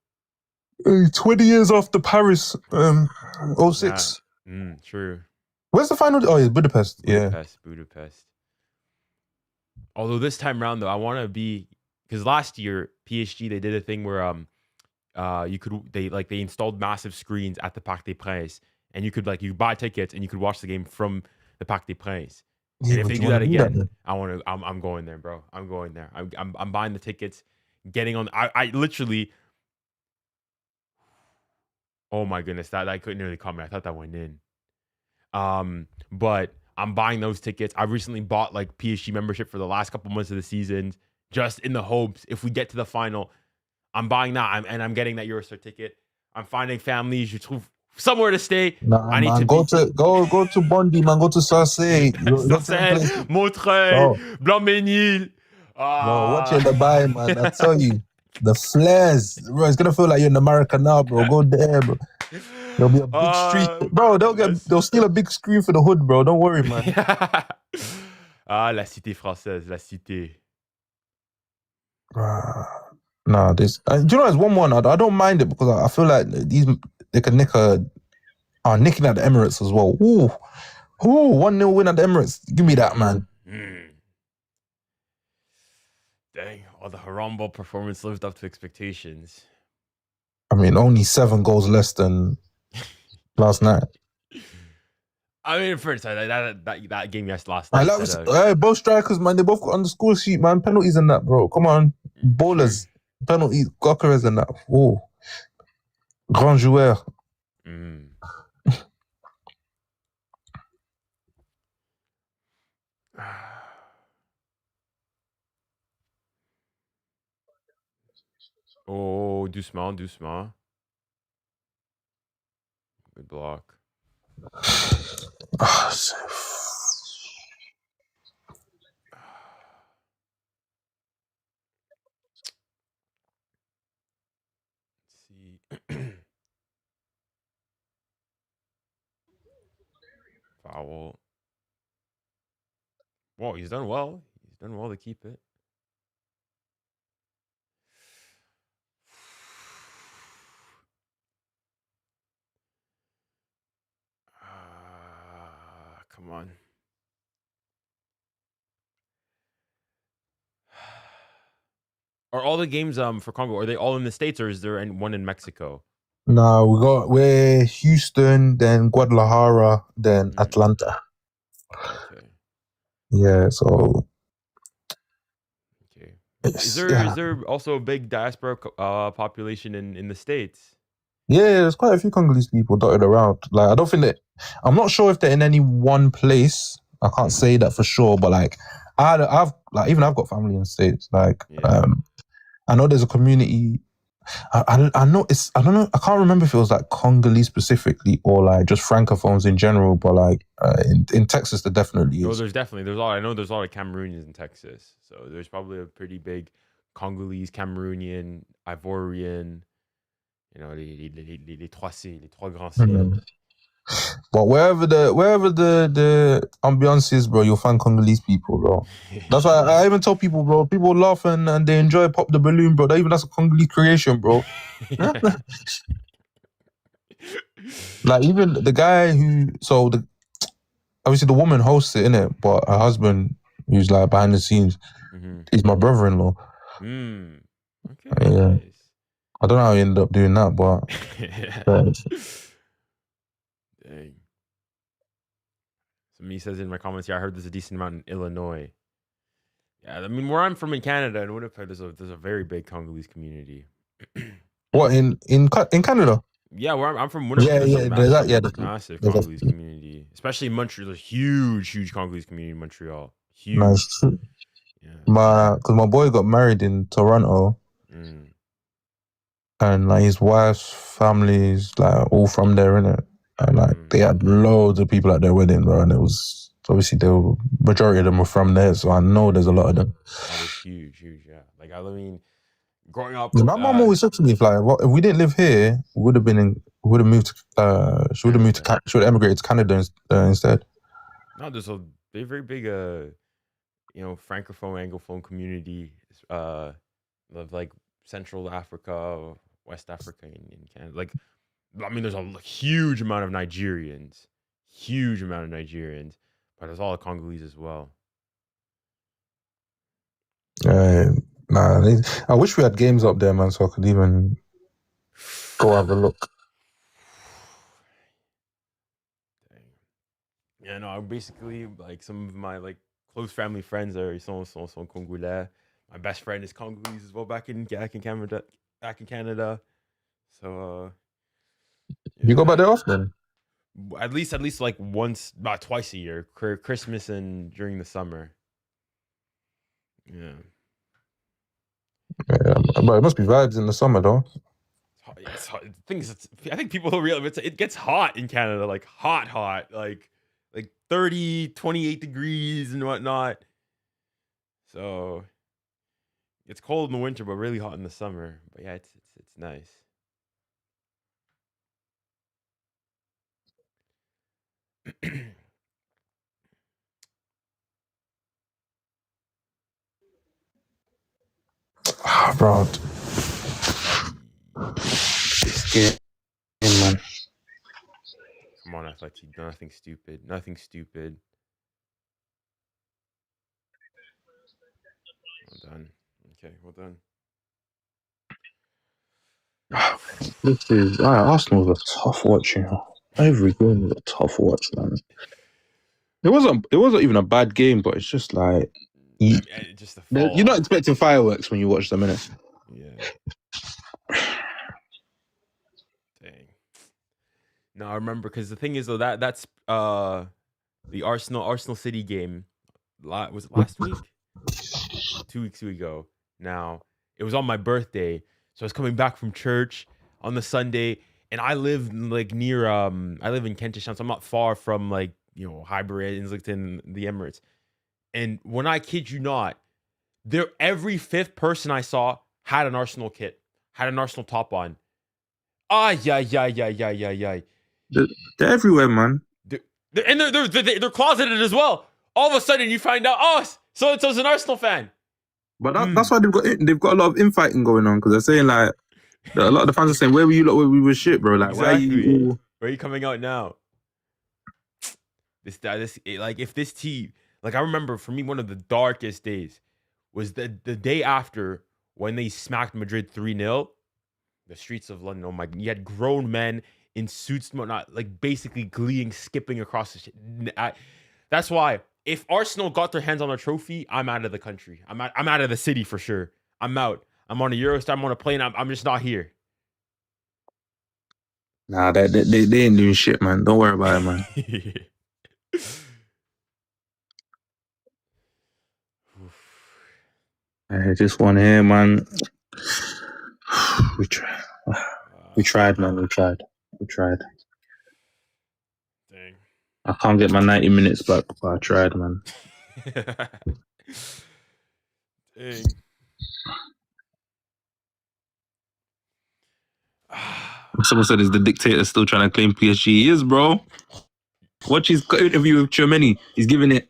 20 years after Paris, 06. True. Where's the final? Oh, it's Budapest. Budapest. Although this time around, though, I want to be because last year PSG they did a thing where they installed massive screens at the Parc des Princes, and you buy tickets and you could watch the game from the Parc des Princes. Yeah, and if they do that again, I'm going there, bro. I'm going there. I'm buying the tickets, getting on. I literally. Oh my goodness, that couldn't really comment. I thought that went in. But I'm buying those tickets. I recently bought like PSG membership for the last couple months of the season, just in the hopes if we get to the final, I'm buying that. I'm getting that Eurostar ticket. I'm finding families. You trouve somewhere to stay. I need to go to Bondy, man. Go to Sarcey, Montreuil, Blanc-Ménil. Watch it, the buy, man. I tell you, the flares, bro. It's gonna feel like you're in America now, bro. Go there, bro. There'll be a big street, bro. They'll steal a big screen for the hood, bro. Don't worry, man. La cité française, la cité. Nah, this. Do you know it's 1-1? I don't mind it because I feel like they can nicking at the Emirates as well. Ooh, 1-0 win at the Emirates. Give me that, man. Dang, the Haramball performance lived up to expectations. I mean, only 7 goals less than last night. I mean, first that game last night. Both strikers, man. They both got on the score sheet, man. Penalties and that, bro. Come on, ballers, penalties, Gokkers and that. Oh, grand joueur. Oh, doucement. Good block. Let's see. Foul. Whoa, he's done well. He's done well to keep it. Come on. Are all the games for Congo, are they all in the States or is there one in Mexico? No, we're Houston, then Guadalajara, then Atlanta. Okay. Yeah, so okay. Is there also a big diaspora population in the States? Yeah, there's quite a few Congolese people dotted around. Like, I'm not sure if they're in any one place. I can't say that for sure, but like, I've got family in the States. Like, I know there's a community. I know I don't know. I can't remember if it was like Congolese specifically or like just francophones in general. But like in Texas, there definitely is. No, there's a lot. I know there's a lot of Cameroonians in Texas, so there's probably a pretty big Congolese, Cameroonian, Ivorian. You know, les trois C, les trois grands C. But wherever the ambiance is, bro, you'll find Congolese people, bro. That's why I even tell people, bro. People laugh and they enjoy Pop the Balloon, bro. That's a Congolese creation, bro. Like even the guy obviously the woman hosts it, innit? But her husband, who's like behind the scenes, is my brother-in-law. Okay. Yeah. Nice. I don't know how he ended up doing that, but Dang. So me says in my comments here, I heard there's a decent amount in Illinois. Yeah, I mean, where I'm from in Canada, in Winnipeg, there's a very big Congolese community. What in Canada? Yeah, where I'm from Winnipeg, there's a massive Congolese community, especially in Montreal. There's a huge Congolese community in Montreal. Huge. Nice. Yeah. Because my boy got married in Toronto, and like his wife's family is like all from there, innit? And like they had loads of people at their wedding, bro, and it was obviously the majority of them were from there, so I know there's a lot of them. That is huge, yeah. Like I mean, growing up, my mom always said to me, if we didn't live here, we would have moved to she would have emigrated to Canada instead. No, there's a very big francophone, anglophone community of like Central Africa, West Africa, in Canada. Like, I mean, there's a huge amount of Nigerians, but there's all the Congolese as well. I wish we had games up there, man, so I could even go have a look. Dang. Yeah, no, basically, like, some of my like close family friends are some Congolais. My best friend is Congolese as well, back in Canada. So you go back there often? At least like once, about twice a year, Christmas and during the summer. Yeah, but it must be vibes in the summer, though. It's hot. I think people don't realize it gets hot in Canada, like hot, like 30, 28 degrees and whatnot. So it's cold in the winter, but really hot in the summer. But yeah, it's nice. Bro. Just man. Come on, Atletico. Nothing stupid. Well done. Okay, well done. This is Arsenal was a tough watch, you know. Every game was a tough watch, man. It wasn't even a bad game, but it's just like just you're not expecting fireworks when you watch them, innit? Yeah. Dang. No, I remember, because the thing is though, that's the Arsenal City game. Was it last week? 2 weeks ago. Now it was on my birthday, so I was coming back from church on the Sunday, and I live like near I live in Kentish Town, so I'm not far from like Highbury, Islington, the Emirates. And when I kid you not, every fifth person I saw had an Arsenal kit, had an Arsenal top on. Yeah. They're everywhere, man. They're closeted as well. All of a sudden, you find out, so it's an Arsenal fan. But that's why they've got a lot of infighting going on, because they're saying like a lot of the fans are saying, "Where were you lot when we were shit, bro? Like, exactly. Where are you coming out now?" If this team, like, I remember for me, one of the darkest days was the day after when they smacked Madrid 3-0. The streets of London, oh my! You had grown men in suits and whatnot, like basically gleeing, skipping across the shit. That's why if Arsenal got their hands on a trophy, I'm out of the country. I'm out of the city for sure. I'm out. I'm on a Eurostar. I'm on a plane. I'm just not here. Nah, they ain't doing shit, man. Don't worry about it, man. This one here, man. We tried, man. We tried. Dang. I can't get my 90 minutes back, but I tried, man. Dang. Someone said, is the dictator still trying to claim PSG? He is, bro. Watch his interview with Chermany. He's giving it.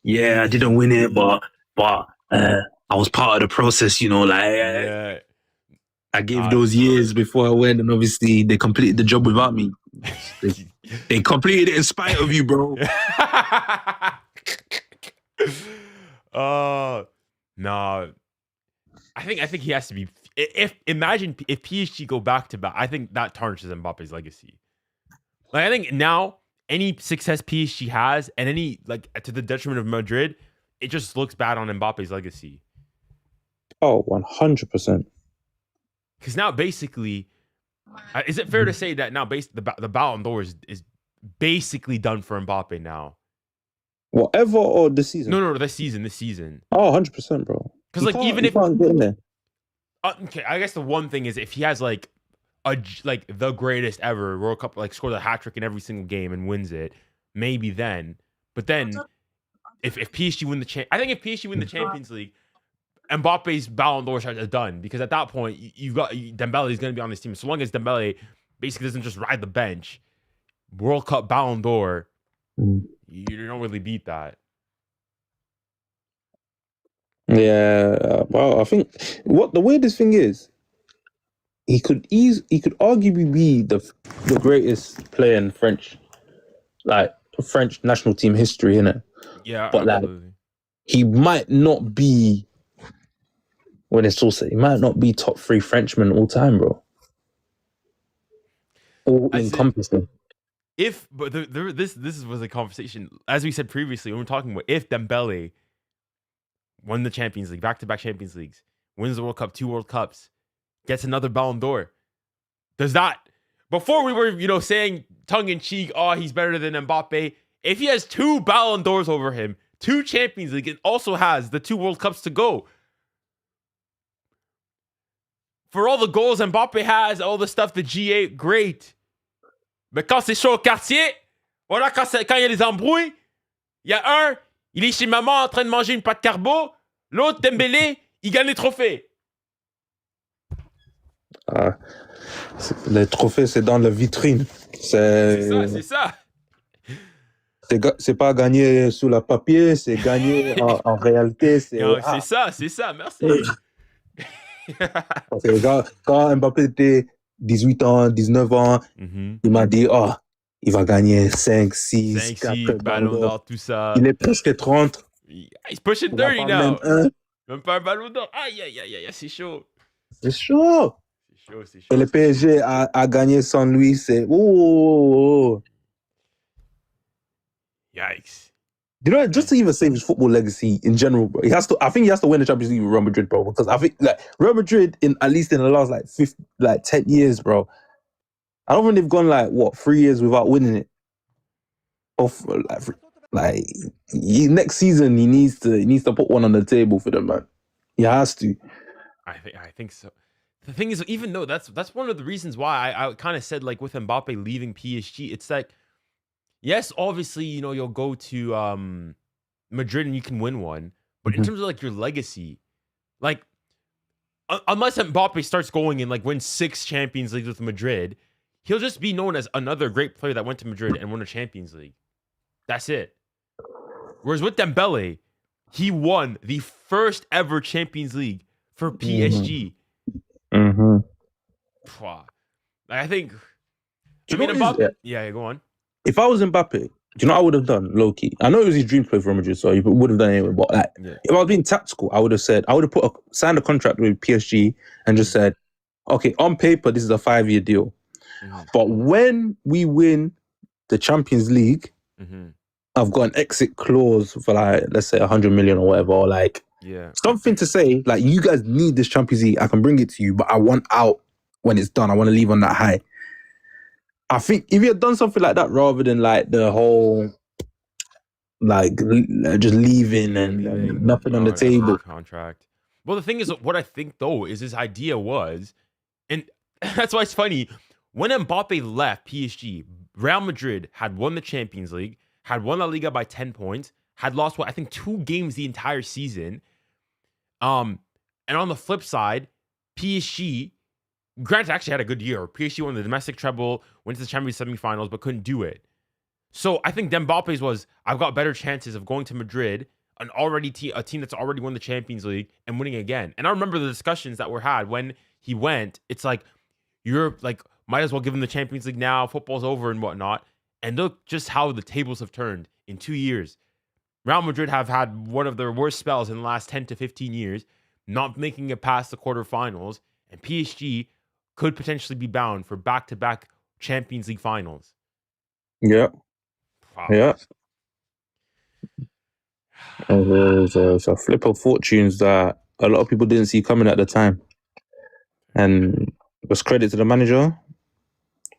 Yeah, I didn't win it, but I was part of the process. You know, like Yeah. I gave those years before I went, and obviously they completed the job without me. They completed it in spite of you, bro. No. I think he has to be. Imagine if PSG go back to back. I think that tarnishes Mbappe's legacy. Like I think now any success PSG has, and any like to the detriment of Madrid, it just looks bad on Mbappe's legacy. Oh, 100%. Because now basically, is it fair to say that now the Ballon d'Or is basically done for Mbappe now? Whatever or this season? No, this season. Oh, 100%, bro. Because like even if can't get in there. Okay, I guess the one thing is if he has like the greatest ever World Cup, like scores a hat trick in every single game and wins it, maybe then. But then if PSG win I think if PSG win the Champions League, Mbappe's Ballon d'Or shot is done, because at that point you've got Dembele is going to be on this team. So long as Dembele basically doesn't just ride the bench, World Cup Ballon d'Or, you don't really beat that. Yeah, well, I think what the weirdest thing is, he could arguably be the greatest player in French national team history, innit? Yeah, but absolutely. like he might not be. When it's all said, he might not be top 3 Frenchman all time, bro. All encompassing. This was a conversation, as we said previously, when we were talking about if Dembele won the Champions League, back-to-back Champions Leagues, wins the World Cup, 2 World Cups, gets another Ballon d'Or. Does that, before we were, saying tongue-in-cheek, oh, he's better than Mbappe, if he has 2 Ballon d'Ors over him, 2 Champions League, and also has the 2 World Cups to go, for all the goals Mbappe has, all the stuff, the G8, great. Mais quand c'est chaud au quartier, voilà, quand il y a des embrouilles, il y a un, il est chez maman en train de manger une pâte carbo, l'autre, Dembélé, il gagne les trophées. Les trophées, c'est dans la vitrine. C'est ça. C'est pas gagné sur le papier, c'est gagné en réalité. C'est ça, merci. Quand Mbappé était 18 ans, 19 ans, il m'a dit, il va gagner 5, 6, 4 ballons d'or, tout ça. Il est presque 30. He's pushing 30 now. Même pas un ballon d'or. Aïe, c'est chaud. C'est chaud. C'est chaud. Et le PSG a gagné sans lui, c'est... Yikes. You know, just to even save his football legacy in general, bro, I think he has to win the Champions League with Real Madrid, bro. Because I think like Real Madrid, at least in the last 10 years, bro, I don't think they've gone 3 years without winning it. Next season he needs to put one on the table for them, man. He has to. I think so. The thing is, even though that's one of the reasons why I kind of said, like, with Mbappe leaving PSG, it's like, yes, obviously, you'll go to Madrid and you can win one. But in terms of, like, your legacy, like, unless Mbappe starts going and, like, wins 6 Champions Leagues with Madrid, he'll just be known as another great player that went to Madrid and won a Champions League. That's it. Whereas with Dembele, he won the first ever Champions League for PSG. I think... Mbappe... Yeah, go on. If I was Mbappe, do you know what I would have done, low-key? I know it was his dream to play for Real Madrid, so he would have done it anyway. But if I was being tactical, I would have signed a contract with PSG and just said, okay, on paper, this is a 5-year deal. But when we win the Champions League, I've got an exit clause for, let's say 100 million or whatever, or something to say, you guys need this Champions League. I can bring it to you, but I want out when it's done. I want to leave on that high. I think if you had done something like that rather than the whole just leaving and nothing on the table contract. Well, the thing is, what I think though is his idea was, and that's why it's funny, when Mbappe left PSG, Real Madrid had won the Champions League, had won La Liga by 10 points, had lost 2 games the entire season. And on the flip side, PSG Granted, actually had a good year. PSG won the domestic treble, went to the Champions League semifinals, but couldn't do it. So I think Mbappe's was, I've got better chances of going to Madrid, a team that's already won the Champions League, and winning again. And I remember the discussions that were had when he went. It's like, you're like, might as well give him the Champions League now. Football's over and whatnot. And look just how the tables have turned in 2 years. Real Madrid have had one of their worst spells in the last 10 to 15 years, not making it past the quarterfinals. And PSG could potentially be bound for back-to-back Champions League finals. Yeah. Wow. Yeah. And there's a flip of fortunes that a lot of people didn't see coming at the time. And that's credit to the manager.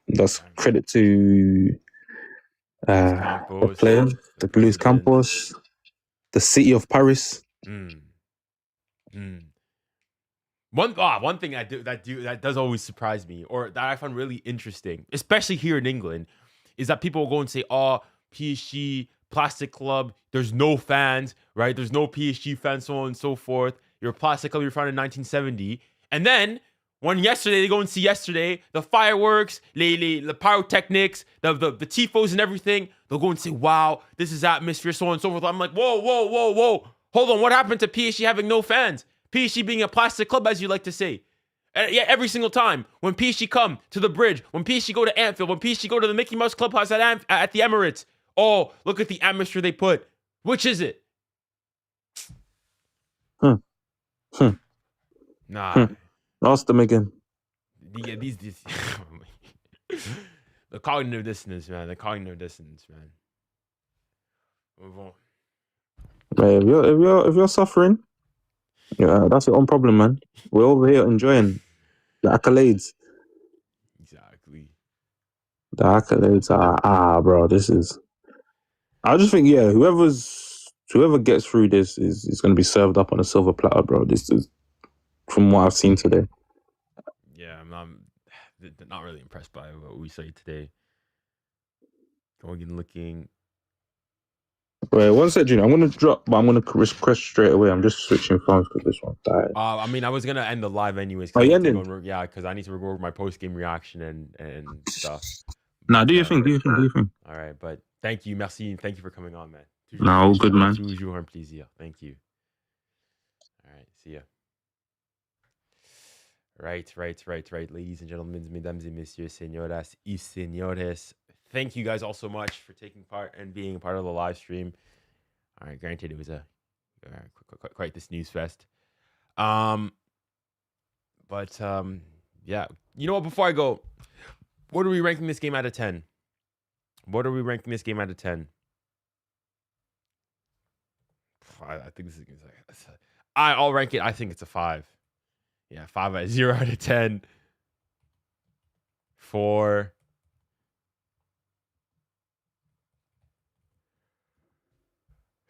That's credit to the players, the Luis Campos, the city of Paris. One thing that does always surprise me, or that I find really interesting, especially here in England, is that people will go and say, "Oh, PSG, plastic club. There's no fans, right? There's no PSG fans, so on and so forth. You're a plastic club. You're founded in 1970." And then when they go and see the fireworks, the pyrotechnics, the tifos and everything, they'll go and say, "Wow, this is atmosphere, so on and so forth." I'm like, whoa. Hold on, what happened to PSG having no fans? PSG being a plastic club, as you like to say. Yeah, every single time. When PSG come to the bridge, when PSG go to Anfield, when PSG go to the Mickey Mouse Clubhouse at the Emirates, oh, look at the atmosphere they put. Which is it? Nah. Ask them again. Yeah, these the cognitive dissonance, man. The cognitive dissonance, man. Move on. Hey, if you're suffering, yeah, that's your own problem, man. We're over here enjoying the accolades. Exactly. The accolades are bro. This is. I just think, yeah, whoever gets through this is going to be served up on a silver platter, bro. This is from what I've seen today. Yeah, I'm not really impressed by what we say today. Going and looking. Wait, one sec, Junior. I'm going to drop, but I'm going to request straight away. I'm just switching phones because this one died. I mean, I was going to end the live anyways. Oh, you ending? Yeah, because I need to record my post-game reaction and stuff. Nah, do your thing. All right, but thank you, merci. Thank you for coming on, man. Nah, all good, man. Toujours un plaisir. Thank you. All right, see ya. Right. Ladies and gentlemen, mesdames et messieurs, señoras y señores. Thank you guys all so much for taking part and being a part of the live stream. All right, granted, it was quite the snooze fest. But yeah. You know what? Before I go, what are we ranking this game out of 10? I think this is I'll rank it. I think it's a 5. Yeah, 0 out of 10. 4.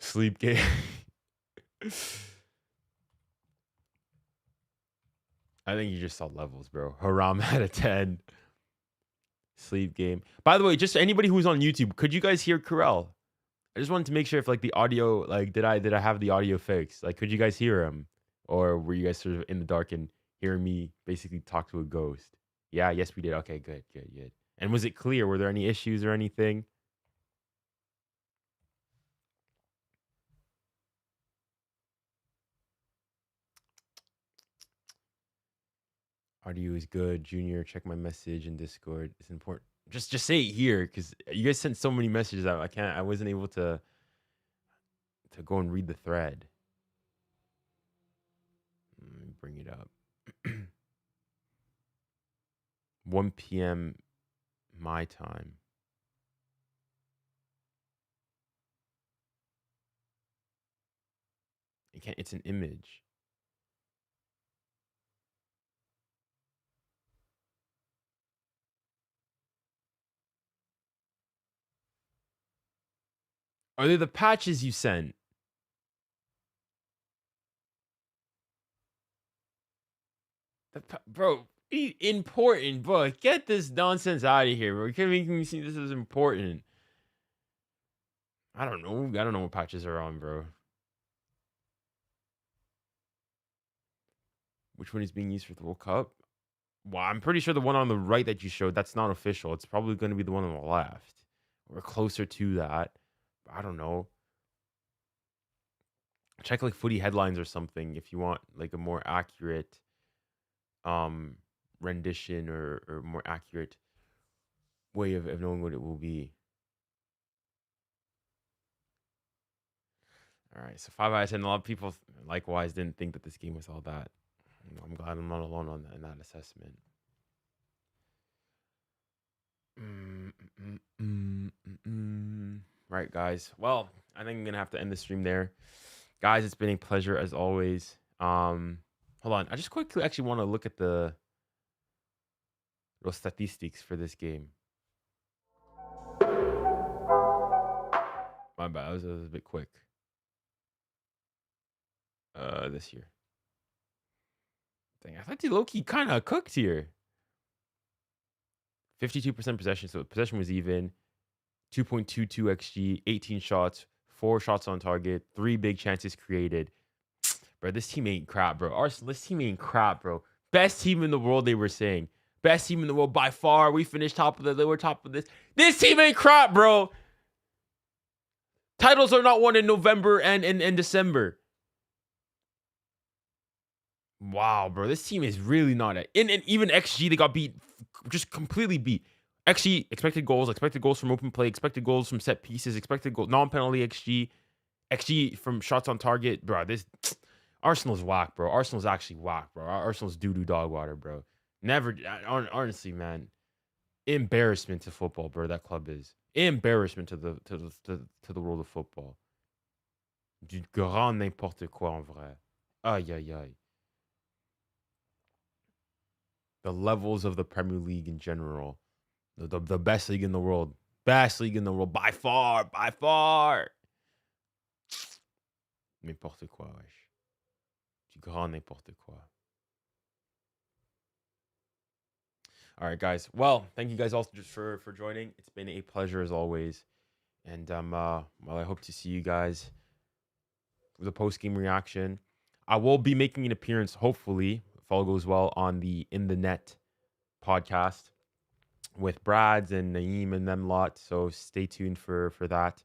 Sleep game. I think you just saw levels, bro. Haram out of 10. Sleep game. By the way, just anybody who's on YouTube, could you guys hear 𝙀𝙬𝘼𝘾𝘼? I just wanted to make sure if like the audio, like did I have the audio fixed? Like, could you guys hear him, or were you guys sort of in the dark and hearing me basically talk to a ghost? Yeah, yes, we did. Okay, good. And was it clear? Were there any issues or anything? Audio is good. Junior, check my message in Discord. It's important. Just say it here, because you guys sent so many messages out. I wasn't able to go and read the thread. Let me bring it up. 1 p.m. my time. It's an image. Are they the patches you sent? Bro, important, bro. Get this nonsense out of here, bro. You can't make me see this as important. I don't know what patches are on, bro. Which one is being used for the World Cup? Well, I'm pretty sure the one on the right that you showed, that's not official. It's probably going to be the one on the left. Or closer to that. I don't know. Check like footy headlines or something if you want like a more accurate rendition or more accurate way of knowing what it will be. All right, so 5 out of 10. A lot of people likewise didn't think that this game was all that. I'm glad I'm not alone on that, in that assessment. Right, guys. Well, I think I'm gonna have to end the stream there, guys. It's been a pleasure as always. Hold on, I just quickly actually want to look at the statistics for this game. My bad, I was a bit quick. This year. Dang, I thought the low-key kind of cooked here. 52% possession, so possession was even. 2.22 xG, 18 shots, 4 shots on target, 3 big chances created. Bro, this team ain't crap, bro. Arsenal, this team ain't crap, bro. Best team in the world, they were saying. Best team in the world by far. We finished top of the. They were top of this. This team ain't crap, bro. Titles are not won in November and in December. Wow, bro. This team is really not it. And even XG, they got beat. Just completely beat. XG, expected goals from open play, expected goals from set pieces, expected goal, non-penalty XG, XG from shots on target. Bro, this Arsenal's whack, bro. Arsenal's actually whack, bro. Arsenal's doo-doo dog water, bro. Never, honestly, man. Embarrassment to football, bro. That club is. Embarrassment to the world of football. Du grand n'importe quoi, en vrai. Aïe, aïe, aïe. The levels of the Premier League in general. The best league in the world. Best league in the world. By far. By far. N'importe quoi, wesh. Du grand n'importe quoi. All right, guys. Well, thank you guys all just for joining. It's been a pleasure as always. And well, I hope to see you guys with a post-game reaction. I will be making an appearance, hopefully, if all goes well, on the In the Net podcast with Brad's and Naeem and them lot. So stay tuned for that.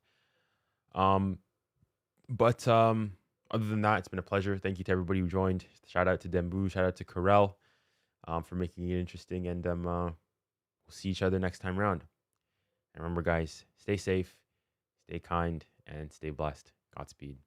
But other than that, it's been a pleasure. Thank you to everybody who joined. Shout out to Dembu. Shout out to 𝙬𝙬 for making it interesting. And we'll see each other next time around. And remember, guys, stay safe, stay kind, and stay blessed. Godspeed.